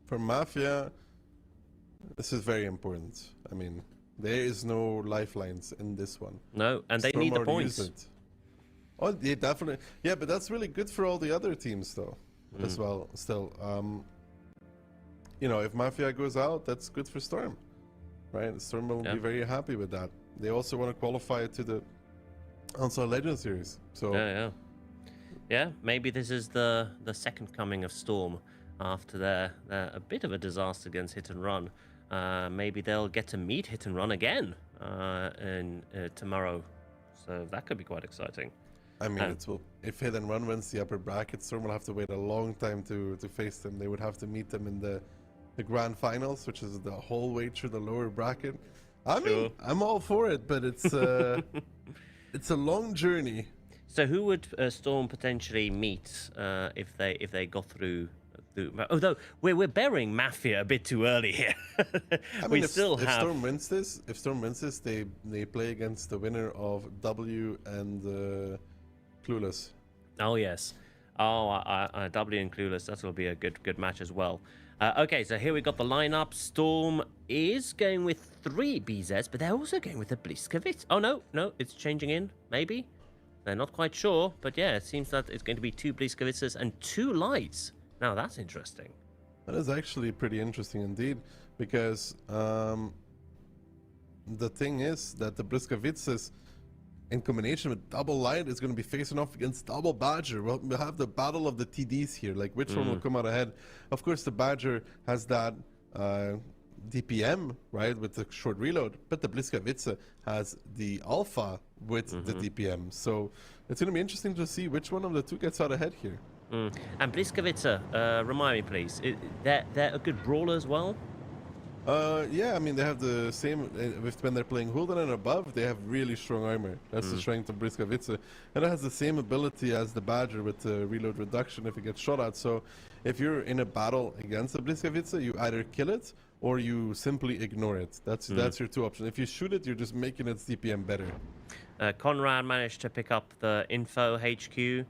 For Mafia, this is very important. I mean, there is no lifelines in this one. No, and they Storm need the already used points. it. Oh, yeah, definitely. Yeah, but that's really good for all the other teams, though, as well. Still, you know, if Mafia goes out, that's good for Storm, right? Storm will be very happy with that. They also want to qualify to the Onslaught Legends Series. So Yeah, maybe this is the second coming of Storm after their a bit of a disaster against Hit and Run. Maybe they'll get to meet Hit and Run again tomorrow. So that could be quite exciting. I mean, if Hit and Run wins the upper bracket, Storm will have to wait a long time to face them. They would have to meet them in the grand finals, which is the whole way through the lower bracket. I mean, I'm all for it, but it's it's a long journey. So who would Storm potentially meet if they got through? Although we're burying Mafia a bit too early here. I mean, if Storm wins this, they play against the winner of W and Clueless. Oh yes. W and Clueless. That will be a good match as well. Okay, so here we got the lineup. Storm is going with 3 BZs, but they're also going with a Bliskavitz. Oh no, it's changing in. Maybe they're not quite sure, but yeah, it seems that it's going to be 2 Bliskavitzes and 2 lights. Now that's interesting. That is actually pretty interesting indeed, because the thing is that the Bliskavitzes, in combination with double light, is going to be facing off against double Badger. Well, we have the battle of the TDs here, like which one will come out ahead. Of course, the Badger has that DPM, right, with the short reload, but the Bliskavitze has the Alpha with the DPM. So it's going to be interesting to see which one of the two gets out ahead here. And Bliskavitze, remind me please, they're a good brawler as well? Yeah, I mean, they have the same, when they're playing Hulden and above, they have really strong armor. That's the strength of Bliskavitze. And it has the same ability as the Badger with the reload reduction if it gets shot at. So if you're in a battle against the Bliskavitze, you either kill it or you simply ignore it. That's your 2 options. If you shoot it, you're just making its DPM better. Conrad managed to pick up the info HQ,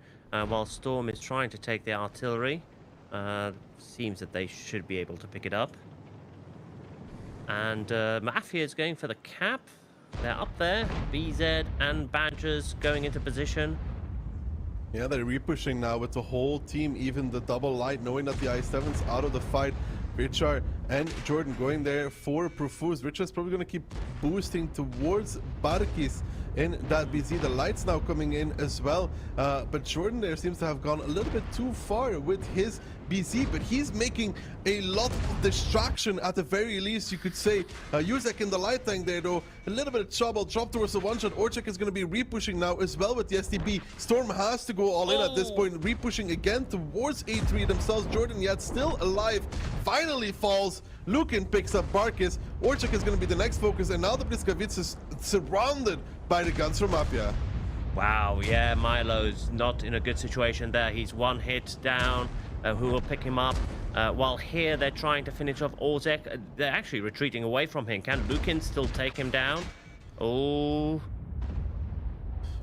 while Storm is trying to take the artillery. Seems that they should be able to pick it up. And Mafia is going for the cap. They're up there. BZ and Badgers going into position. Yeah, they're repushing now with the whole team, even the double light, knowing that the i7's out of the fight. Richard and Jordan going there for Profuse. Richard's probably going to keep boosting towards Barkis in that BZ. The light's now coming in as well. But Jordan there seems to have gone a little bit too far with his BZ, but he's making a lot of distraction at the very least, you could say. Yuzek in the light tank there though, a little bit of trouble. Drop towards the one shot. Orchek is going to be repushing now as well with the STB. Storm has to go all in at this point, repushing again towards A3 themselves. Jordan yet still alive, finally falls. Lukin picks up Barkis. Orchek is going to be the next focus, and now the Bliskavitz is surrounded by the guns from Mafia. Wow, yeah, Milo's not in a good situation there. He's one hit down. Who will pick him up? While here they're trying to finish off Orzek. They're actually retreating away from him. Can Lukin still take him down? Oh.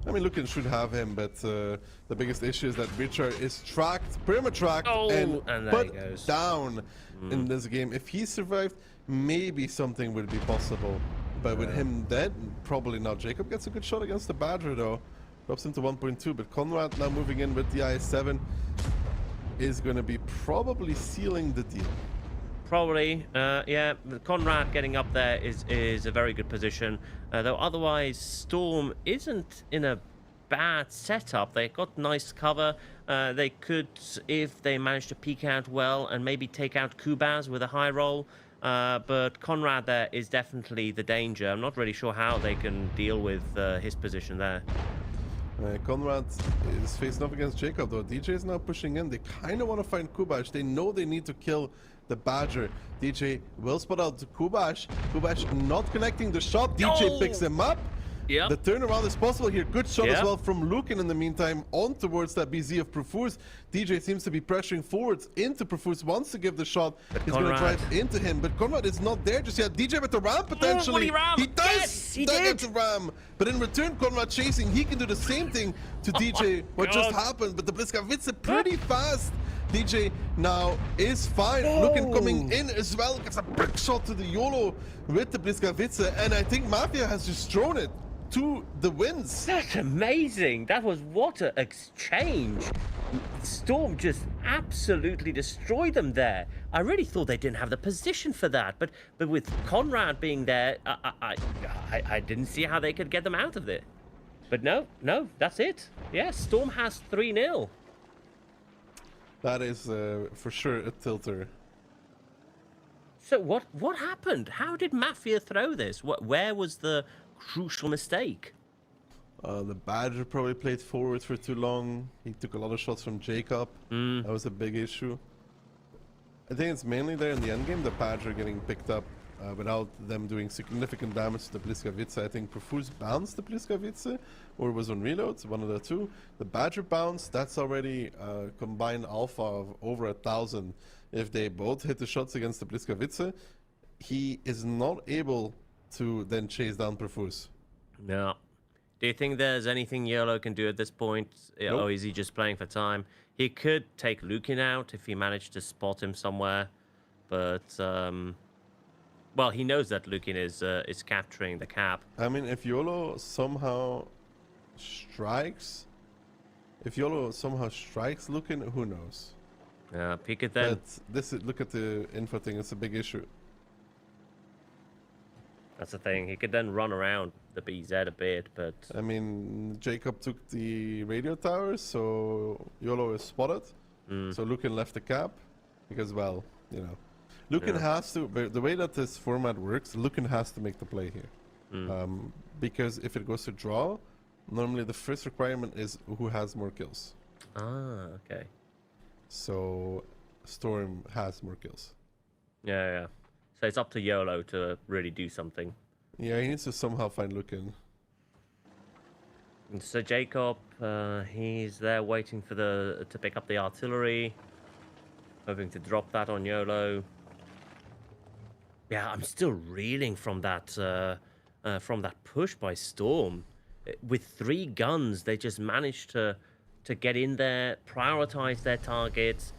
I mean, Lukin should have him, but the biggest issue is that Richard is tracked, perma-tracked, and there put he goes. down in this game. If he survived, maybe something would be possible. But with him dead, probably not. Jacob gets a good shot against the Badger, though. Drops into 1.2, but Conrad now moving in with the i7 is going to be probably sealing the deal. Probably, yeah. Conrad getting up there is a very good position. Though otherwise, Storm isn't in a bad setup. They got nice cover. They could, if they manage to peek out well and maybe take out Kubaz with a high roll. But Conrad there is definitely the danger. I'm not really sure how they can deal with his position there. Conrad is facing up against Jacob, though. DJ is now pushing in. They kind of want to find Kubash. They know they need to kill the Badger. DJ will spot out Kubash. Kubash not connecting the shot. DJ picks him up. Yep. The turnaround is possible here. Good shot as well from Lukin in the meantime on towards that BZ of Profuse. DJ seems to be pressuring forwards into Profuse, wants to give the shot. He's going to drive into him, but Conrad is not there just yet. DJ with the ram potentially. He does! Yes, he did! Get the ram. But in return, Conrad chasing. He can do the same thing to DJ. What just happened? But the Bliskavitz pretty fast. DJ now is fine. Lukin coming in as well. Gets a brick shot to the YOLO with the Bliskavitz. And I think Mafia has just thrown it to the wins. That's amazing. That was what an exchange. Storm just absolutely destroyed them there. I really thought they didn't have the position for that, but with Conrad being there, I didn't see how they could get them out of there. But no, that's it. Yeah, Storm has 3-0. That is for sure a tilter. So what happened? How did Mafia throw this? Where was the crucial mistake? The Badger probably played forward for too long. He took a lot of shots from Jacob. That was a big issue. I think it's mainly there in the endgame, the Badger getting picked up without them doing significant damage to the Bliskavitz. I think Profuse bounced the Bliskavitz, or was on reloads, one of the two. The Badger bounce, that's already combined alpha of over 1,000. If they both hit the shots against the Bliskavitz, he is not able to then chase down Profuse. No. Do you think there's anything YOLO can do at this point? Nope. Or is he just playing for time? He could take Lukin out if he managed to spot him somewhere. But, well, he knows that Lukin is capturing the cap. I mean, if YOLO somehow strikes... Lukin, who knows? He could then... But look at the info thing, it's a big issue. That's the thing. He could then run around the BZ a bit, but... I mean, Jacob took the radio tower, so YOLO is spotted. So Lukin left the cap, because, well, you know. Lukin has to... The way that this format works, Lukin has to make the play here. Because if it goes to draw, normally the first requirement is who has more kills. Ah, okay. So Storm has more kills. Yeah. So it's up to YOLO to really do something. Yeah, he needs to somehow find Lukin. And so Jacob, he's there waiting for to pick up the artillery, hoping to drop that on YOLO. Yeah, I'm still reeling from that push by Storm. With 3 guns, they just managed to get in there, prioritize their targets,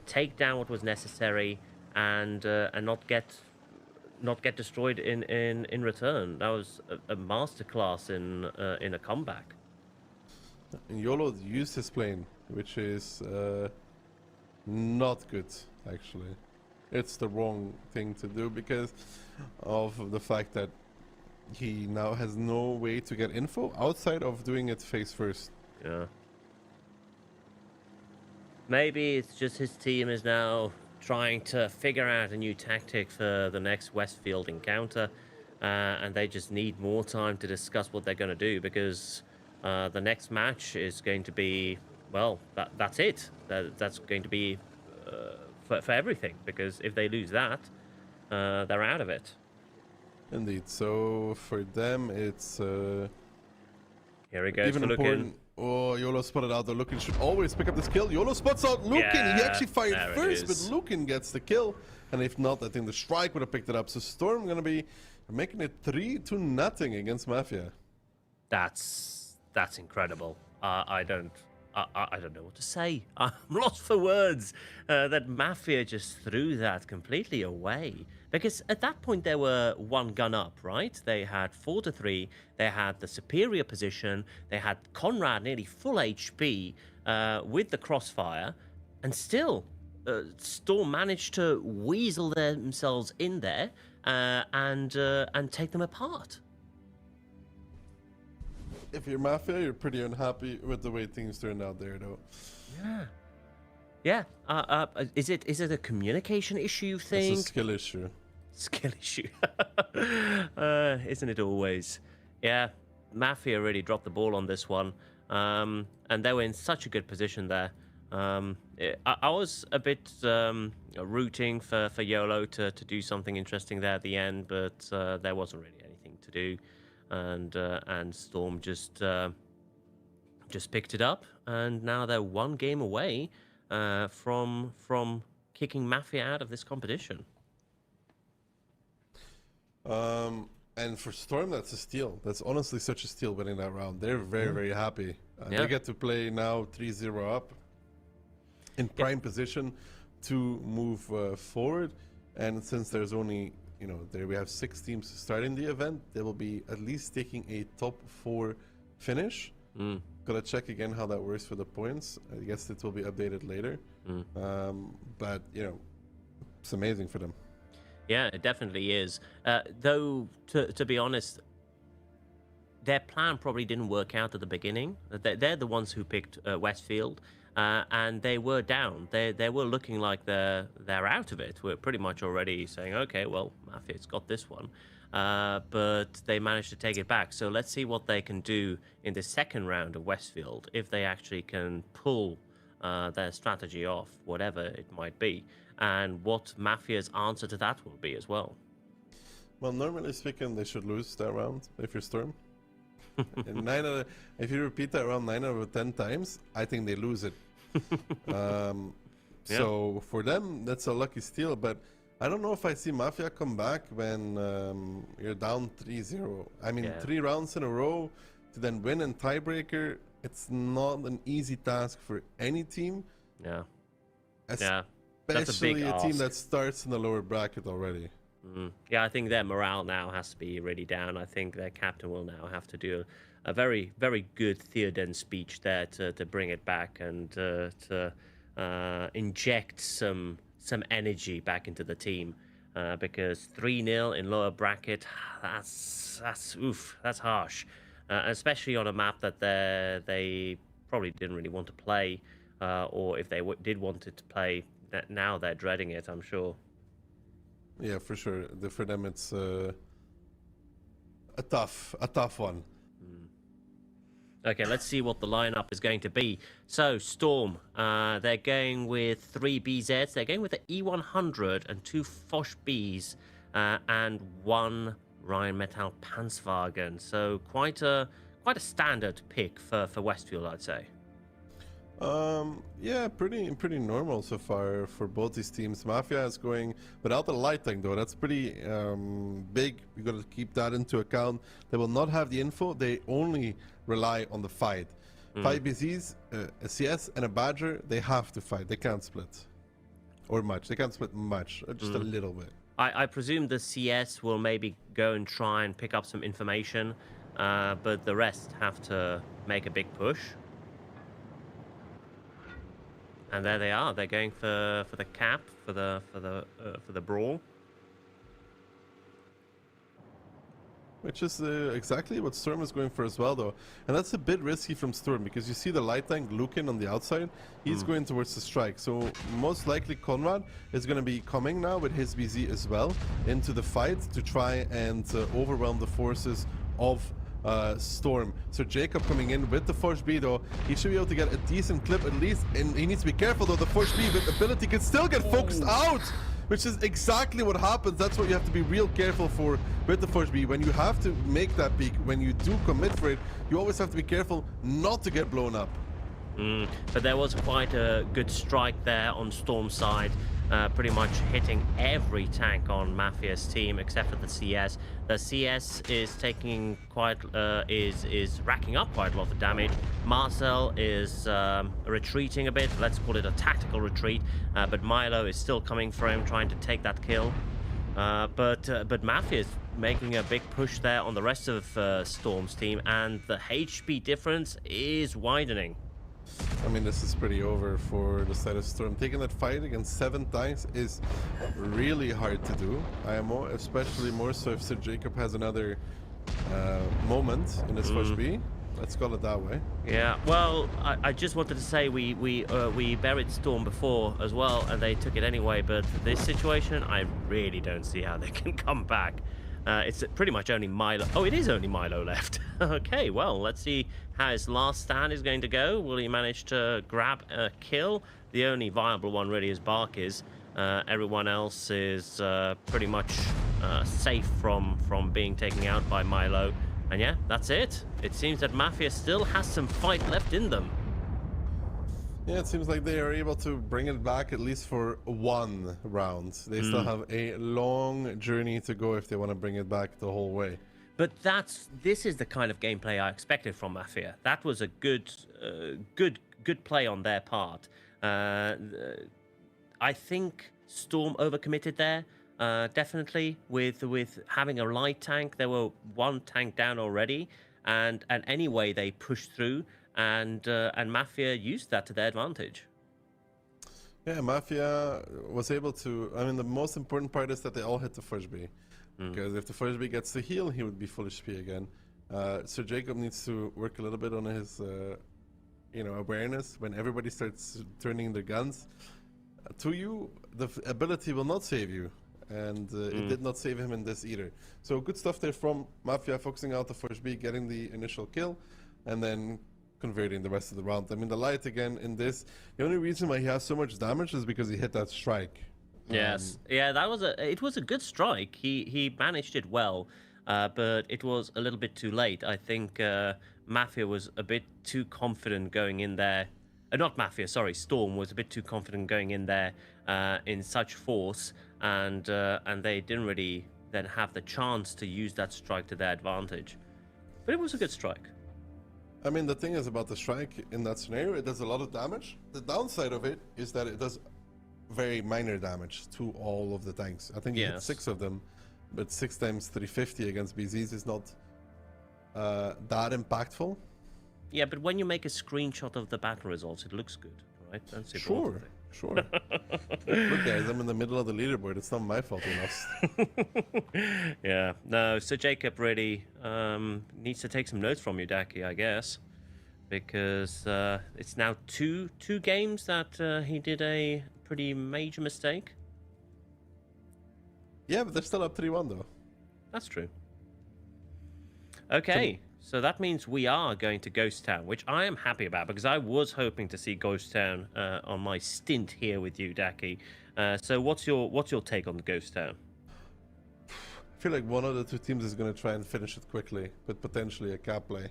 take down what was necessary, and not get destroyed in return. That was a masterclass in a comeback. And YOLO used his plane, which is not good, actually. It's the wrong thing to do because of the fact that he now has no way to get info outside of doing it face first. Yeah. Maybe it's just his team is now trying to figure out a new tactic for the next Westfield encounter, and they just need more time to discuss what they're going to do because the next match is going to be, well, that's it. That's going to be for everything because if they lose that, they're out of it. Indeed. So for them, it's Here he goes even for Lukin. important. Oh, YOLO spotted out. The Lukin should always pick up this kill. YOLO spots out Lukin. He Yeah, actually fired there it first, but is. Lukin gets the kill. And if not, I think the Strike would have picked it up. So Storm gonna be making it 3-0 against Mafia. That's incredible. I don't know what to say. I'm lost for words. That Mafia just threw that completely away because at that point they were one gun up, right? They had 4-3. They had the superior position. They had Conrad nearly full HP with the crossfire, and still Storm managed to weasel themselves in there and take them apart. If you're Mafia, you're pretty unhappy with the way things turned out there, though. Yeah. Yeah. Is it a communication issue, you think? It's a skill issue. Skill issue. Isn't it always? Yeah. Mafia really dropped the ball on this one. And they were in such a good position there. I was a bit rooting for YOLO to do something interesting there at the end, but there wasn't really anything to do. And Storm just picked it up, and now they're one game away from kicking Mafia out of this competition. And for Storm, that's a steal. That's honestly such a steal winning that round. They're very, very happy. Yeah. They get to play now 3-0 up in prime position to move forward. And since there's only, there we have 6 teams starting the event, they will be at least taking a top 4 finish. Gotta check again how that works for the points. I guess it will be updated later. But, it's amazing for them. Yeah, it definitely is. Though, to be honest, their plan probably didn't work out at the beginning. They're the ones who picked Westfield, and they were down. They were looking like they're out of it. We're pretty much already saying, okay, well, Mafia's got this one. But they managed to take it back. So let's see what they can do in the second round of Westfield, if they actually can pull their strategy off, whatever it might be, and what Mafia's answer to that will be as well. Well, normally speaking, they should lose that round if you're Storm. And if you repeat that round 9 out of 10 times, I think they lose it. So for them, that's a lucky steal. But I don't know if I see Mafia come back when you're down 3-0. I mean, 3 rounds in a row to then win and tiebreaker, it's not an easy task for any team. Yeah. Especially a team that starts in the lower bracket already. Yeah, I think their morale now has to be really down. I think their captain will now have to do a very, very good Theoden speech there to bring it back and to inject some energy back into the team. Because 3-0 in lower bracket, that's harsh. Especially on a map that they probably didn't really want to play, or if they did want it to play, now they're dreading it, I'm sure. Yeah, for sure. For them, it's a tough one. Okay, let's see what the lineup is going to be. So, Storm, they're going with 3 BZs. They're going with the E100 and 2 Foch Bs and 1 Rheinmetall Panzerwagen. So, quite a standard pick for Westfield, I'd say. Yeah, pretty normal so far for both these teams. Mafia is going without the light tank though. That's pretty big. We got to keep that into account. They will not have the info. They only rely on the fight. 5 BZs, a CS, and a Badger. They have to fight. They can't split or much. They can't split much. Just a little bit. I presume the CS will maybe go and try and pick up some information, but the rest have to make a big push. And there they are. They're going for the cap for the brawl. Which is exactly what Storm is going for as well, though. And that's a bit risky from Storm, because you see the light tank Lukin on the outside. He's going towards the strike. So most likely Conrad is going to be coming now with his BZ as well into the fight to try and overwhelm the forces of Storm. So Jacob coming in with the Force B, though. He should be able to get a decent clip at least. And he needs to be careful, though. The Force B with ability can still get focused out, which is exactly what happens. That's what you have to be real careful for with the Force B. When you have to make that peak, when you do commit for it, you always have to be careful not to get blown up. But there was quite a good strike there on Storm's side, pretty much hitting every tank on Mafia's team except for the CS. The CS is taking is racking up quite a lot of damage. Marcel is retreating a bit. Let's call it a tactical retreat. But Milo is still coming for him, trying to take that kill. But Mafia is making a big push there on the rest of Storm's team, and the HP difference is widening. I mean, this is pretty over for the side of Storm. Taking that fight against 7 tanks is really hard to do, IMO, especially more so if Sir Jacob has another moment in his Force B. Let's call it that way. Yeah, well, I just wanted to say we buried Storm before as well, and they took it anyway, but this situation, I really don't see how they can come back. It's pretty much only Milo. Oh, it is only Milo left. Okay, well, let's see how his last stand is going to go. Will he manage to grab a kill? The only viable one really is Barkis. Everyone else is pretty much safe from being taken out by Milo. And yeah, that's it. It seems that Mafia still has some fight left in them. Yeah, it seems like they are able to bring it back at least for 1 round. They still have a long journey to go if they want to bring it back the whole way. But this is the kind of gameplay I expected from Mafia. That was a good play on their part. I think Storm overcommitted there. Definitely with having a light tank. There were 1 tank down already, and anyway they pushed through, and Mafia used that to their advantage. Yeah, Mafia was able to. I mean, the most important part is that they all hit the first B, because if the first B gets to heal, he would be full HP again. So Jacob needs to work a little bit on his, awareness when everybody starts turning their guns to you. The ability will not save you. And it did not save him in this either. So good stuff there from Mafia, focusing out the first B, getting the initial kill, and then converting the rest of the round. I mean, the light again in this, the only reason why he has so much damage is because he hit that strike. Yes, yeah, it was a good strike. He managed it well, but it was a little bit too late. I think Mafia was a bit too confident going in there. Not Mafia, sorry, Storm was a bit too confident going in there in such force, and they didn't really then have the chance to use that strike to their advantage. But it was a good strike. I mean, the thing is about the strike in that scenario, it does a lot of damage. The downside of it is that it does very minor damage to all of the tanks. I think he hit 6 of them, but 6 times 350 against BZs is not that impactful. Yeah, but when you make a screenshot of the battle results, it looks good, right? That's Sure. Look, guys, I'm in the middle of the leaderboard. It's not my fault we lost. Yeah, no, so Jacob really needs to take some notes from you, Daki, I guess, because it's now two games that he did a pretty major mistake. Yeah, but they're still up 3-1, though. That's true. Okay. So that means we are going to Ghost Town, which I am happy about because I was hoping to see Ghost Town on my stint here with you, Daki. So what's your take on the Ghost Town? I feel like one of the 2 teams is going to try and finish it quickly, but potentially a cap play.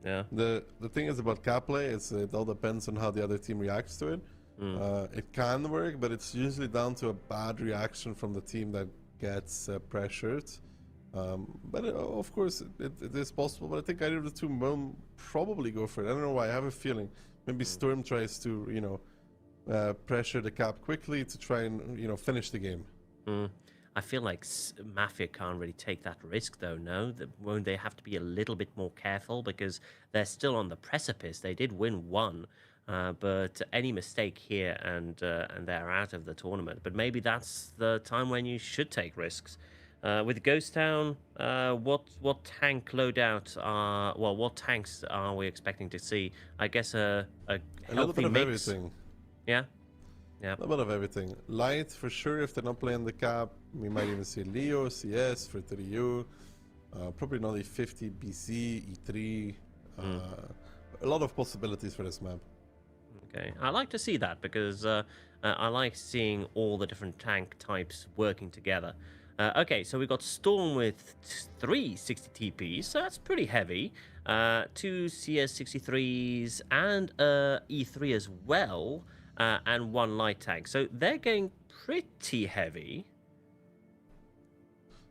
Yeah. The thing is about cap play is it all depends on how the other team reacts to it. It can work, but it's usually down to a bad reaction from the team that gets pressured. But of course, it is possible. But I think either of the 2 will probably go for it. I don't know why. I have a feeling maybe Storm tries to, pressure the cap quickly to try and, finish the game. I feel like Mafia can't really take that risk, though, no? Won't they have to be a little bit more careful because they're still on the precipice? They did win 1. But any mistake here and they're out of the tournament. But maybe that's the time when you should take risks. With Ghost Town, what tank loadout what tanks are we expecting to see? I guess a A little healthy bit of mix. everything. Yeah, yeah. A little bit of everything. Light for sure. If they're not playing the cap, we might even see Leo, CS for 30U. Probably not E50, BC, E3. A lot of possibilities for this map. Okay, I like to see that because I like seeing all the different tank types working together. Okay, so we got Storm with 3 60 TPs, so that's pretty heavy. 2 CS 63s and E3 as well, and 1 light tank. So they're getting pretty heavy.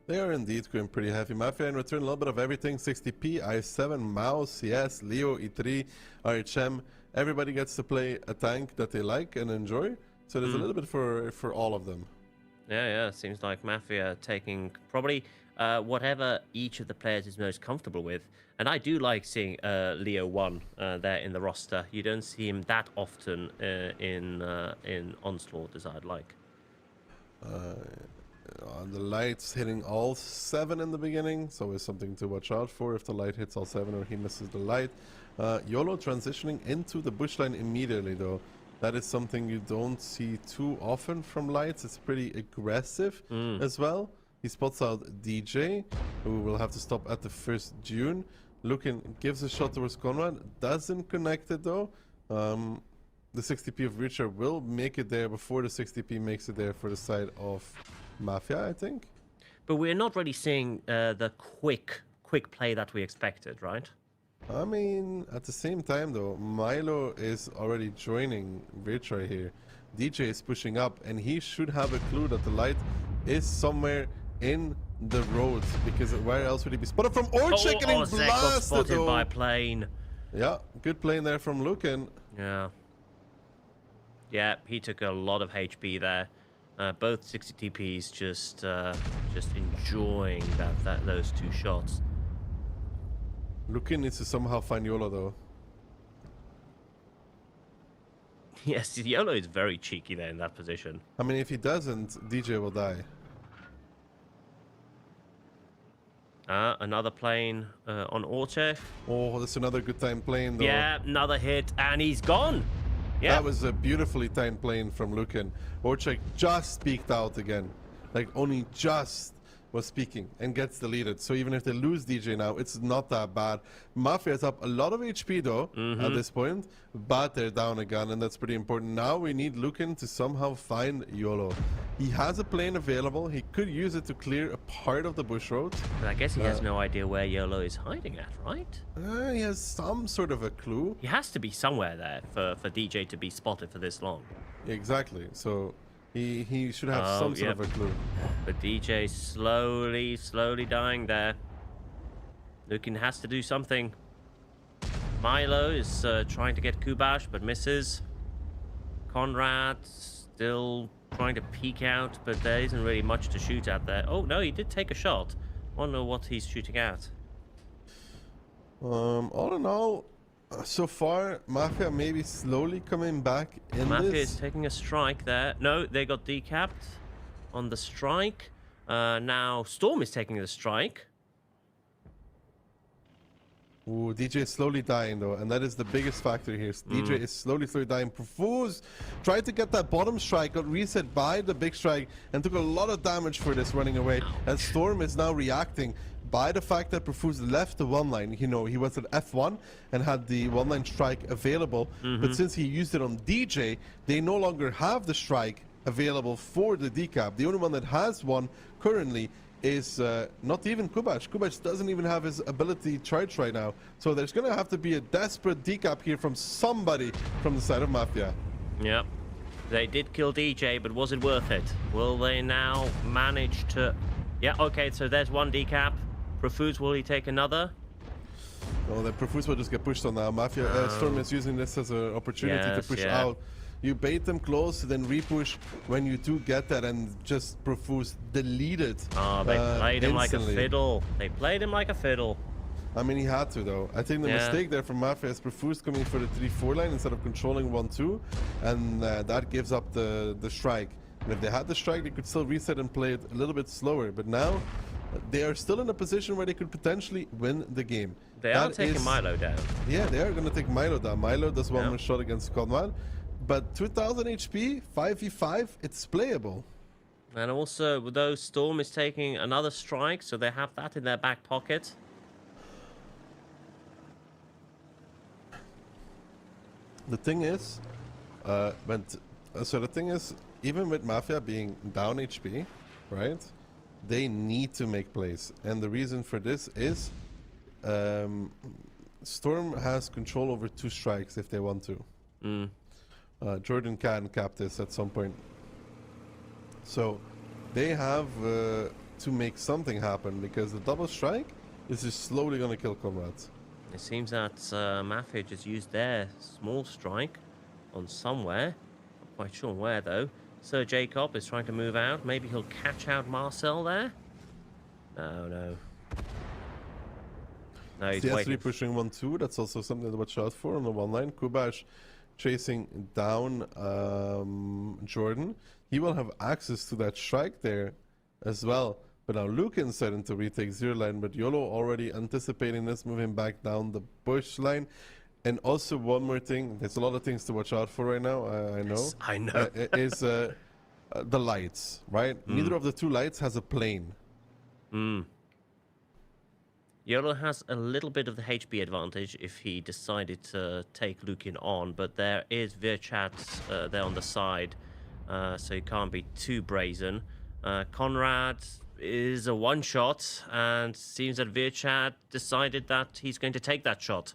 They are indeed going pretty heavy. Mafia in return, a little bit of everything. 60p, i7, Mouse, CS, Leo, E3, RHM. Everybody gets to play a tank that they like and enjoy. So there's a little bit for all of them. Yeah. Seems like Mafia taking probably whatever each of the players is most comfortable with. And I do like seeing Leo 1 there in the roster. You don't see him that often in Onslaught as I'd like. The light's hitting all 7 in the beginning, so it's something to watch out for if the light hits all 7 or he misses the light. YOLO transitioning into the bush line immediately though. That is something you don't see too often from lights. It's pretty aggressive as well. He spots out DJ, who will have to stop at the 1st June. Looking, gives a shot towards Conrad, doesn't connect it though. The 60p of Richard will make it there before the 60p makes it there for the side of Mafia, I think. But we're not really seeing the quick play that we expected, right? I mean, at the same time though, Milo is already joining Rich right here. DJ is pushing up, and he should have a clue that the light is somewhere in the road, because where else would he be spotted from? Orchek getting Ozek got blasted spotted though. by plane. Yeah, good plane there from Lucan. Yeah, he took a lot of HP there. Both 60 TPs just enjoying those 2 shots. Lucan needs to somehow find YOLO though. Yes, YOLO is very cheeky there in that position. I mean, if he doesn't, DJ will die. Another plane on Orchek. Oh, that's another good time plane though. Yeah, another hit, and he's gone. Yeah. That was a beautifully timed plane from Lucan. Orchek just speaked out again. Like, only just was speaking and gets deleted. So even if they lose DJ now, it's not that bad. Mafia is up a lot of HP though at this point, but they're down again, and that's pretty important. Now we need Lucan to somehow find YOLO. He has a plane available. He could use it to clear a part of the bush road. But I guess he has no idea where YOLO is hiding at, right? He has some sort of a clue. He has to be somewhere there for DJ to be spotted for this long. Exactly. So he should have some sort of a clue. But DJ slowly dying there. Lukin has to do something. Milo is trying to get Kubash, but misses. Conrad still trying to peek out, but there isn't really much to shoot at there. Oh, no, he did take a shot. Wonder what he's shooting at. All in all, so far, Mafia maybe slowly coming back in Mafia this. is taking a strike there. No, they got decapped on the strike. Now Storm is taking the strike. Ooh, DJ is slowly dying though, and that is the biggest factor here. DJ is slowly dying. Profuse tried to get that bottom strike, got reset by the big strike, and took a lot of damage for this running away. And Storm is now reacting by the fact that Profuse left the one line. You know, he was at F1 and had the one line strike available, but since he used it on DJ, they no longer have the strike available for the decap. The only one that has one currently is not even Kubash. Kubash doesn't even have his ability charged right now. So there's going to have to be a desperate decap here from somebody from the side of Mafia. Yep. They did kill DJ, but was it worth it? Will they now manage to... Yeah, okay, so there's one decap. Profuse, will he take another? Oh, the Profuse will just get pushed on now. Mafia Storm is using this as an opportunity to push out. You bait them close, then repush when you do get that, and just Profuse delete it. Oh, they played him like a instantly. fiddle. They played him like a fiddle. I mean, he had to, though. I think the Yeah. mistake there from Mafia is Profuse coming for the 3-4 line instead of controlling 1-2, and that gives up the strike. And if they had the strike, they could still reset and play it a little bit slower. But now, they are still in a position where they could potentially win the game. They are taking Milo down. Yeah, they are going to take Milo down. Milo does one more shot against Conrad. But 2000 HP, 5v5, it's playable. And also, though, Storm is taking another strike, so they have that in their back pocket. The thing is, even with Mafia being down HP, right? They need to make plays, and the reason for this is Storm has control over 2 strikes if they want to. Jordan can cap this at some point, so they have to make something happen because the double strike is just slowly gonna kill Conrad. It seems that Mafia just used their small strike on somewhere. Not quite sure where, though. Sir Jacob is trying to move out. Maybe he'll catch out Marcel there? No. No, he's CS3 waiting. pushing 1-2. That's also something to watch out for on the one line. Kubash chasing down Jordan. He will have access to that strike there as well. But now Lucan starting to retake 0 line, but YOLO already anticipating this, moving back down the bush line. And also one more thing, there's a lot of things to watch out for right now, I know. Yes, I know. Is the lights, right? Neither of the 2 lights has a plane. YOLO has a little bit of the HP advantage if he decided to take Lukin on, but there is Virchat there on the side, so he can't be too brazen. Conrad is a one-shot, and seems that Virchat decided that he's going to take that shot.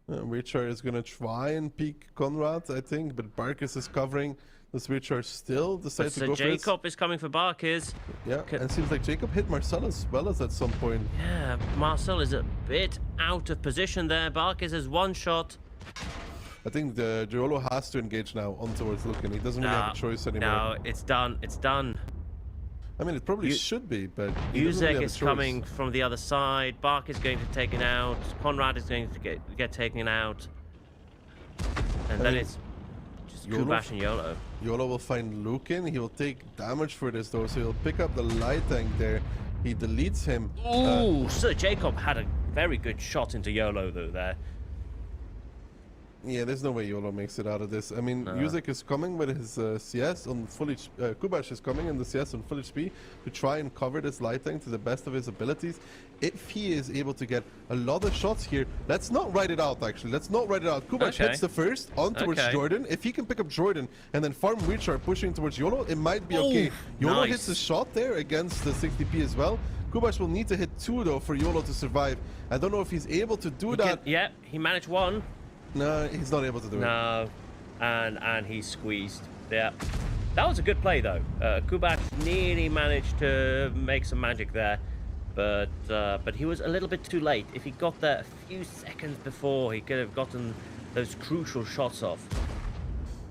Richard is going to try and peek Conrad, I think, but Barkis is covering. Does Richard still decide to go for it? Jacob is coming for Barkis. Yeah, and it seems like Jacob hit Marcel as well as at some point. Yeah, Marcel is a bit out of position there. Barkis is one shot. I think the YOLO has to engage now on towards Lucan. He doesn't really have a choice anymore. No, it's done. It's done. I mean, it probably should be, but Uzek is coming from the other side. Bark is going to be taken out. Conrad is going to get taken out. And then it's just Kubash and YOLO. YOLO will find Lucan. He will take damage for this, though, so he'll pick up the light tank there. He deletes him. Ooh, Sir Jacob had a very good shot into YOLO, though, there. Yeah, there's no way YOLO makes it out of this. I mean, Uzek is coming with his CS on full HP. Kubash is coming in the CS on full HP to try and cover this light tank to the best of his abilities. If he is able to get a lot of shots here, let's not write it out, actually. Let's not write it out. Kubash hits the first on towards Jordan. If he can pick up Jordan and then farm Richard pushing towards YOLO, it might be okay. YOLO hits a shot there against the 60p as well. Kubash will need to hit 2, though, for YOLO to survive. I don't know if he's able to do that. Yeah, he managed 1. No, he's not able to do it. No, and he's squeezed. Yeah, that was a good play though. Kubash nearly managed to make some magic there, but he was a little bit too late. If he got there a few seconds before, he could have gotten those crucial shots off.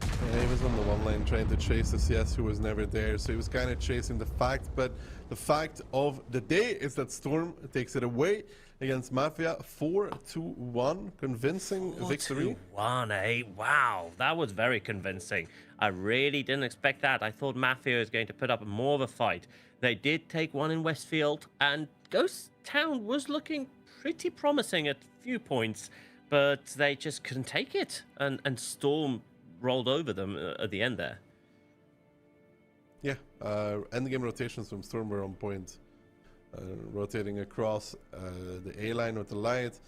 Yeah, he was on the one lane trying to chase the CS who was never there, so he was kind of chasing the fact, but the fact of the day is that Storm takes it away against Mafia. 4-1, convincing victory. 4-1, eh? Wow, that was very convincing. I really didn't expect that. I thought Mafia was going to put up more of a fight. They did take one in Westfield, and Ghost Town was looking pretty promising at a few points, but they just couldn't take it, and Storm rolled over them at the end there. Yeah, endgame rotations from Storm were on point. Rotating across the A line with the light,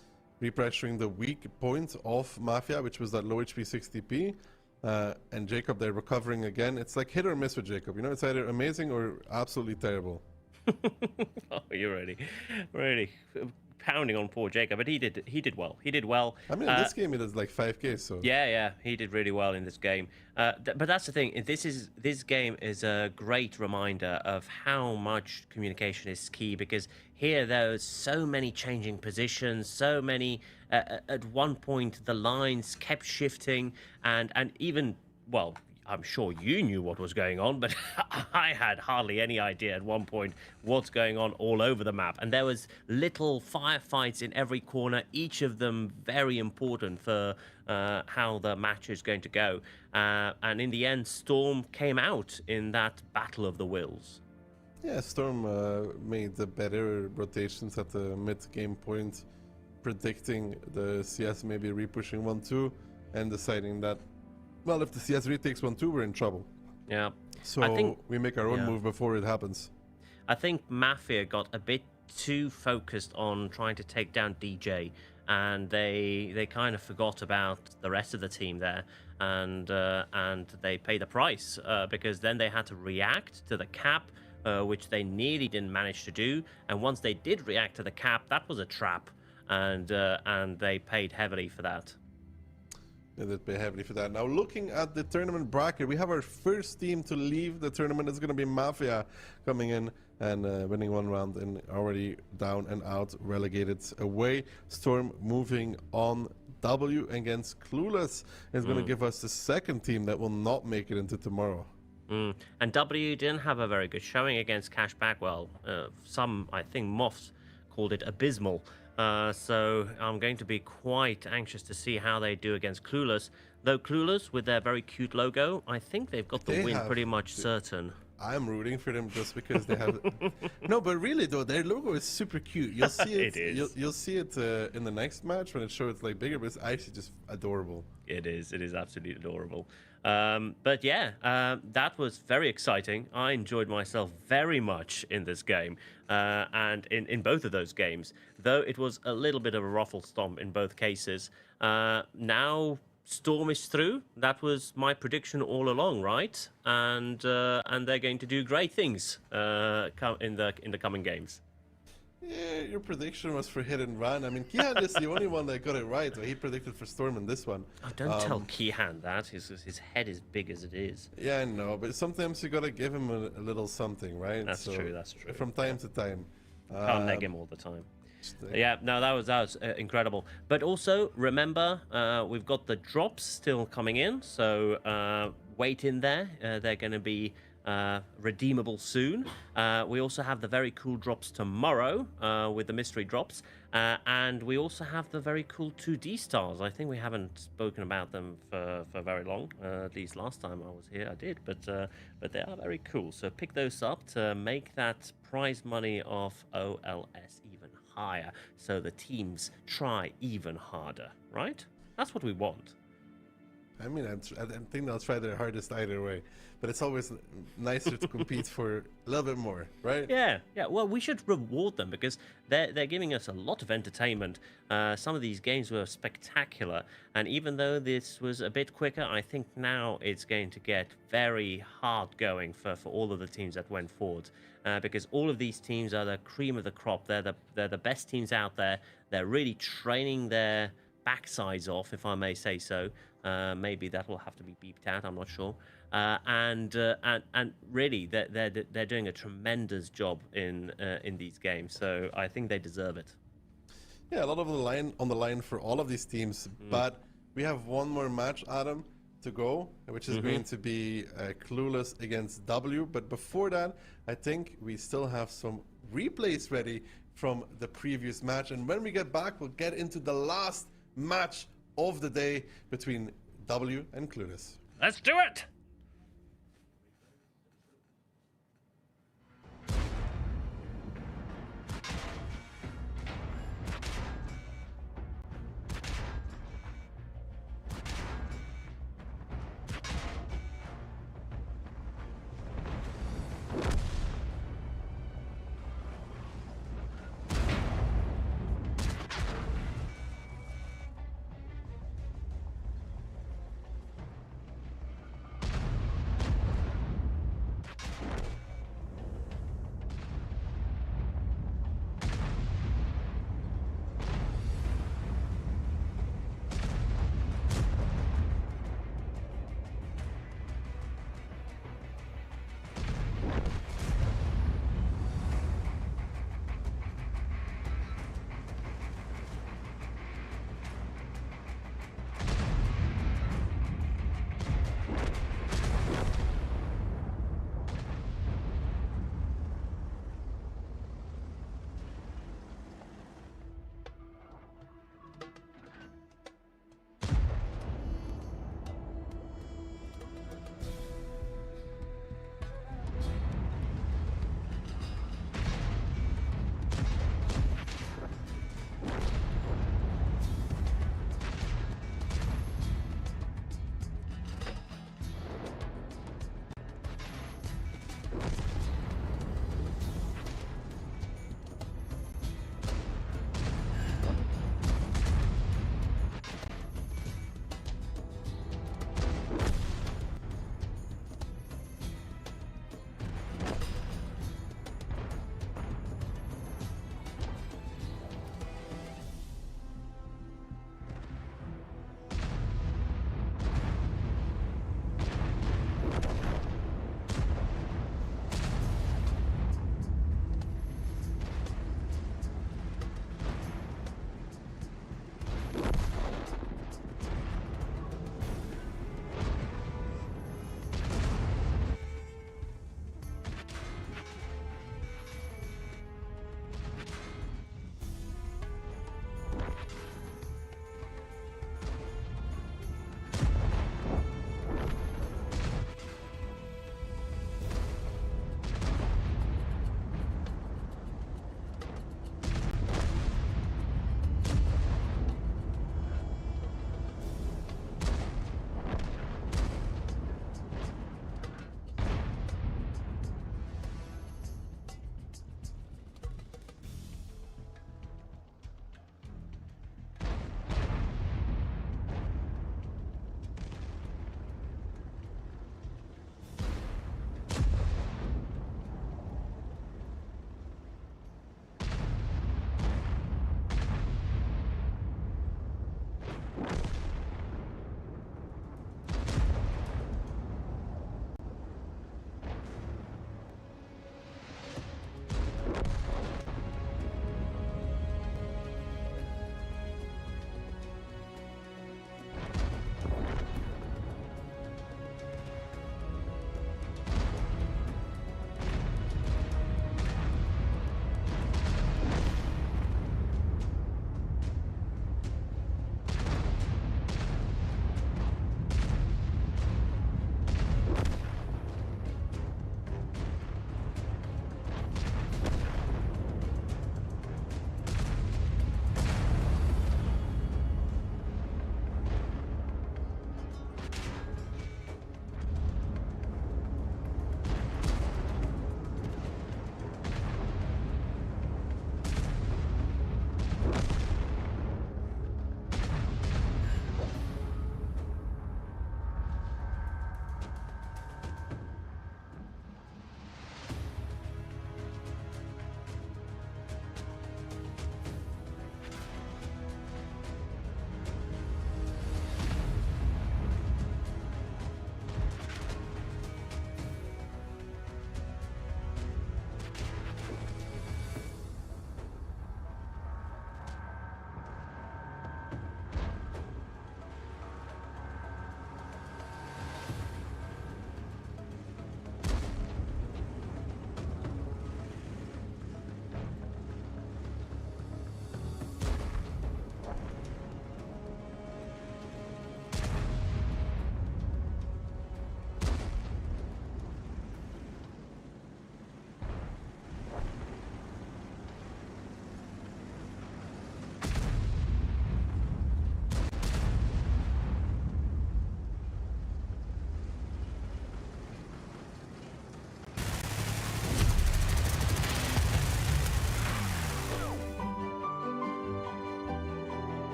repressuring the weak point of Mafia, which was that low HP 60p, and Jacob there recovering again. It's like hit or miss with Jacob, you know, it's either amazing or absolutely terrible. Oh, you're really pounding on poor Jacob, but he did well. He did well. I mean, in this game, it is like 5k, so... Yeah, he did really well in this game. But that's the thing. This game is a great reminder of how much communication is key, because here there's so many changing positions, so many... at one point, the lines kept shifting, and even... Well, I'm sure you knew what was going on, but I had hardly any idea at one point what's going on all over the map. And there was little firefights in every corner, each of them very important for how the match is going to go. And in the end, Storm came out in that Battle of the Wills. Yeah, Storm made the better rotations at the mid-game point, predicting the CS maybe repushing 1-2 and deciding that, well, if the CS retakes 1-2, we're in trouble. Yeah. So I think, we make our own move before it happens. I think Mafia got a bit too focused on trying to take down DJ, and they kind of forgot about the rest of the team there, and they paid the price because then they had to react to the cap, which they nearly didn't manage to do. And once they did react to the cap, that was a trap, and they paid heavily for that. They did pay heavily for that. Now, looking at the tournament bracket, we have our first team to leave the tournament. It's going to be Mafia coming in and winning one round and already down and out, relegated away. Storm moving on. W against Clueless is going to give us the second team that will not make it into tomorrow. And W didn't have a very good showing against Cashback. Well, some, I think, moths called it abysmal. So I'm going to be quite anxious to see how they do against Clueless. Though Clueless, with their very cute logo, I think they've got the win pretty much certain. I'm rooting for them just because they have... No, but really, though, their logo is super cute. You'll see it, It is. You'll see it in the next match when it shows like bigger, but it's actually just adorable. It is absolutely adorable. But yeah, that was very exciting. I enjoyed myself very much in this game, and in both of those games, though it was a little bit of a ruffle stomp in both cases. Now Storm is through. That was my prediction all along, right? And they're going to do great things in the coming games. Yeah, your prediction was for hit and run. I mean, Kihan is the only one that got it right. He predicted for Storm in this one. Oh, don't tell Kihan that. His head is big as it is. Yeah, I know, but sometimes you gotta give him a little something, right? That's true. That's true. From time to time. Can't neg him all the time. Yeah, no, that was incredible. But also remember, we've got the drops still coming in, so wait in there. They're going to be redeemable soon. We also have the very cool drops tomorrow with the mystery drops, and we also have the very cool 2D stars. I think we haven't spoken about them for very long. At least last time I was here, I did. But they are very cool. So pick those up to make that prize money of OLS even higher, so the teams try even harder. Right? That's what we want. I mean, I think they'll try their hardest either way, but it's always nicer to compete for a little bit more, right? Yeah. Well, we should reward them because they're giving us a lot of entertainment. Some of these games were spectacular, and even though this was a bit quicker, I think now it's going to get very hard going for all of the teams that went forward, because all of these teams are the cream of the crop. They're the best teams out there. They're really training their backsides off, if I may say so. Maybe that will have to be beeped out. I'm not sure. And really, they're doing a tremendous job in these games. So I think they deserve it. Yeah, a lot of on the line for all of these teams. But we have one more match, Adam, to go, which is going to be Clueless against W. But before that, I think we still have some replays ready from the previous match. And when we get back, we'll get into the last match of the day between W and Clueless. Let's do it!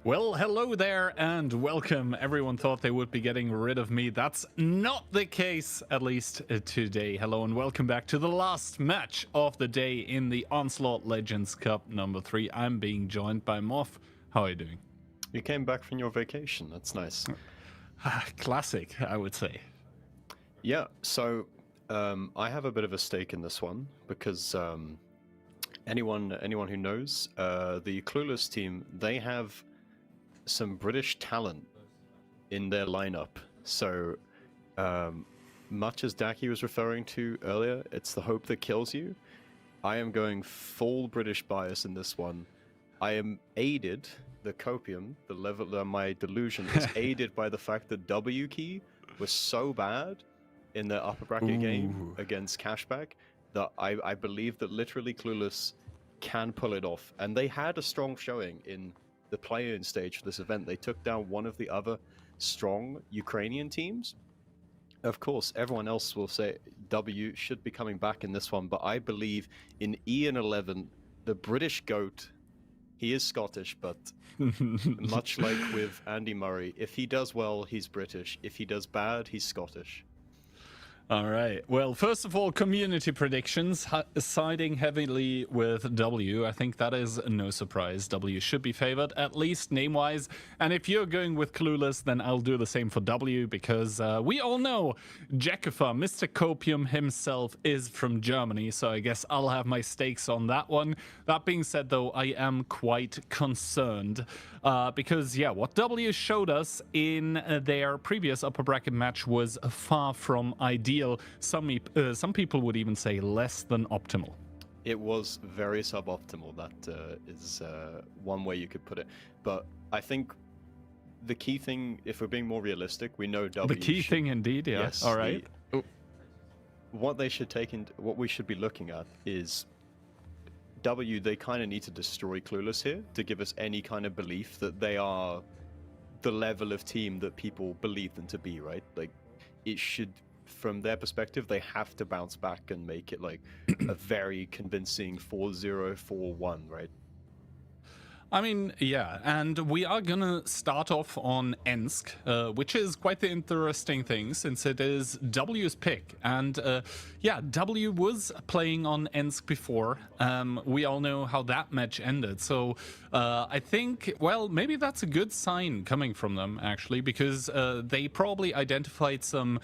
Well, hello there and welcome. Everyone thought they would be getting rid of me. That's not the case, at least today. Hello and welcome back to the last match of the day in the Onslaught Legends Cup number 3. I'm being joined by Moff. How are you doing? You came back from your vacation. That's nice. Classic, I would say. Yeah, so I have a bit of a stake in this one because anyone who knows, the Clueless team, they have some British talent in their lineup. So much as Daki was referring to earlier, it's the hope that kills you. I am going full British bias in this one. I am aided, the copium, the level of my delusion is aided by the fact that W key was so bad in the upper bracket game against Cashback that I believe that literally Clueless can pull it off. And they had a strong showing in the play-in stage for this event. They took down one of the other strong Ukrainian teams. Of course, everyone else will say W should be coming back in this one, but I believe in Ian 11, the British GOAT. He is Scottish, but much like with Andy Murray, if he does well, he's British. If he does bad, he's Scottish. All right. Well, first of all, community predictions, siding heavily with W. I think that is no surprise. W should be favored, at least name-wise. And if you're going with Clueless, then I'll do the same for W, because we all know Jackifer, Mr. Copium himself, is from Germany, so I guess I'll have my stakes on that one. That being said, though, I am quite concerned, because, yeah, what W showed us in their previous upper bracket match was far from ideal. Some people would even say less than optimal. It was very suboptimal. That is one way you could put it. But I think the key thing, if we're being more realistic, we know W. The key thing, indeed. Yeah. Yes. All right. What they should take into what we should be looking at is W. They kind of need to destroy Clueless here to give us any kind of belief that they are the level of team that people believe them to be. Right? Like it should. From their perspective, they have to bounce back and make it like a very convincing 4-0, 4-1, right? I mean, yeah, and we are gonna start off on Ensk, which is quite the interesting thing since it is W's pick. And yeah, W was playing on Ensk before. We all know how that match ended. So I think, well, maybe that's a good sign coming from them, actually, because they probably identified some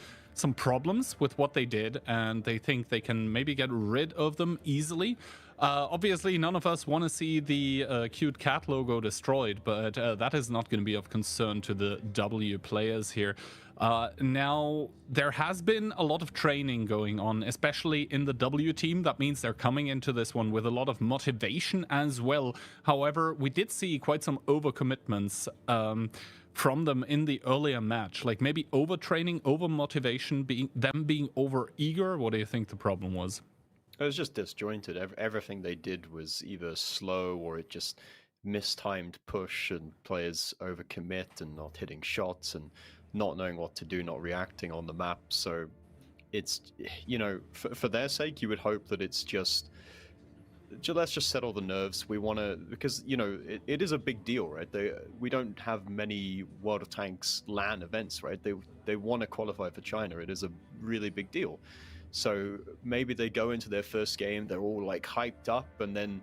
problems with what they did, and they think they can maybe get rid of them easily. Obviously, none of us want to see the cute cat logo destroyed, but that is not going to be of concern to the W players here. Now, there has been a lot of training going on, especially in the W team. That means they're coming into this one with a lot of motivation as well. However, we did see quite some overcommitments from them in the earlier match, like maybe overtraining, over motivation, them being over eager. What do you think the problem was? It was just disjointed. Everything they did was either slow or it just mistimed push, and players overcommit and not hitting shots and not knowing what to do, not reacting on the map. So it's, you know, for their sake, you would hope that it's just let's just settle the nerves. We want to, because, you know, it is a big deal, right? We don't have many World of Tanks LAN events, right? They want to qualify for China. It is a really big deal. So maybe they go into their first game, they're all like hyped up, and then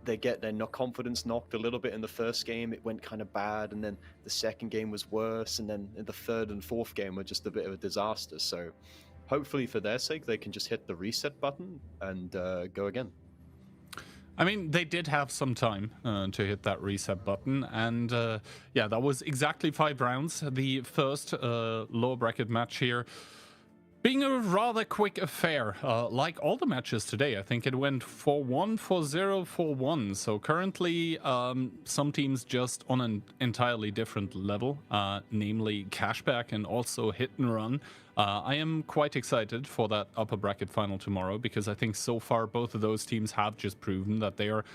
they get their confidence knocked a little bit in the first game. It went kind of bad, and then the second game was worse, and then the third and fourth game were just a bit of a disaster. So hopefully for their sake, they can just hit the reset button and go again. I mean, they did have some time to hit that reset button, and yeah, that was exactly 5 rounds. The first lower bracket match here being a rather quick affair, like all the matches today. I think it went 4-1, 4-0, 4-1. So currently, some teams just on an entirely different level, namely Cashback and also Hit and Run. I am quite excited for that upper bracket final tomorrow, because I think so far both of those teams have just proven that they are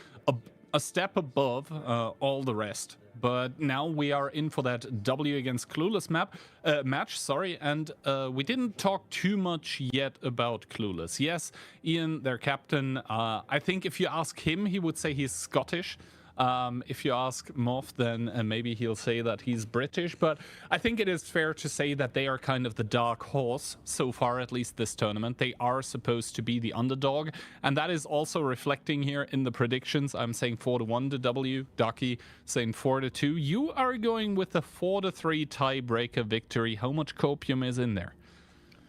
a step above all the rest. But now we are in for that W against Clueless match, sorry, and we didn't talk too much yet about Clueless. Yes, Ian, their captain, I think if you ask him, he would say he's Scottish. If you ask Moff, then maybe he'll say that he's British, but I think it is fair to say that they are kind of the dark horse so far, at least this tournament. They are supposed to be the underdog, and that is also reflecting here in the predictions. I'm saying 4-1 to W, Ducky saying 4-2. You are going with a 4-3 tiebreaker victory. How much copium is in there?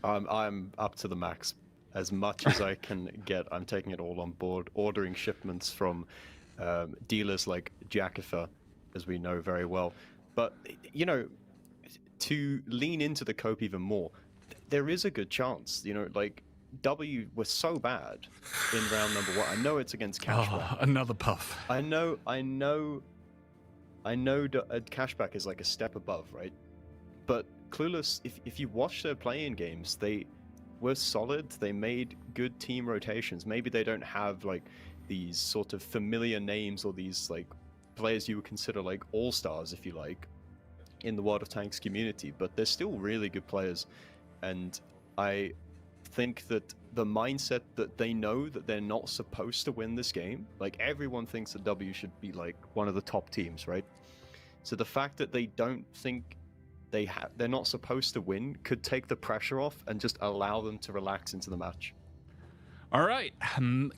I'm up to the max. As much as I can get, I'm taking it all on board, ordering shipments from dealers like Jackifer, as we know very well. But, you know, to lean into the cope even more, there is a good chance, you know, like, W was so bad in round number 1. I know it's against Cashback. Oh, another puff. I know Cashback is like a step above, right? But Clueless, if you watch their play-in games, they were solid. They made good team rotations. Maybe they don't have like these sort of familiar names or these like players you would consider like all-stars, if you like, in the World of Tanks community, but they're still really good players. And I think that the mindset that they know that they're not supposed to win this game, like everyone thinks that W should be like one of the top teams, right? So the fact that they don't think they're not supposed to win could take the pressure off and just allow them to relax into the match. All right,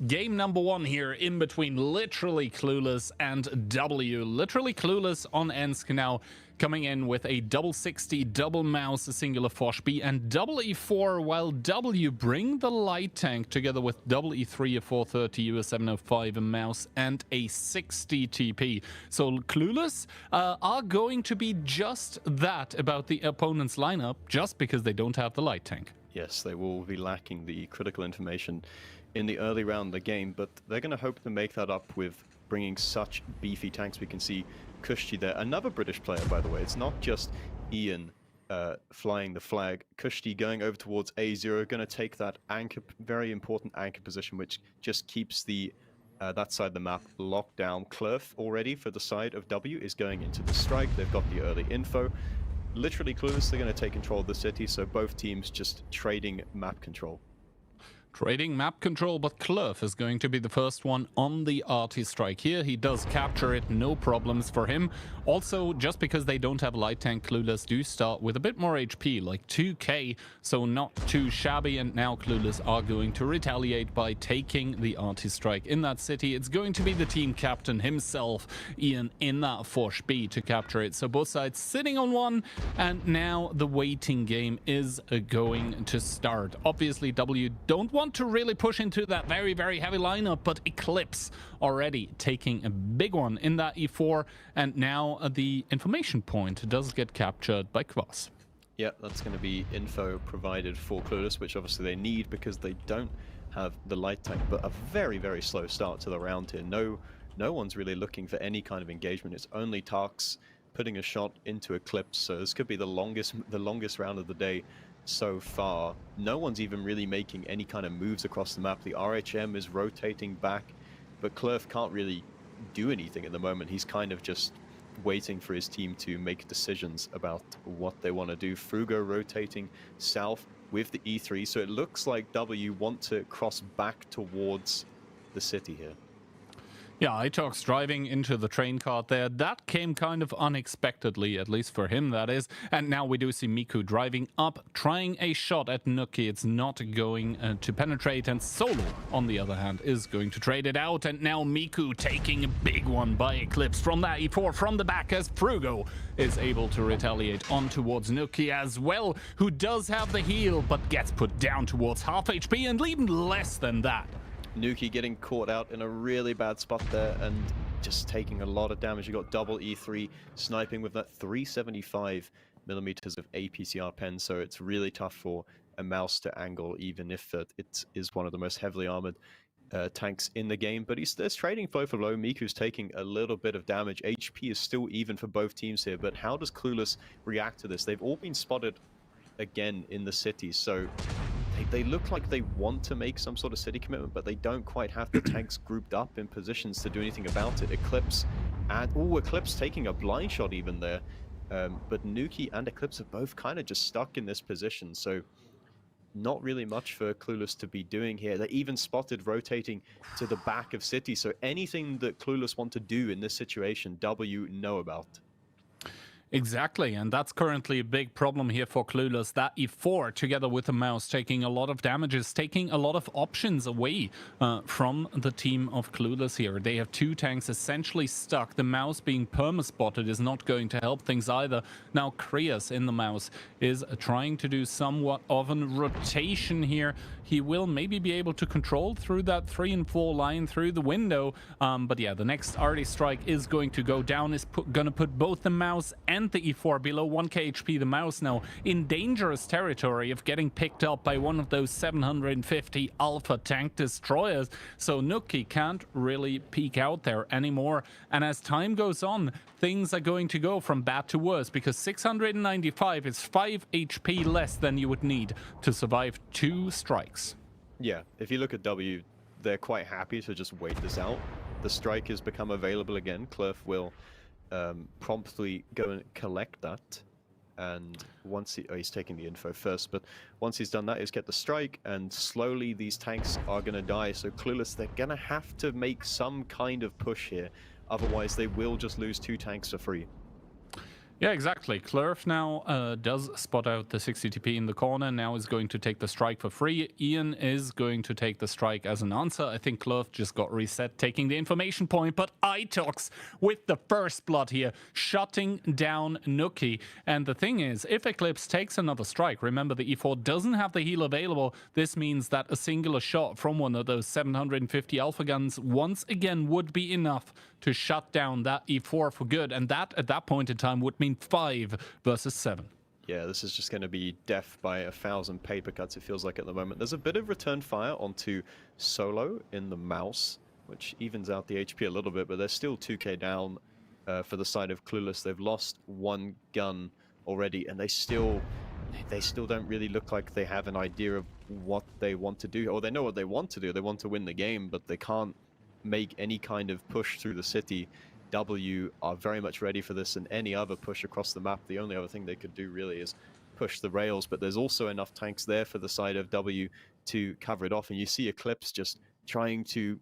game number 1 here in between literally Clueless and W. Literally Clueless on Ensk now coming in with a double 60, double mouse, a singular Foch B, and double E4, while W bring the light tank together with double E3, a 430, US 705, a mouse, and a 60 TP. So Clueless are going to be just that about the opponent's lineup, just because they don't have the light tank. Yes, they will be lacking the critical information in the early round of the game, but they're going to hope to make that up with bringing such beefy tanks. We can see Kushti there, another British player, by the way. It's not just Ian flying the flag. Kushti going over towards A0, going to take that anchor, very important anchor position, which just keeps the that side of the map locked down. Clueless already for the side of W is going into the strike. They've got the early info. Literally Clueless, they're going to take control of the city, so both teams just trading map control. Trading map control, but Clueless is going to be the first one on the RT strike here. He does capture it, no problems for him. Also, just because they don't have light tank, Clueless do start with a bit more HP, like 2k, so not too shabby, and now Clueless are going to retaliate by taking the RT strike in that city. It's going to be the team captain himself, Ian, in that Foch B to capture it. So both sides sitting on one, and now the waiting game is going to start. Obviously, W don't want to really push into that very, very heavy lineup, but Eclipse already taking a big one in that E4, and now the information point does get captured by Kvass. Yeah, that's going to be info provided for Clueless, which obviously they need because they don't have the light tank, but a very, very slow start to the round here. No one's really looking for any kind of engagement. It's only Tarks putting a shot into Eclipse, so this could be the longest round of the day so far. No one's even really making any kind of moves across the map. The RHM is rotating back, but Clueless can't really do anything at the moment. He's kind of just waiting for his team to make decisions about what they want to do. Frugo rotating south with the E3, so it looks like W want to cross back towards the city here. Yeah, Itox driving into the train cart there. That came kind of unexpectedly, at least for him, that is. And now we do see Miku driving up, trying a shot at Nuki. It's not going to penetrate, and Solo, on the other hand, is going to trade it out. And now Miku taking a big one by Eclipse from that E4 from the back, as Frugo is able to retaliate on towards Nuki as well, who does have the heal, but gets put down towards half HP and even less than that. Nuki getting caught out in a really bad spot there and just taking a lot of damage. You got double E3 sniping with that 375 millimeters of APCR pen, so it's really tough for a mouse to angle, even if it is one of the most heavily armored tanks in the game. But there's trading flow for low. Miku's taking a little bit of damage. HP is still even for both teams here, but how does Clueless react to this? They've all been spotted again in the city, so they look like they want to make some sort of city commitment, but they don't quite have the tanks grouped up in positions to do anything about it. Eclipse and Eclipse taking a blind shot even there, but Nuki and Eclipse are both kind of just stuck in this position. So not really much for Clueless to be doing here. They even spotted rotating to the back of City, so anything that Clueless want to do in this situation, W know about. Exactly, and that's currently a big problem here for Clueless. That E4, together with the mouse, taking a lot of damages, taking a lot of options away from the team of Clueless here. They have 2 tanks essentially stuck. The mouse being perma-spotted is not going to help things either. Now, Krias in the mouse is trying to do somewhat of a rotation here. He will maybe be able to control through that 3 and 4 line through the window. But yeah, the next arty strike is going to go down, is going to put both the mouse and the E4 below 1k HP. The mouse now in dangerous territory of getting picked up by one of those 750 alpha tank destroyers. So Nuki can't really peek out there anymore. And as time goes on, things are going to go from bad to worse, because 695 is 5 HP less than you would need to survive 2 strikes. Yeah, if you look at W, they're quite happy to just wait this out. The strike has become available again. Cluef will promptly go and collect that. And once he's taking the info first, but once he's done that, is get the strike, and slowly these tanks are going to die. So Clueless, they're going to have to make some kind of push here. Otherwise, they will just lose 2 tanks for free. Yeah, exactly. Cluef now does spot out the 60 TP in the corner, now is going to take the strike for free. Ian is going to take the strike as an answer. I think Cluef just got reset, taking the information point, but Itox with the first blood here, shutting down Nuki. And the thing is, if Eclipse takes another strike, remember the E4 doesn't have the heal available, this means that a singular shot from one of those 750 alpha guns once again would be enough to shut down that E4 for good, and that at that point in time would mean 5 versus 7. Yeah, this is just going to be death by 1,000 paper cuts, it feels like, at the moment. There's a bit of return fire onto Solo in the mouse, which evens out the HP a little bit, but they're still 2k down for the side of Clueless. They've lost 1 gun already, and they still don't really look like they have an idea of what they want to do. Or they know what they want to do. They want to win the game, but they can't make any kind of push through the city. W are very much ready for this, and any other push across the map, the only other thing they could do really is push the rails, but there's also enough tanks there for the side of W to cover it off. And you see Eclipse just trying to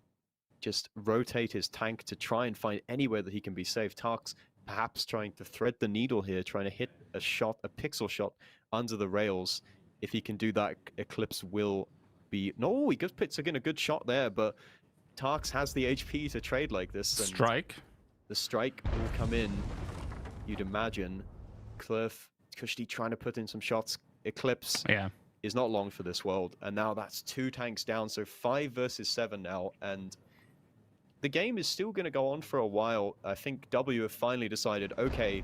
rotate his tank to try and find anywhere that he can be safe. Tarks perhaps trying to thread the needle here, trying to hit a pixel shot under the rails. If he can do that, Eclipse will be... No, he puts again a good shot there, but Tarks has the HP to trade like this. And strike. The strike will come in, you'd imagine. Cluef, Kushti trying to put in some shots. Eclipse is not long for this world. And now that's 2 tanks down, so 5 versus 7 now. And the game is still going to go on for a while. I think W have finally decided, okay,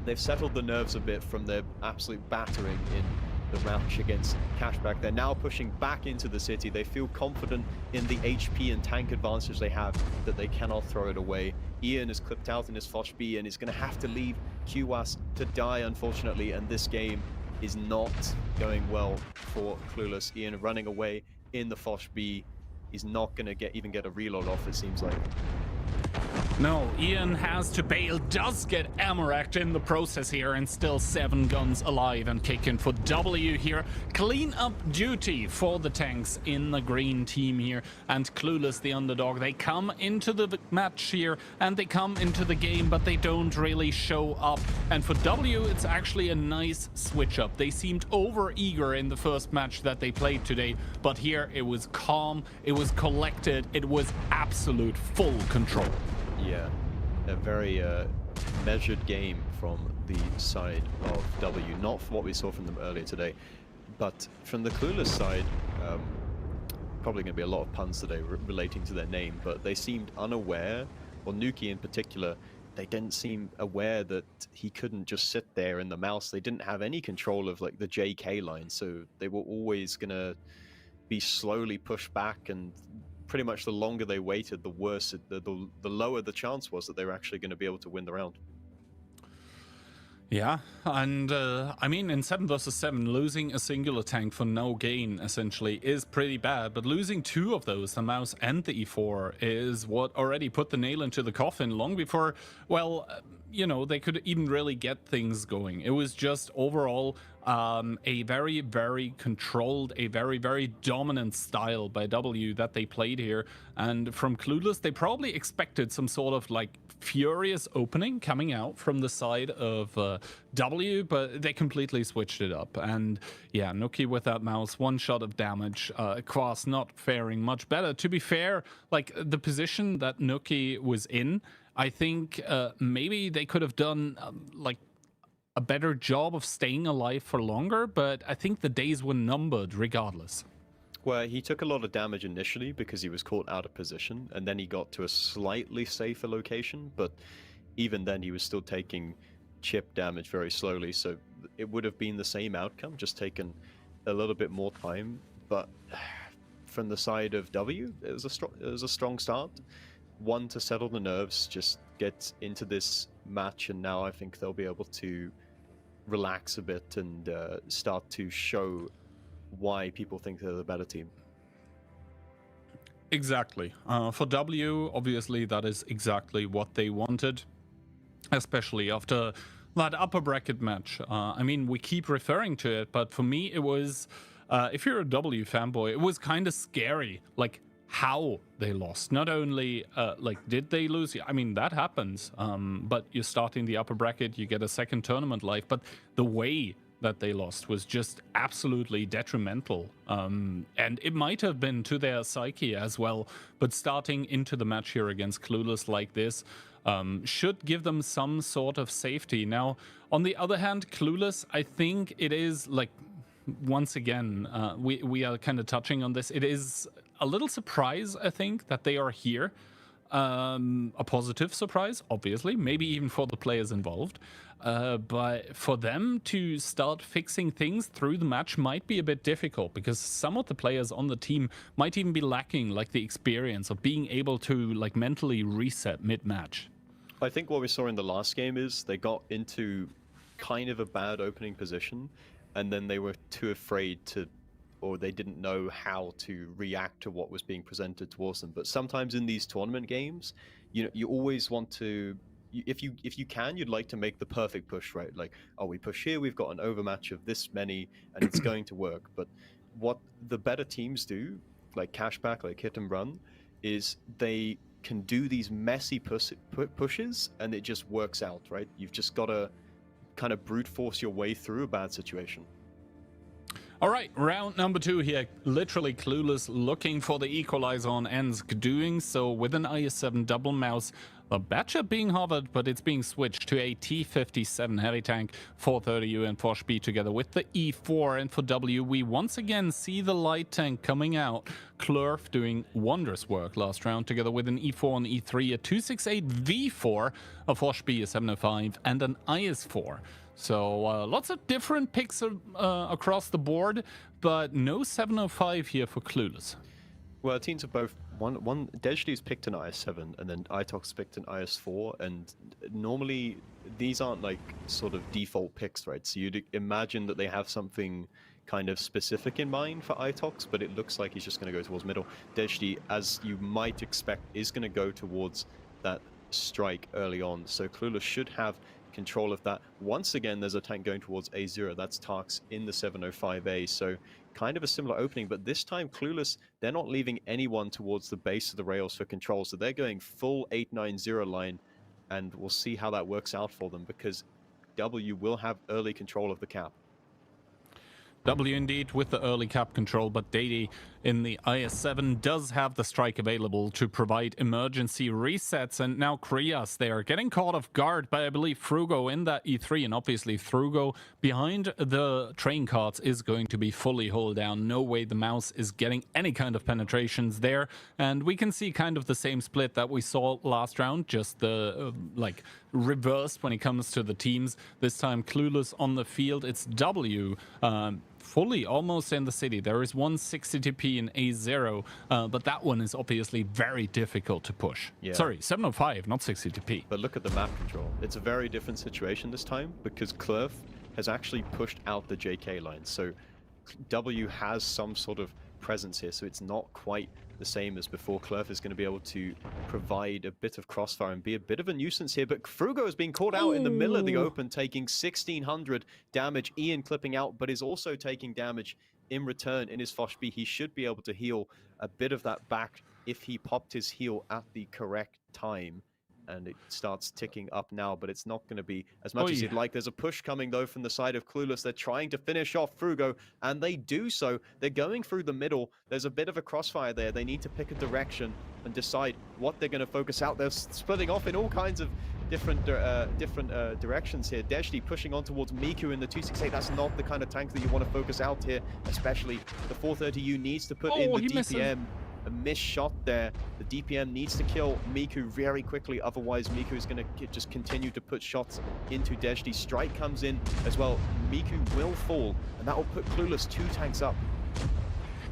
they've settled the nerves a bit from their absolute battering in the match against Cashback. They're now pushing back into the city. They feel confident in the HP and tank advantage they have, that they cannot throw it away. Ian is clipped out in his Foch B and is going to have to leave QWAS to die, unfortunately, and this game is not going well for Clueless. Ian running away in the Foch B. He's not going to even get a reload off, it seems like. No, Ian has to bail, does get Amarak in the process here, and still 7 guns alive and kicking for W here. Clean up duty for the tanks in the green team here, and Clueless, the underdog, they come into the match here and they come into the game, but they don't really show up. And for W, it's actually a nice switch up. They seemed over eager in the first match that they played today, but here it was calm, it was collected, it was absolute full control. Yeah, a very measured game from the side of W. Not for what we saw from them earlier today, but from the Clueless side, probably going to be a lot of puns today relating to their name, but they seemed unaware, or Nuki in particular, they didn't seem aware that he couldn't just sit there in the mouse. They didn't have any control of like the JK line, so they were always going to be slowly pushed back, and pretty much the longer they waited, the worse, the lower the chance was that they were actually going to be able to win the round. Yeah, and I mean, in 7 versus 7, losing a singular tank for no gain, essentially, is pretty bad, but losing 2 of those, the mouse and the E4, is what already put the nail into the coffin long before, well, you know, they could even really get things going. It was just overall a very, very controlled, a very, very dominant style by W that they played here. And from Clueless, they probably expected some sort of like furious opening coming out from the side of W, but they completely switched it up. And yeah, Nuki with that mouse, 1 shot of damage. Quas not faring much better. To be fair, like the position that Nuki was in, I think maybe they could have done like a better job of staying alive for longer, but I think the days were numbered regardless. Well, he took a lot of damage initially because he was caught out of position, and then he got to a slightly safer location, but even then he was still taking chip damage very slowly, so it would have been the same outcome, just taken a little bit more time. But from the side of W, it was a strong start. One, to settle the nerves, just get into this match, and now I think they'll be able to relax a bit and start to show why people think they're the better team. Exactly. For W, obviously that is exactly what they wanted, especially after that upper bracket match. I mean, we keep referring to it, but for me it was, if you're a W fanboy, it was kind of scary, like how they lost. Not only like did they lose, I mean that happens, but you're starting the upper bracket, you get a second tournament life, but the way that they lost was just absolutely detrimental, and it might have been to their psyche as well. But starting into the match here against Clueless like this should give them some sort of safety. Now on the other hand, Clueless, I think it is like, once again, we are kind of touching on this, it is a little surprise, I think, that they are here. A positive surprise, obviously, maybe even for the players involved. But for them to start fixing things through the match might be a bit difficult, because some of the players on the team might even be lacking like the experience of being able to like mentally reset mid-match. I think what we saw in the last game is they got into kind of a bad opening position, and then they were too afraid to, or they didn't know how to react to what was being presented towards them. But sometimes in these tournament games, you know, you always want to, if you can, you'd like to make the perfect push, right? Like, oh, we push here, we've got an overmatch of this many, and it's going to work. But what the better teams do, like Cashback, like Hit and Run, is they can do these messy pushes, and it just works out, right? You've just got to kind of brute force your way through a bad situation. All right, round number 2 here. Literally Clueless looking for the equalizer on Ensk, doing so with an IS-7 double mouse. The Batcher being hovered, but it's being switched to a T-57 heavy tank, 430U and Forsh-B together with the E4. And for W, we once again see the light tank coming out. Clurf doing wondrous work last round together with an E4 and E3, a 268V4, a Forsh-B, a 705, and an IS-4. So lots of different picks across the board, but no 705 here for Clueless. Well, teams are both one. Dejli's picked an IS-7, and then Itox picked an IS-4, and normally these aren't like sort of default picks, right? So you'd imagine that they have something kind of specific in mind for Itox, but it looks like he's just going to go towards middle. Dejli, as you might expect, is going to go towards that strike early on, so Clueless should have control of that. Once again, there's a tank going towards A0. That's Tarks in the 705A, so kind of a similar opening, but this time Clueless, they're not leaving anyone towards the base of the rails for control, so they're going full 890 line, and we'll see how that works out for them, because W will have early control of the cap. W indeed with the early cap control, but Dady in the IS-7 does have the strike available to provide emergency resets. And now Krias, they are getting caught off guard by, I believe, Frugo in that E3. And obviously Frugo behind the train carts is going to be fully hold down. No way the mouse is getting any kind of penetrations there. And we can see kind of the same split that we saw last round, just the like reversed when it comes to the teams. This time Clueless on the field. It's W fully almost in the city. There is one 60TP in A0, but that one is obviously very difficult to push. Yeah. Sorry, 705, not 60TP. But look at the map control. It's a very different situation this time, because Clurf has actually pushed out the JK line. So W has some sort of presence here, so it's not quite the same as before. Clueless is going to be able to provide a bit of crossfire and be a bit of a nuisance here, but Frugo has been caught out in the middle of the open, taking 1600 damage. Ian clipping out, but is also taking damage in return in his Foshby. He should be able to heal a bit of that back if he popped his heal at the correct time. And it starts ticking up now, but it's not going to be as much as you'd like. There's a push coming, though, from the side of Clueless. They're trying to finish off Frugo, and they do so. They're going through the middle. There's a bit of a crossfire there. They need to pick a direction and decide what they're going to focus out. They're splitting off in all kinds of different directions here. Deshti pushing on towards Miku in the 268. That's not the kind of tank that you want to focus out here, especially the 430U needs to put in the DPM. A missed shot there. The DPM needs to kill Miku very quickly, otherwise Miku is going to just continue to put shots into Deshti. Strike comes in as well. Miku will fall, and that will put Clueless 2 tanks up.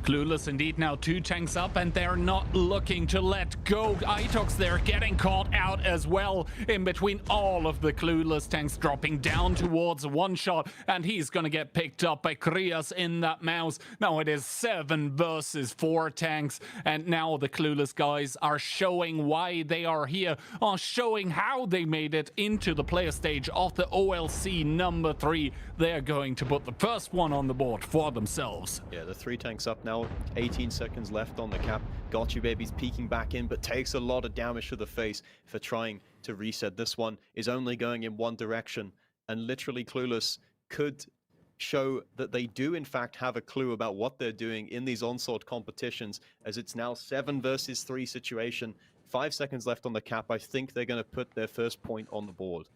Clueless indeed now 2 tanks up, and they're not looking to let go. Itox there getting caught out as well in between all of the Clueless tanks, dropping down towards one shot, and he's gonna get picked up by Krias in that mouse. Now it is 7 versus 4 tanks, and now the Clueless guys are showing why they are here, are showing how they made it into the player stage of the OLC number 3. They're going to put the first one on the board for themselves. Yeah, the 3 tanks up now. 18 seconds left on the cap. Got You Baby's peeking back in, but takes a lot of damage to the face for trying to reset. This one is only going in one direction, and literally Clueless could show that they do in fact have a clue about what they're doing in these Onslaught competitions, as it's now 7 versus 3 situation. 5 seconds left on the cap. I think they're going to put their first point on the board.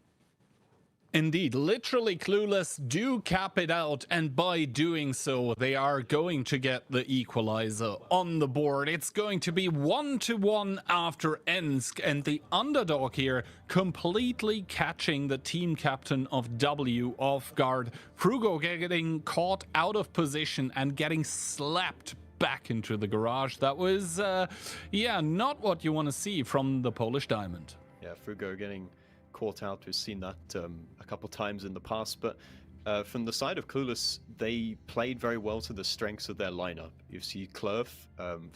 Indeed, literally Clueless do cap it out, and by doing so, they are going to get the equalizer on the board. It's going to be 1-1 after Ensk, and the underdog here completely catching the team captain of W off guard. Frugo getting caught out of position and getting slapped back into the garage. That was, yeah, not what you want to see from the Polish Diamond. Yeah, Frugo getting caught out. We've seen that a couple times in the past, but from the side of Clueless, they played very well to the strengths of their lineup. You see Cluf,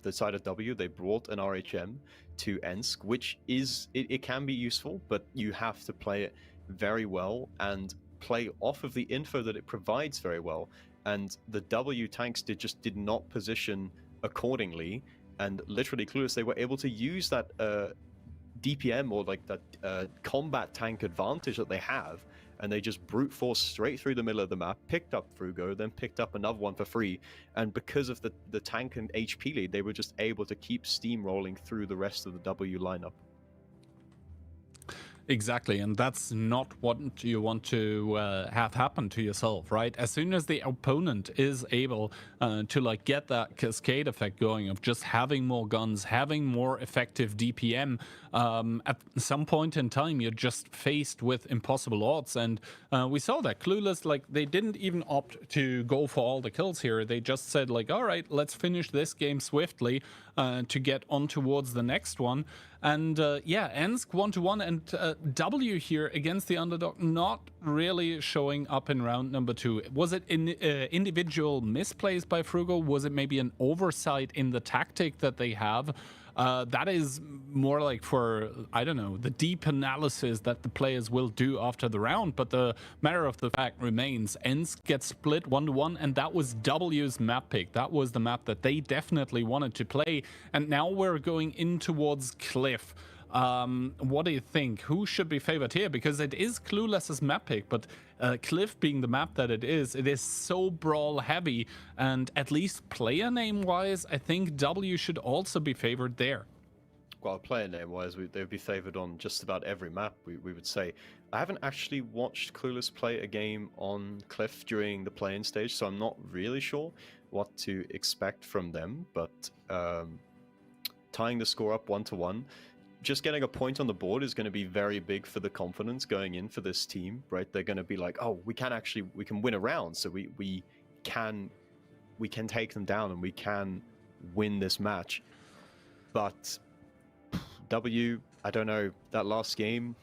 the side of W, they brought an RHM to Ensk, which is, it can be useful, but you have to play it very well and play off of the info that it provides very well. And the W tanks just did not position accordingly, and literally Clueless, they were able to use that DPM, or like that combat tank advantage that they have, and they just brute force straight through the middle of the map, picked up Frugo, then picked up another one for free, and because of the tank and HP lead, they were just able to keep steamrolling through the rest of the W lineup. Exactly, and that's not what you want to have happen to yourself, right? As soon as the opponent is able to like get that cascade effect going of just having more guns, having more effective DPM, at some point in time you're just faced with impossible odds. And we saw that Clueless, like, they didn't even opt to go for all the kills here. They just said like, all right, let's finish this game swiftly to get on towards the next one. And yeah, Ensk 1-1, and W here against the underdog not really showing up in round number 2. Was it individual misplays by Frugo? Was it maybe an oversight in the tactic that they have? That is more like for, I don't know, the deep analysis that the players will do after the round. But the matter of the fact remains, Ensk gets split 1-1, and that was W's map pick. That was the map that they definitely wanted to play. And now we're going in towards Cliff. What do you think? Who should be favored here? Because it is Clueless's map pick, but Cliff being the map that it is so brawl heavy, and at least player name wise, I think W should also be favored there. Well, player name wise, they'd be favored on just about every map, we would say. I haven't actually watched Clueless play a game on Cliff during the play-in stage, so I'm not really sure what to expect from them, but tying the score up 1-1, just getting a point on the board is going to be very big for the confidence going in for this team, right? They're going to be like, oh, we can win a round, so we can take them down and we can win this match. But W, I don't know, that last game,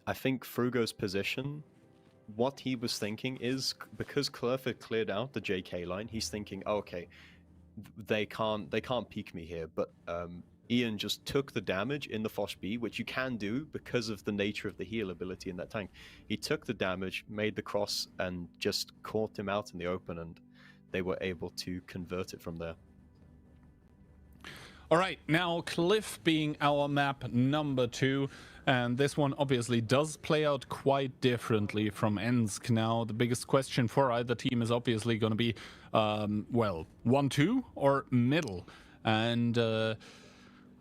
I think Frugo's position, what he was thinking is, because Cluff had cleared out the JK line, he's thinking, oh, okay, they can't peek me here. But Ian just took the damage in the Foch B, which you can do because of the nature of the heal ability in that tank. He took the damage, made the cross, and just caught him out in the open, and they were able to convert it from there. All right, now Cliff being our map number 2, and this one obviously does play out quite differently from Ensk. Now, the biggest question for either team is obviously going to be, well, 1-2 or middle. And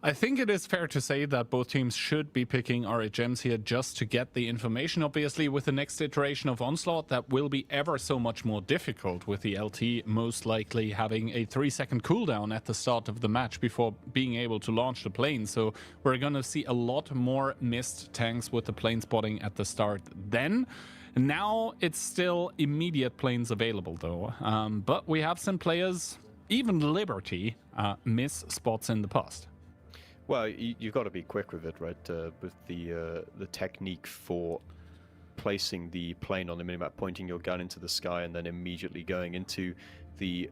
I think it is fair to say that both teams should be picking RHMs here just to get the information. Obviously, with the next iteration of Onslaught, that will be ever so much more difficult, with the LT most likely having a 3-second cooldown at the start of the match before being able to launch the plane. So we're going to see a lot more missed tanks with the plane spotting at the start then. Now it's still immediate planes available though, but we have some players, even Liberty, miss spots in the past. Well, you've got to be quick with it, right? With the technique for placing the plane on the minimap, pointing your gun into the sky, and then immediately going into the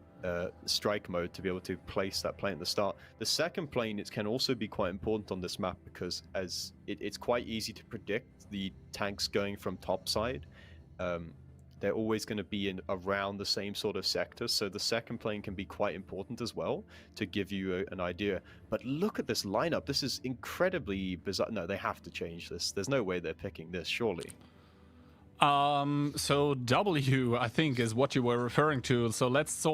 strike mode to be able to place that plane at the start. The second plane, it can also be quite important on this map because as it's quite easy to predict the tanks going from top side. They're always going to be around the same sort of sector, so the second plane can be quite important as well to give you an idea. But look at this lineup. This is incredibly bizarre. No, they have to change this. There's no way they're picking this, surely. So W, I think, is what you were referring to. So let's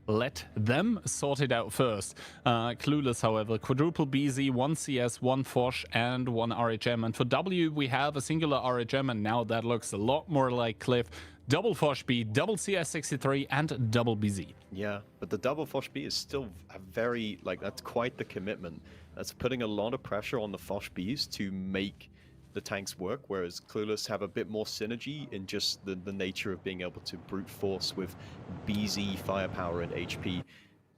let them sort it out first. Clueless, however, quadruple BZ, 1 CS, 1 Foch, and 1 RHM. And for W, we have a singular RHM, and now that looks a lot more like Cliff. Double Foch B, double CS63, and double BZ. Yeah, but the double Foch B is still a very, that's quite the commitment. That's putting a lot of pressure on the Foch Bs to make the tanks work, whereas Clueless have a bit more synergy in just the nature of being able to brute force with BZ firepower and HP.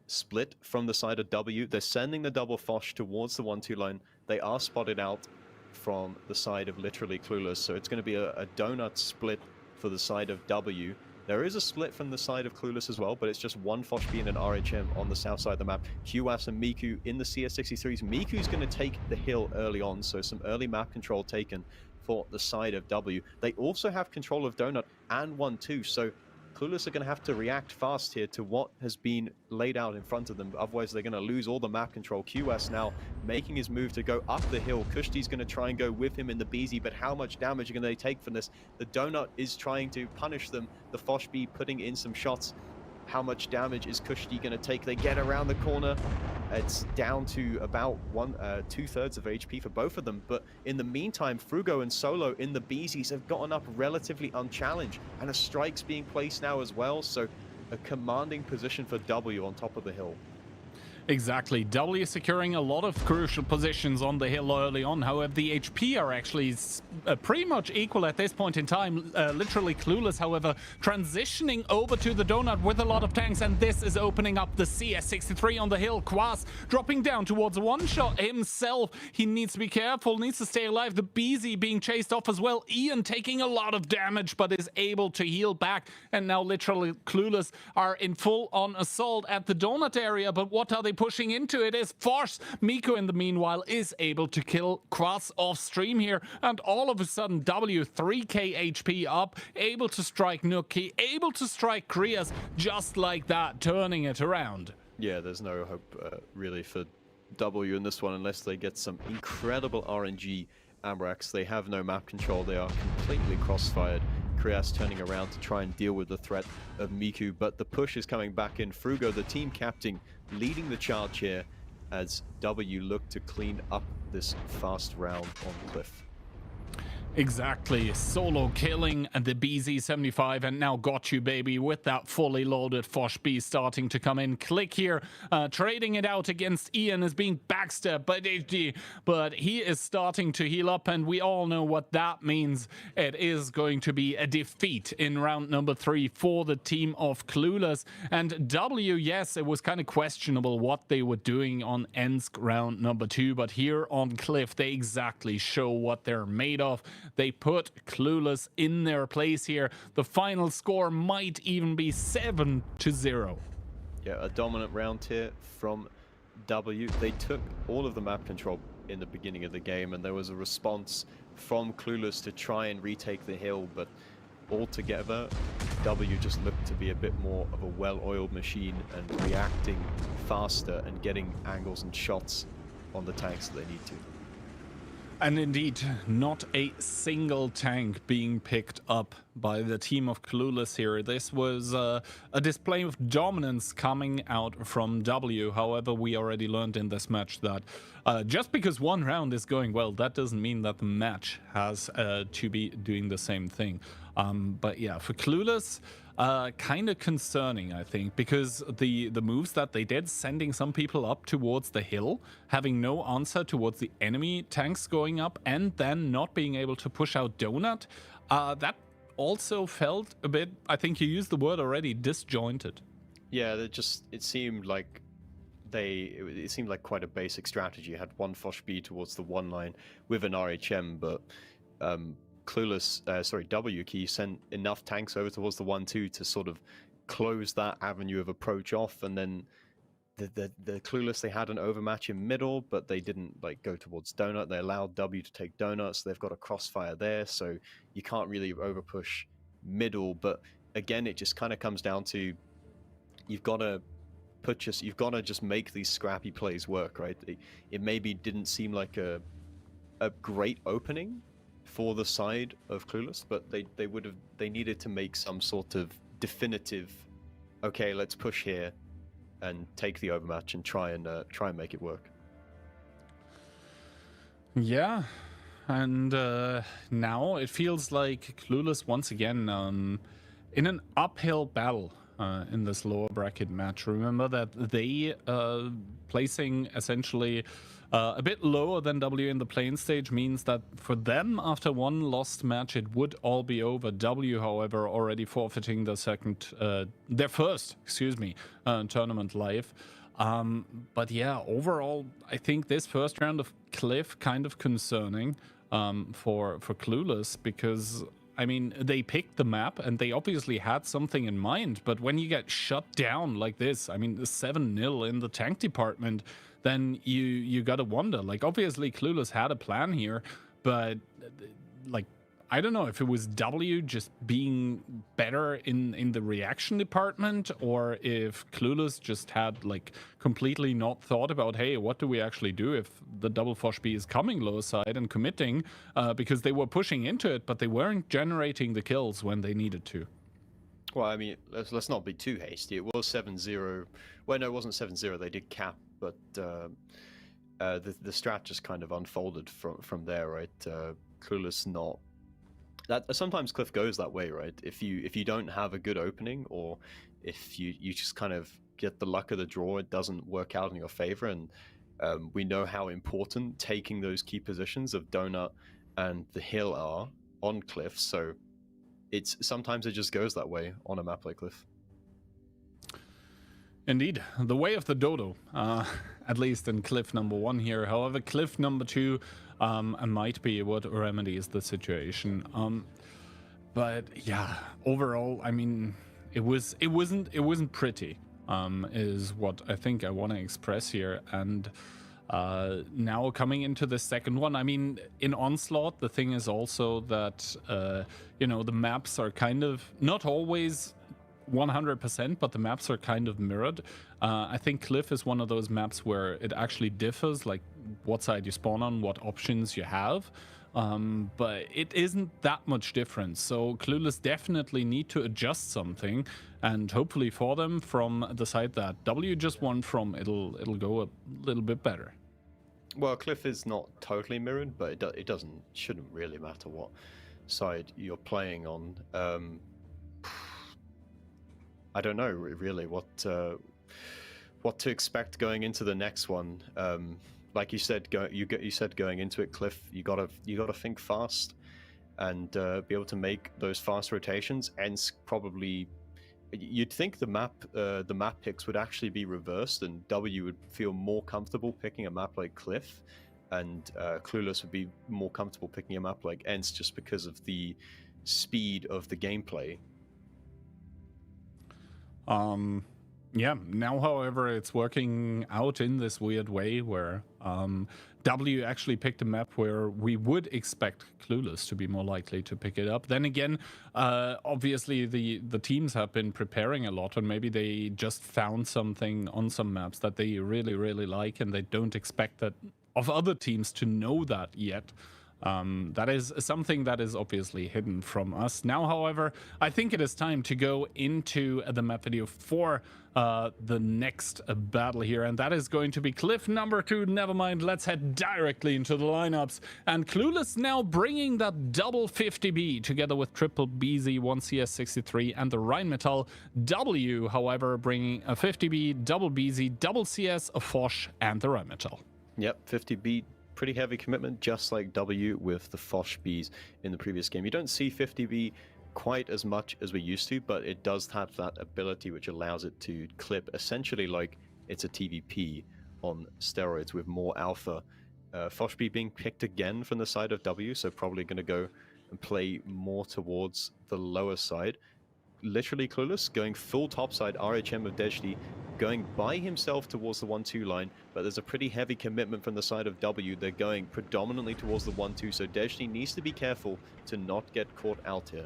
Split from the side of W. They're sending the double Foch towards the 1-2 line. They are spotted out from the side of literally Clueless, so it's going to be a donut split for the side of W. There is a split from the side of Clueless as well, but it's just 1 Foch B and an RHM on the south side of the map. QAS and Miku in the CS63s. Miku's going to take the hill early on, so some early map control taken for the side of W. They also have control of Donut and 1-2, so Clueless are going to have to react fast here to what has been laid out in front of them. Otherwise, they're going to lose all the map control. QS now making his move to go up the hill. Kushti's going to try and go with him in the BZ, but how much damage are they take from this? The Donut is trying to punish them. The Foch B putting in some shots. How much damage is Kushti going to take? They get around the corner. It's down to about 2/3 of HP for both of them. But in the meantime, Frugo and Solo in the BZs have gotten up relatively unchallenged. And a strike's being placed now as well. So a commanding position for W on top of the hill. Exactly. W securing a lot of crucial positions on the hill early on. However, the HP are actually pretty much equal at this point in time. Literally Clueless, however, transitioning over to the Donut with a lot of tanks, and this is opening up the CS63 on the hill. Quas dropping down towards a one-shot himself. He needs to be careful, needs to stay alive. The BZ being chased off as well. Ian taking a lot of damage, but is able to heal back. And now literally Clueless are in full-on assault at the Donut area, but what are they pushing into? It is Force. Miku in the meanwhile is able to kill Quas off stream here, and all of a sudden W 3k HP up, able to strike Nuki, able to strike Krias, just like that, turning it around. Yeah, there's no hope really for W in this one unless they get some incredible RNG Amrax. They have no map control, they are completely crossfired. Krias turning around to try and deal with the threat of Miku, but the push is coming back in. Frugo, the team captain, leading the charge here as W look to clean up this fast round on Cliff. Exactly. Solo killing the BZ75, and now got you, baby, with that fully loaded Foch B starting to come in. Click here, trading it out against Ian is being backstabbed by HD, but he is starting to heal up, and we all know what that means. It is going to be a defeat in round number 3 for the team of Clueless. And W, yes, it was kind of questionable what they were doing on Ensk round number 2, but here on Cliff, they exactly show what they're made of. They put Clueless in their place here. The final score might even be 7-0. a dominant round here from W. They took all of the map control in the beginning of the game, and there was a response from Clueless to try and retake the hill, but altogether, W just looked to be a bit more of a well-oiled machine and reacting faster and getting angles and shots on the tanks that they need to. And indeed, not a single tank being picked up by the team of Clueless here. This was a display of dominance coming out from W. However, we already learned in this match that just because one round is going well, that doesn't mean that the match has to be doing the same thing. But yeah, for Clueless, kind of concerning, I think, because the moves that they did, sending some people up towards the hill, having no answer towards the enemy tanks going up, and then not being able to push out Donut, that also felt a bit, I think you used the word already, disjointed. Yeah, it seemed like it seemed like quite a basic strategy. You had one Fosh B towards the one line with an RHM, but Clueless, W Key sent enough tanks over towards the 1-2 to sort of close that avenue of approach off, and then the Clueless, they had an overmatch in middle, but they didn't like go towards Donut. They allowed W to take Donuts. They've got a crossfire there, so you can't really overpush middle. But again, it just kind of comes down to you've got to just make these scrappy plays work, right? It maybe didn't seem like a great opening for the side of Clueless, but they needed to make some sort of definitive, okay, let's push here and take the overmatch and try and make it work. Yeah, and now it feels like Clueless once again in an uphill battle in this lower bracket match. Remember that they placing essentially a bit lower than W in the playing stage means that for them, after one lost match, it would all be over. W, however, already forfeiting their first tournament life. But yeah, overall, I think this first round of Cliff kind of concerning for Clueless, because I mean, they picked the map and they obviously had something in mind, but when you get shut down like this, I mean, 7-0 in the tank department, then you gotta wonder. Like, obviously Clueless had a plan here, but like, I don't know if it was W just being better in the reaction department, or if Clueless just had like completely not thought about, hey, what do we actually do if the double Fosh B is coming low side and committing, because they were pushing into it, but they weren't generating the kills when they needed to. Well, I mean, let's not be too hasty. It was 7-0. Well, no, it wasn't 7-0. They did cap, but the strat just kind of unfolded from there, right? Clueless not. That sometimes Cliff goes that way, right? If you don't have a good opening, or if you just kind of get the luck of the draw, it doesn't work out in your favor. And we know how important taking those key positions of Donut and the hill are on Cliff. So sometimes it just goes that way on a map like Cliff. Indeed, the way of the dodo, at least in Cliff number 1 here. However, Cliff number 2 might be what remedies the situation. But yeah, overall, I mean, it wasn't pretty, is what I think I want to express here. And now coming into the second one, I mean, in Onslaught, the thing is also that the maps are kind of not always 100%, but the maps are kind of mirrored. I think Cliff is one of those maps where it actually differs, like what side you spawn on, what options you have, but it isn't that much difference. So Clueless definitely need to adjust something, and hopefully for them, from the side that W just won from, it'll go a little bit better. Well, Cliff is not totally mirrored, but it shouldn't really matter what side you're playing on. I don't know really what to expect going into the next one. Like you said, you said going into it, Cliff, you gotta think fast and be able to make those fast rotations. And probably, you'd think the map picks would actually be reversed, and W would feel more comfortable picking a map like Cliff, and Clueless would be more comfortable picking a map like Ents, just because of the speed of the gameplay. Yeah, now, however, it's working out in this weird way where W actually picked a map where we would expect Clueless to be more likely to pick it up. Then again, obviously the teams have been preparing a lot, and maybe they just found something on some maps that they really, really like, and they don't expect that of other teams to know that yet. That is something that is obviously hidden from us. Now, however, I think it is time to go into the map video for the next battle here, and that is going to be cliff number 2. Never mind, let's head directly into the lineups. And Clueless now bringing that double 50B together with triple BZ, 1CS63, and the Rheinmetall. W, however, bringing a 50B, double BZ, double CS, a Foch, and the Rheinmetall. Yep, 50B. Pretty heavy commitment, just like W with the Foch Bs in the previous game. You don't see 50B quite as much as we used to, but it does have that ability which allows it to clip essentially like it's a TVP on steroids with more alpha. Foch B being picked again from the side of W, so probably going to go and play more towards the lower side. Literally Clueless going full topside, RHM of Dejdi going by himself towards the 1-2 line, but there's a pretty heavy commitment from the side of W. They're going predominantly towards the 1-2, so Dejdi needs to be careful to not get caught out here.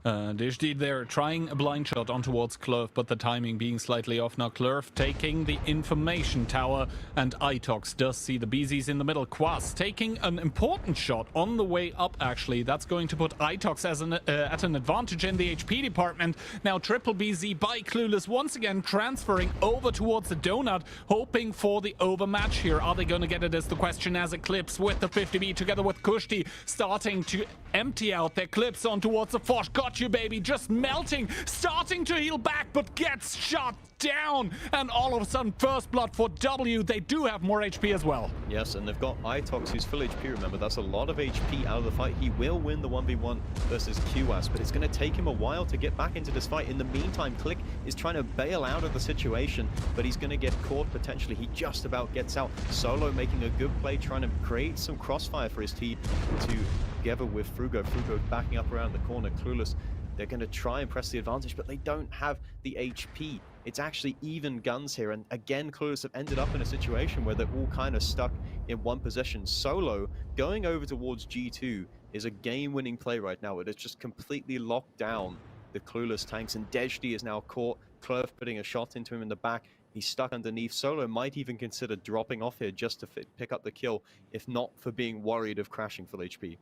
Dejdi there trying a blind shot on towards Clove, but the timing being slightly off. Now Clove taking the information tower, and Itox does see the BZs in the middle. Quas taking an important shot on the way up, actually. That's going to put Itox as at an advantage in the HP department. Now triple BZ by Clueless once again transferring over towards the donut, hoping for the overmatch here. Are they going to get it is the question, as it clips with the 50B together with Kushti starting to empty out their clips on towards the Foch. Got you, baby, just melting, starting to heal back, but gets shot down, and all of a sudden first blood for W. They do have more HP as well. Yes, and they've got Itox, who's full HP. Remember, that's a lot of HP out of the fight. He will win the 1v1 versus QAS, but it's going to take him a while to get back into this fight. In the meantime, Click is trying to bail out of the situation, but he's going to get caught potentially. He just about gets out. Solo making a good play, trying to create some crossfire for his team together with Frugo. Frugo backing up around the corner. Clueless, they're going to try and press the advantage, but they don't have the HP. It's actually even guns here, and again, Clueless have ended up in a situation where they're all kind of stuck in one position. Solo going over towards G2 is a game-winning play right now. It is just completely locked down the Clueless tanks, and Dejdi is now caught. Clove putting a shot into him in the back. He's stuck underneath. Solo might even consider dropping off here just to pick up the kill, if not for being worried of crashing full HP.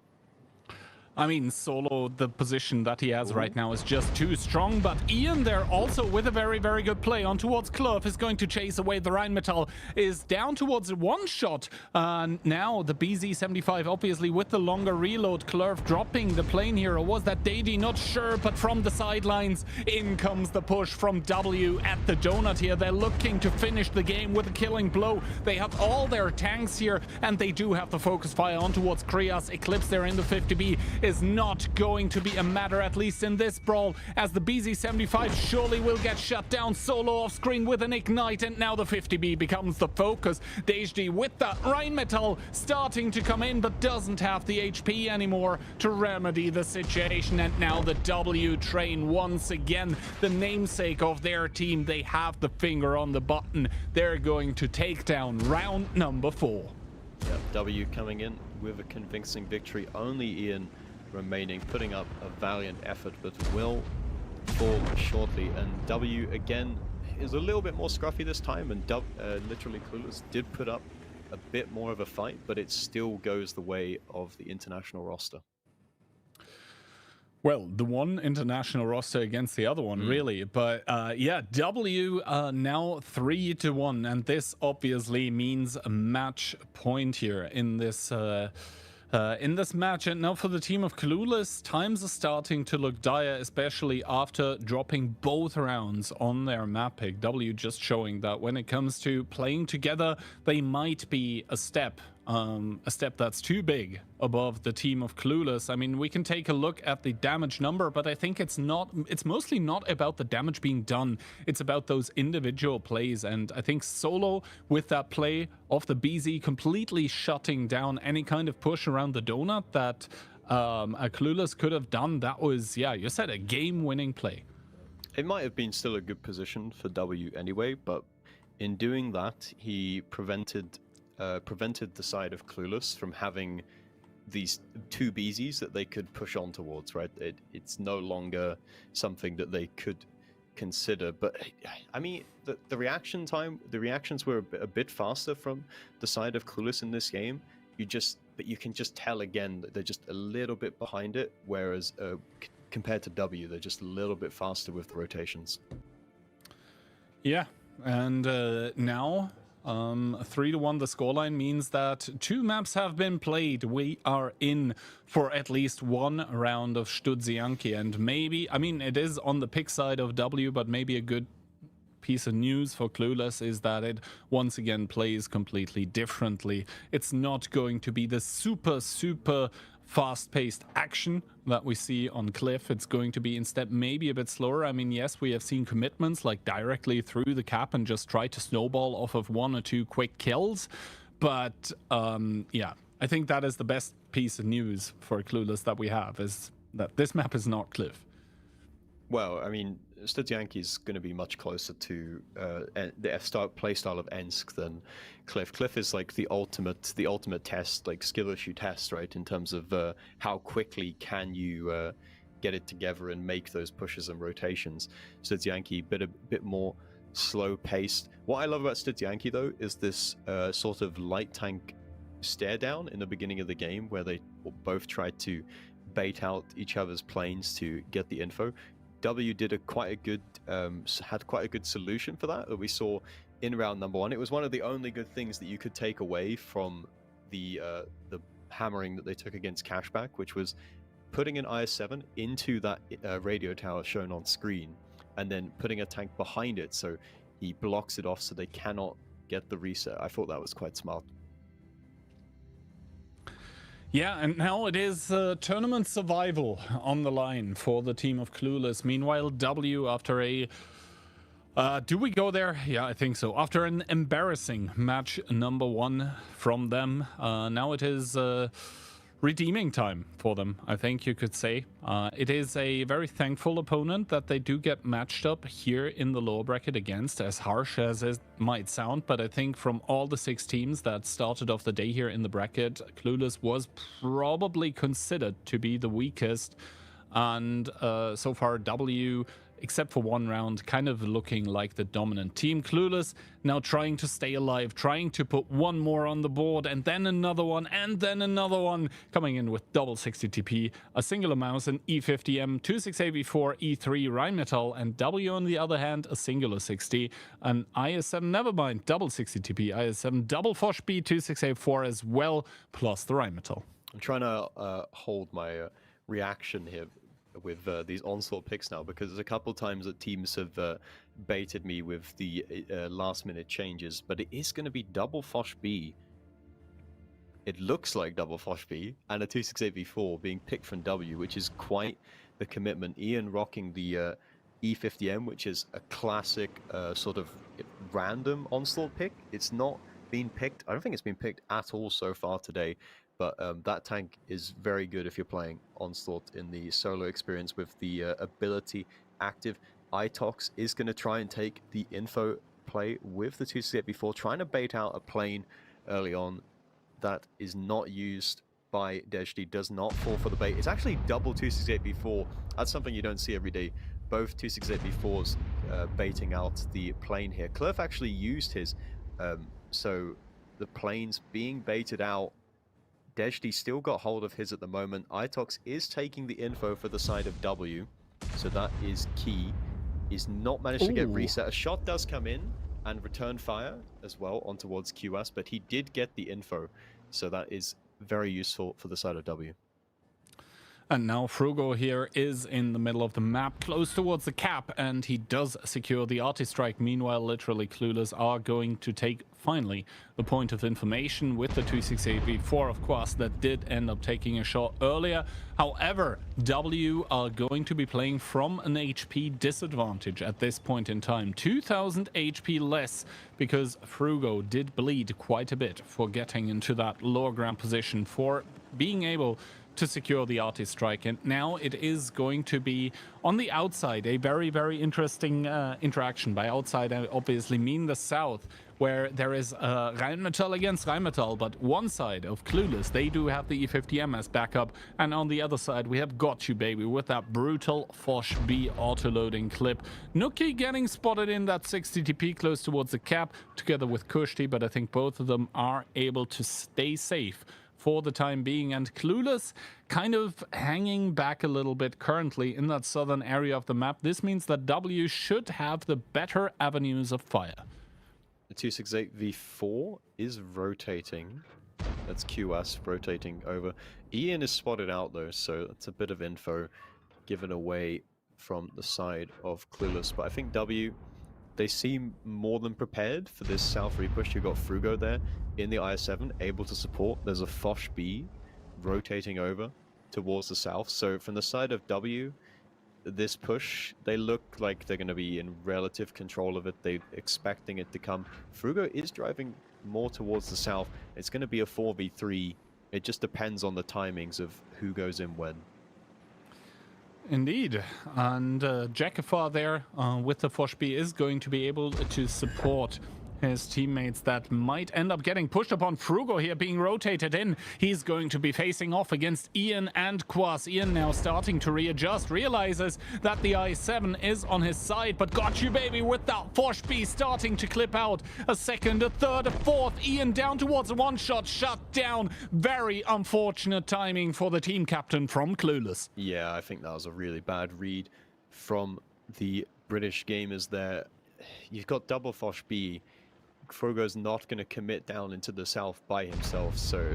I mean, Solo, the position that he has right now is just too strong, but Ian there also with a very, very good play on towards Clove is going to chase away the Rheinmetall, is down towards one shot. Now the BZ-75 obviously with the longer reload. Clove dropping the plane here, or was that Dejdi? Not sure, but from the sidelines, in comes the push from W at the donut here. They're looking to finish the game with a killing blow. They have all their tanks here, and they do have the focus fire on towards Krias. Eclipse there in the 50B is not going to be a matter, at least in this brawl, as the BZ-75 surely will get shut down. Solo off screen with an ignite, and now the 50B becomes the focus. Dejdi with the Rheinmetall starting to come in, but doesn't have the HP anymore to remedy the situation. And now the W train once again, the namesake of their team. They have the finger on the button. They're going to take down round number 4. Yeah, W coming in with a convincing victory. Only Ian remaining, putting up a valiant effort, but will fall shortly. And W again is a little bit more scruffy this time, and literally Clueless did put up a bit more of a fight, but it still goes the way of the international roster. Well, the one international roster against the other one, really. But yeah, W now 3-1, and this obviously means a match point here in this match. And now for the team of Clueless, times are starting to look dire, especially after dropping both rounds on their map pick. W just showing that when it comes to playing together, they might be a step that's too big above the team of Clueless. I mean, we can take a look at the damage number, but I think it's mostly not about the damage being done. It's about those individual plays, and I think Solo with that play of the BZ completely shutting down any kind of push around the donut that a Clueless could have done. That was, yeah, you said, a game-winning play. It might have been still a good position for W anyway, but in doing that, he prevented the side of Clueless from having these two BZs that they could push on towards, right? It's no longer something that they could consider. But I mean, the reactions were a bit faster from the side of Clueless in this game. But you can just tell again that they're just a little bit behind it, whereas compared to W, they're just a little bit faster with the rotations. Yeah, and now 3-1 the scoreline means that 2 maps have been played. We are in for at least one round of Studzianki, and maybe, I mean, it is on the pick side of W, but maybe a good piece of news for Clueless is that it once again plays completely differently. It's not going to be the super fast-paced action that we see on Cliff. It's going to be instead maybe a bit slower. I mean, yes, we have seen commitments like directly through the cap and just try to snowball off of 1 or 2 quick kills. But yeah, I think that is the best piece of news for Clueless that we have, is that this map is not Cliff. Well, I mean, Studzianki is going to be much closer to the play style of Ensk than Cliff. Cliff is like the ultimate test, like skill issue test, right? In terms of how quickly can you get it together and make those pushes and rotations. Studzianki a bit more slow paced. What I love about Studzianki though is this sort of light tank stare down in the beginning of the game where they both tried to bait out each other's planes to get the info. W did had quite a good solution for that we saw in round number 1. It was one of the only good things that you could take away from the hammering that they took against Cashback, which was putting an IS-7 into that radio tower shown on screen, and then putting a tank behind it so he blocks it off so they cannot get the reset. I thought that was quite smart. Yeah, and now it is tournament survival on the line for the team of Clueless. Meanwhile, W, after a... do we go there? Yeah, I think so. After an embarrassing match number 1 from them, now it is redeeming time for them, I think you could say. It is a very thankful opponent that they do get matched up here in the lower bracket against, as harsh as it might sound, but I think from all the 6 teams that started off the day here in the bracket, Clueless was probably considered to be the weakest, and so far W, except for 1 round, kind of looking like the dominant team. Clueless now trying to stay alive, trying to put 1 more on the board, and then another one, and then another one, coming in with double 60 TP, a singular mouse, an E50M, 268V4, E3 Rheinmetall, and W on the other hand, a singular 60, an IS-7, never mind, double 60 TP, IS-7, double Fosh B, 268V4 as well, plus the Rheinmetall. I'm trying to hold my reaction here with these Onslaught picks now, because there's a couple times that teams have baited me with the last minute changes, but it is going to be double Fosh B. It looks like double Fosh B and a 268V4 being picked from W, which is quite the commitment. Ian rocking the E50M, which is a classic sort of random Onslaught pick. It's not been picked. I don't think it's been picked at all so far today. But that tank is very good if you're playing Onslaught in the solo experience with the ability active. Itox is going to try and take the info play with the 268V4, trying to bait out a plane early on that is not used by Dejdi, does not fall for the bait. It's actually double 268V4. That's something you don't see every day. Both 268V4s baiting out the plane here. Cliff actually used his, so the plane's being baited out. Dejdi still got hold of his at the moment. Itox is taking the info for the side of W, so that is key. He's not managed to get reset. A shot does come in and return fire as well on towards QS, but he did get the info, so that is very useful for the side of W. And now Frugo here is in the middle of the map, close towards the cap, and he does secure the artist strike. Meanwhile, literally Clueless are going to take, finally, the point of information with the 268V4, of course, that did end up taking a shot earlier. However, W are going to be playing from an HP disadvantage at this point in time. 2000 HP less, because Frugo did bleed quite a bit for getting into that lower ground position, for being able to secure the artist strike. And now it is going to be on the outside, a very, very interesting interaction. By outside, I obviously mean the south, where there is Rheinmetall against Rheinmetall, but one side of Clueless, they do have the E50M as backup, and on the other side we have Got You Baby with that brutal Foch B auto-loading clip. Nuki getting spotted in that 60 TP close towards the cap, together with Kushti, but I think both of them are able to stay safe for the time being, and Clueless kind of hanging back a little bit currently in that southern area of the map. This means that W should have the better avenues of fire. The 268v4 is rotating. That's QS rotating over. Ian is spotted out though, so that's a bit of info given away from the side of Clueless. But I think W, they seem more than prepared for this south repush. You've got Frugo there in the IS-7, able to support. There's a Foch B rotating over towards the south. So from the side of W, this push, they look like they're going to be in relative control of it. They're expecting it to come. Frugo is driving more towards the south. It's going to be a 4v3. It just depends on the timings of who goes in when. Indeed, and Jackafar there with the Foch B is going to be able to support his teammates that might end up getting pushed upon. Frugo here being rotated in. He's going to be facing off against Ian and Quas. Ian now starting to readjust, realizes that the I7 is on his side, but Got You Baby with that Foch B starting to clip out. A second, a third, a fourth. Ian down towards a one-shot, shut down. Very unfortunate timing for the team captain from Clueless. Yeah, I think that was a really bad read from the British gamers there. You've got double Foch B. Frugo's not going to commit down into the south by himself, so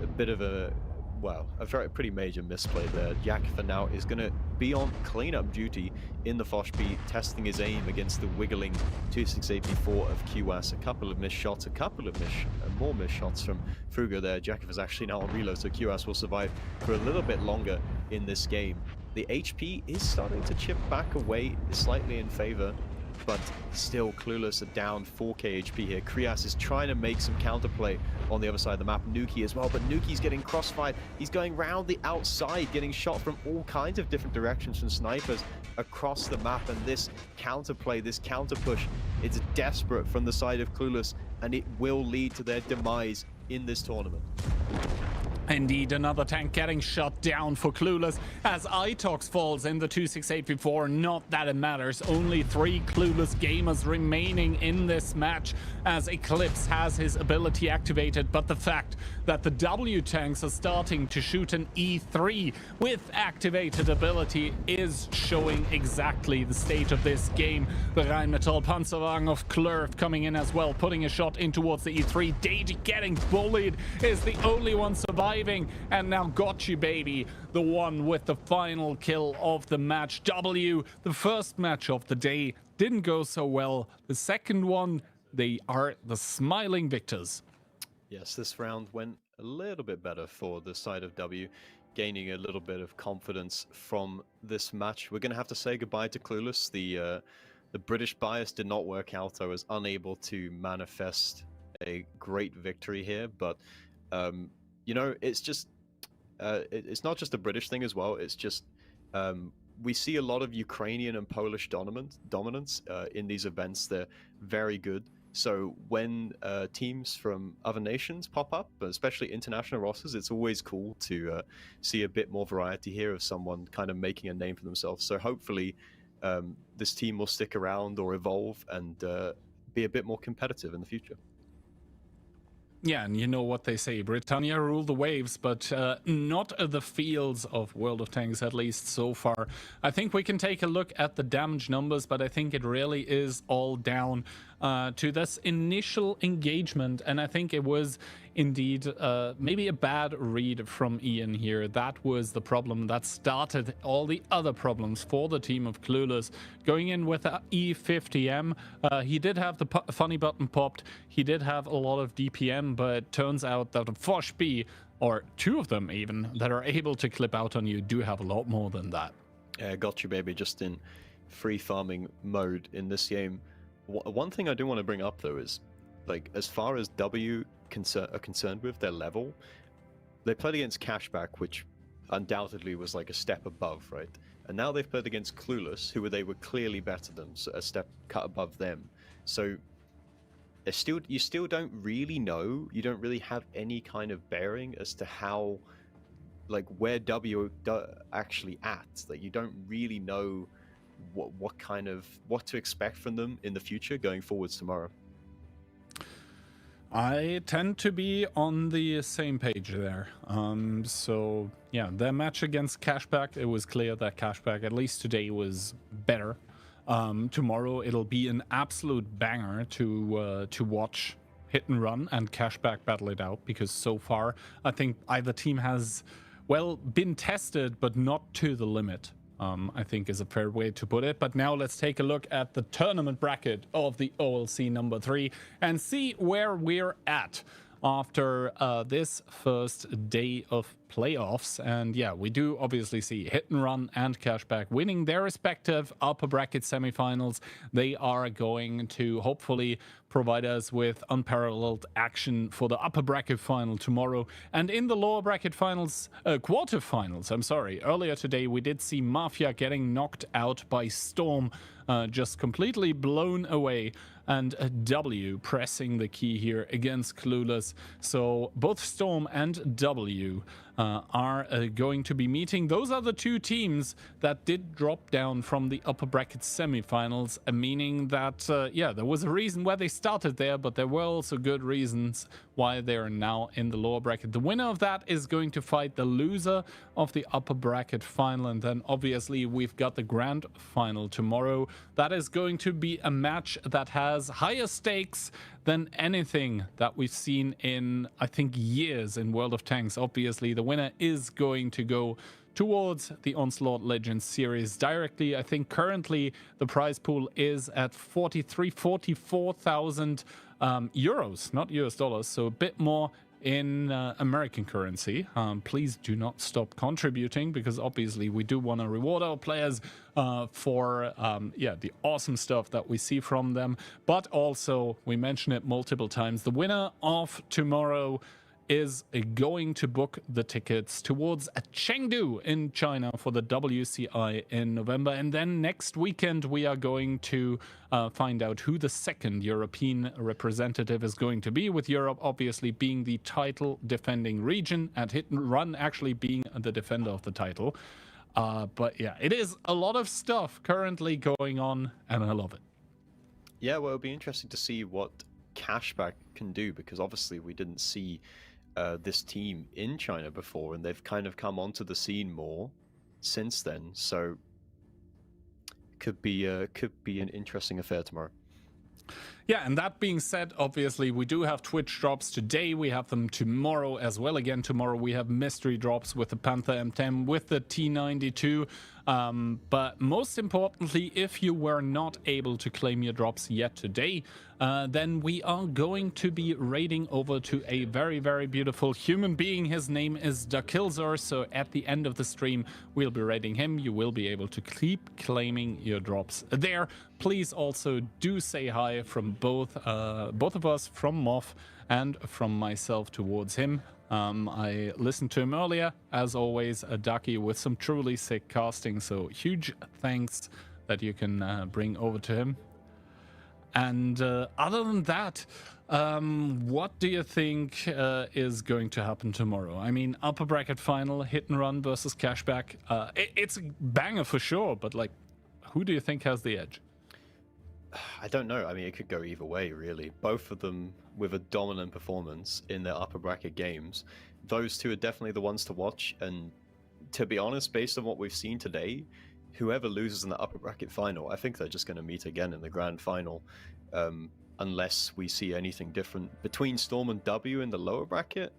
a bit of a, well, a pretty major misplay there. Jackfa now is going to be on cleanup duty in the Foch B, testing his aim against the wiggling 268v4 of QS. A couple of missed shots, a couple of more missed shots from Frugo there. Jackfa's actually now on reload, so QS will survive for a little bit longer in this game. The HP is starting to chip back away slightly in favor, but still Clueless are down 4k HP here. Krias is trying to make some counterplay on the other side of the map. Nuki as well, but Nuki's getting crossfired. He's going round the outside, getting shot from all kinds of different directions from snipers across the map. And this counterplay, this counter push, it's desperate from the side of Clueless, and it will lead to their demise in this tournament. Indeed, another tank getting shut down for Clueless as Itox falls in the 268v4. Not that it matters. Only 3 Clueless gamers remaining in this match as Eclipse has his ability activated. But the fact that the W tanks are starting to shoot an E3 with activated ability is showing exactly the state of this game. The Rheinmetall Panzerwagen of Klurf coming in as well, putting a shot in towards the E3. Deji getting bullied is the only one surviving. And now Got You Baby, the one with the final kill of the match. W, the first match of the day, didn't go so well. The second one, they are the smiling victors. Yes, this round went a little bit better for the side of W, gaining a little bit of confidence from this match. We're going to have to say goodbye to Clueless. The British bias did not work out. I was unable to manifest a great victory here, but you know, it's just, it's not just a British thing as well. It's just, we see a lot of Ukrainian and Polish dominance in these events. They're very good. So when teams from other nations pop up, especially international rosters, it's always cool to see a bit more variety here of someone kind of making a name for themselves. So hopefully this team will stick around or evolve and be a bit more competitive in the future. Yeah, and you know what they say, Britannia rule the waves, but not the fields of World of Tanks, at least so far. I think we can take a look at the damage numbers, but I think it really is all down to this initial engagement, and I think it was indeed maybe a bad read from Ian here. That was the problem that started all the other problems for the team of Clueless. Going in with a E50M, he did have the funny button popped, he did have a lot of DPM, but turns out that the Foch B, or 2 of them even, that are able to clip out on you do have a lot more than that. Got You Baby just in free farming mode in this game. One thing I do want to bring up though is, like, as far as W are concerned with their level, they played against Cashback, which undoubtedly was like a step above, right? And now they've played against Clueless, who they were clearly better than, so a step cut above them. So you still don't really know. You don't really have any kind of bearing as to how, like, where W actually at. Like, you don't really know what to expect from them in the future going forwards tomorrow. I tend to be on the same page there. So yeah, their match against Cashback, it was clear that Cashback, at least today, was better. Tomorrow it'll be an absolute banger to watch Hit and Run and Cashback battle it out, because so far I think either team has, well, been tested, but not to the limit. I think is a fair way to put it. But now let's take a look at the tournament bracket of the OLC number 3 and see where we're at after this first day of playoffs. And yeah, we do obviously see Hit and Run and Cashback winning their respective upper bracket semifinals. They are going to hopefully provide us with unparalleled action for the upper bracket final tomorrow. And in the lower bracket finals, quarterfinals, I'm sorry, earlier today we did see Mafia getting knocked out by Storm, just completely blown away, and W pressing the key here against Clueless. So both Storm and W are going to be meeting. Those are the two teams that did drop down from the upper bracket semifinals, meaning that, yeah, there was a reason why they started there, but there were also good reasons why they are now in the lower bracket. The winner of that is going to fight the loser of the upper bracket final, and then obviously we've got the grand final tomorrow. That is going to be a match that has higher stakes than anything that we've seen in, I think, years in World of Tanks. Obviously, the winner is going to go towards the Onslaught Legends Series directly. I think currently the prize pool is at 44,000 euros, not US dollars, so a bit more in American currency. Please do not stop contributing, because obviously we do want to reward our players for yeah, the awesome stuff that we see from them. But also, we mentioned it multiple times, the winner of tomorrow is going to book the tickets towards Chengdu in China for the WCI in November. And then next weekend we are going to find out who the second European representative is going to be, with Europe obviously being the title defending region and Hit and Run actually being the defender of the title. But yeah, it is a lot of stuff currently going on, and I love it. Yeah, well, it'll be interesting to see what Cashback can do, because obviously we didn't see this team in China before, and they've kind of come onto the scene more since then. So could be an interesting affair tomorrow. Yeah, and that being said, obviously we do have Twitch drops today. We have them tomorrow as well. Again, tomorrow we have mystery drops with the Panther M10, with the T92. But most importantly, if you were not able to claim your drops yet today, then we are going to be raiding over to a very, very beautiful human being. His name is Dakilzor. So at the end of the stream, we'll be raiding him. You will be able to keep claiming your drops there. Please also do say hi from both of us, from Moff and from myself towards him. I listened to him earlier, as always, a Ducky with some truly sick casting, so huge thanks that you can bring over to him. And other than that, what do you think is going to happen tomorrow? I mean, upper bracket final, Hit and Run versus Cashback. It's a banger for sure, but like, who do you think has the edge? I don't know. I mean, it could go either way, really. Both of them with a dominant performance in their upper bracket games. Those two are definitely the ones to watch. And to be honest, based on what we've seen today, whoever loses in the upper bracket final, I think they're just going to meet again in the grand final, unless we see anything different between Storm and W in the lower bracket.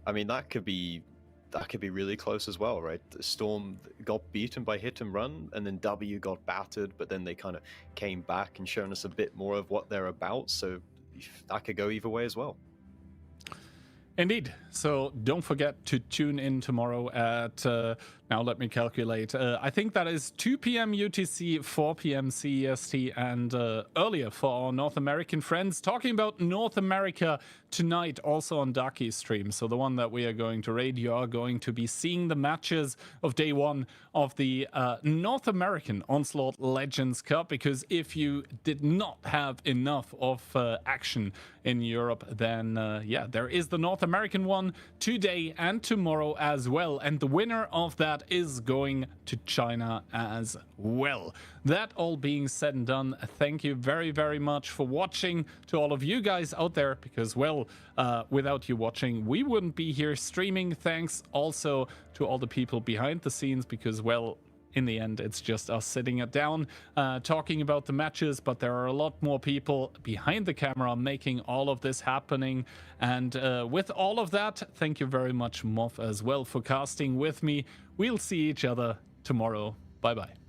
I mean, that could be really close as well, right? Storm got beaten by Hit and Run, and then W got battered, but then they kind of came back and shown us a bit more of what they're about, so that could go either way as well. Indeed. So don't forget to tune in tomorrow at Now let me calculate. I think that is 2 p.m. UTC, 4 p.m. CEST, and earlier for our North American friends. Talking about North America tonight, also on Darky's stream. So the one that we are going to raid, you are going to be seeing the matches of day one of the North American Onslaught Legends Cup. Because if you did not have enough of action in Europe, then yeah, there is the North American one today and tomorrow as well. And the winner of that is going to China as well. That all being said and done, thank you very, very much for watching. To all of you guys out there, because, well, without you watching, we wouldn't be here streaming. Thanks also to all the people behind the scenes, because, well, in the end, it's just us sitting it down, talking about the matches, but there are a lot more people behind the camera making all of this happening. And with all of that, thank you very much, Moff, as well, for casting with me. We'll see each other tomorrow. Bye-bye.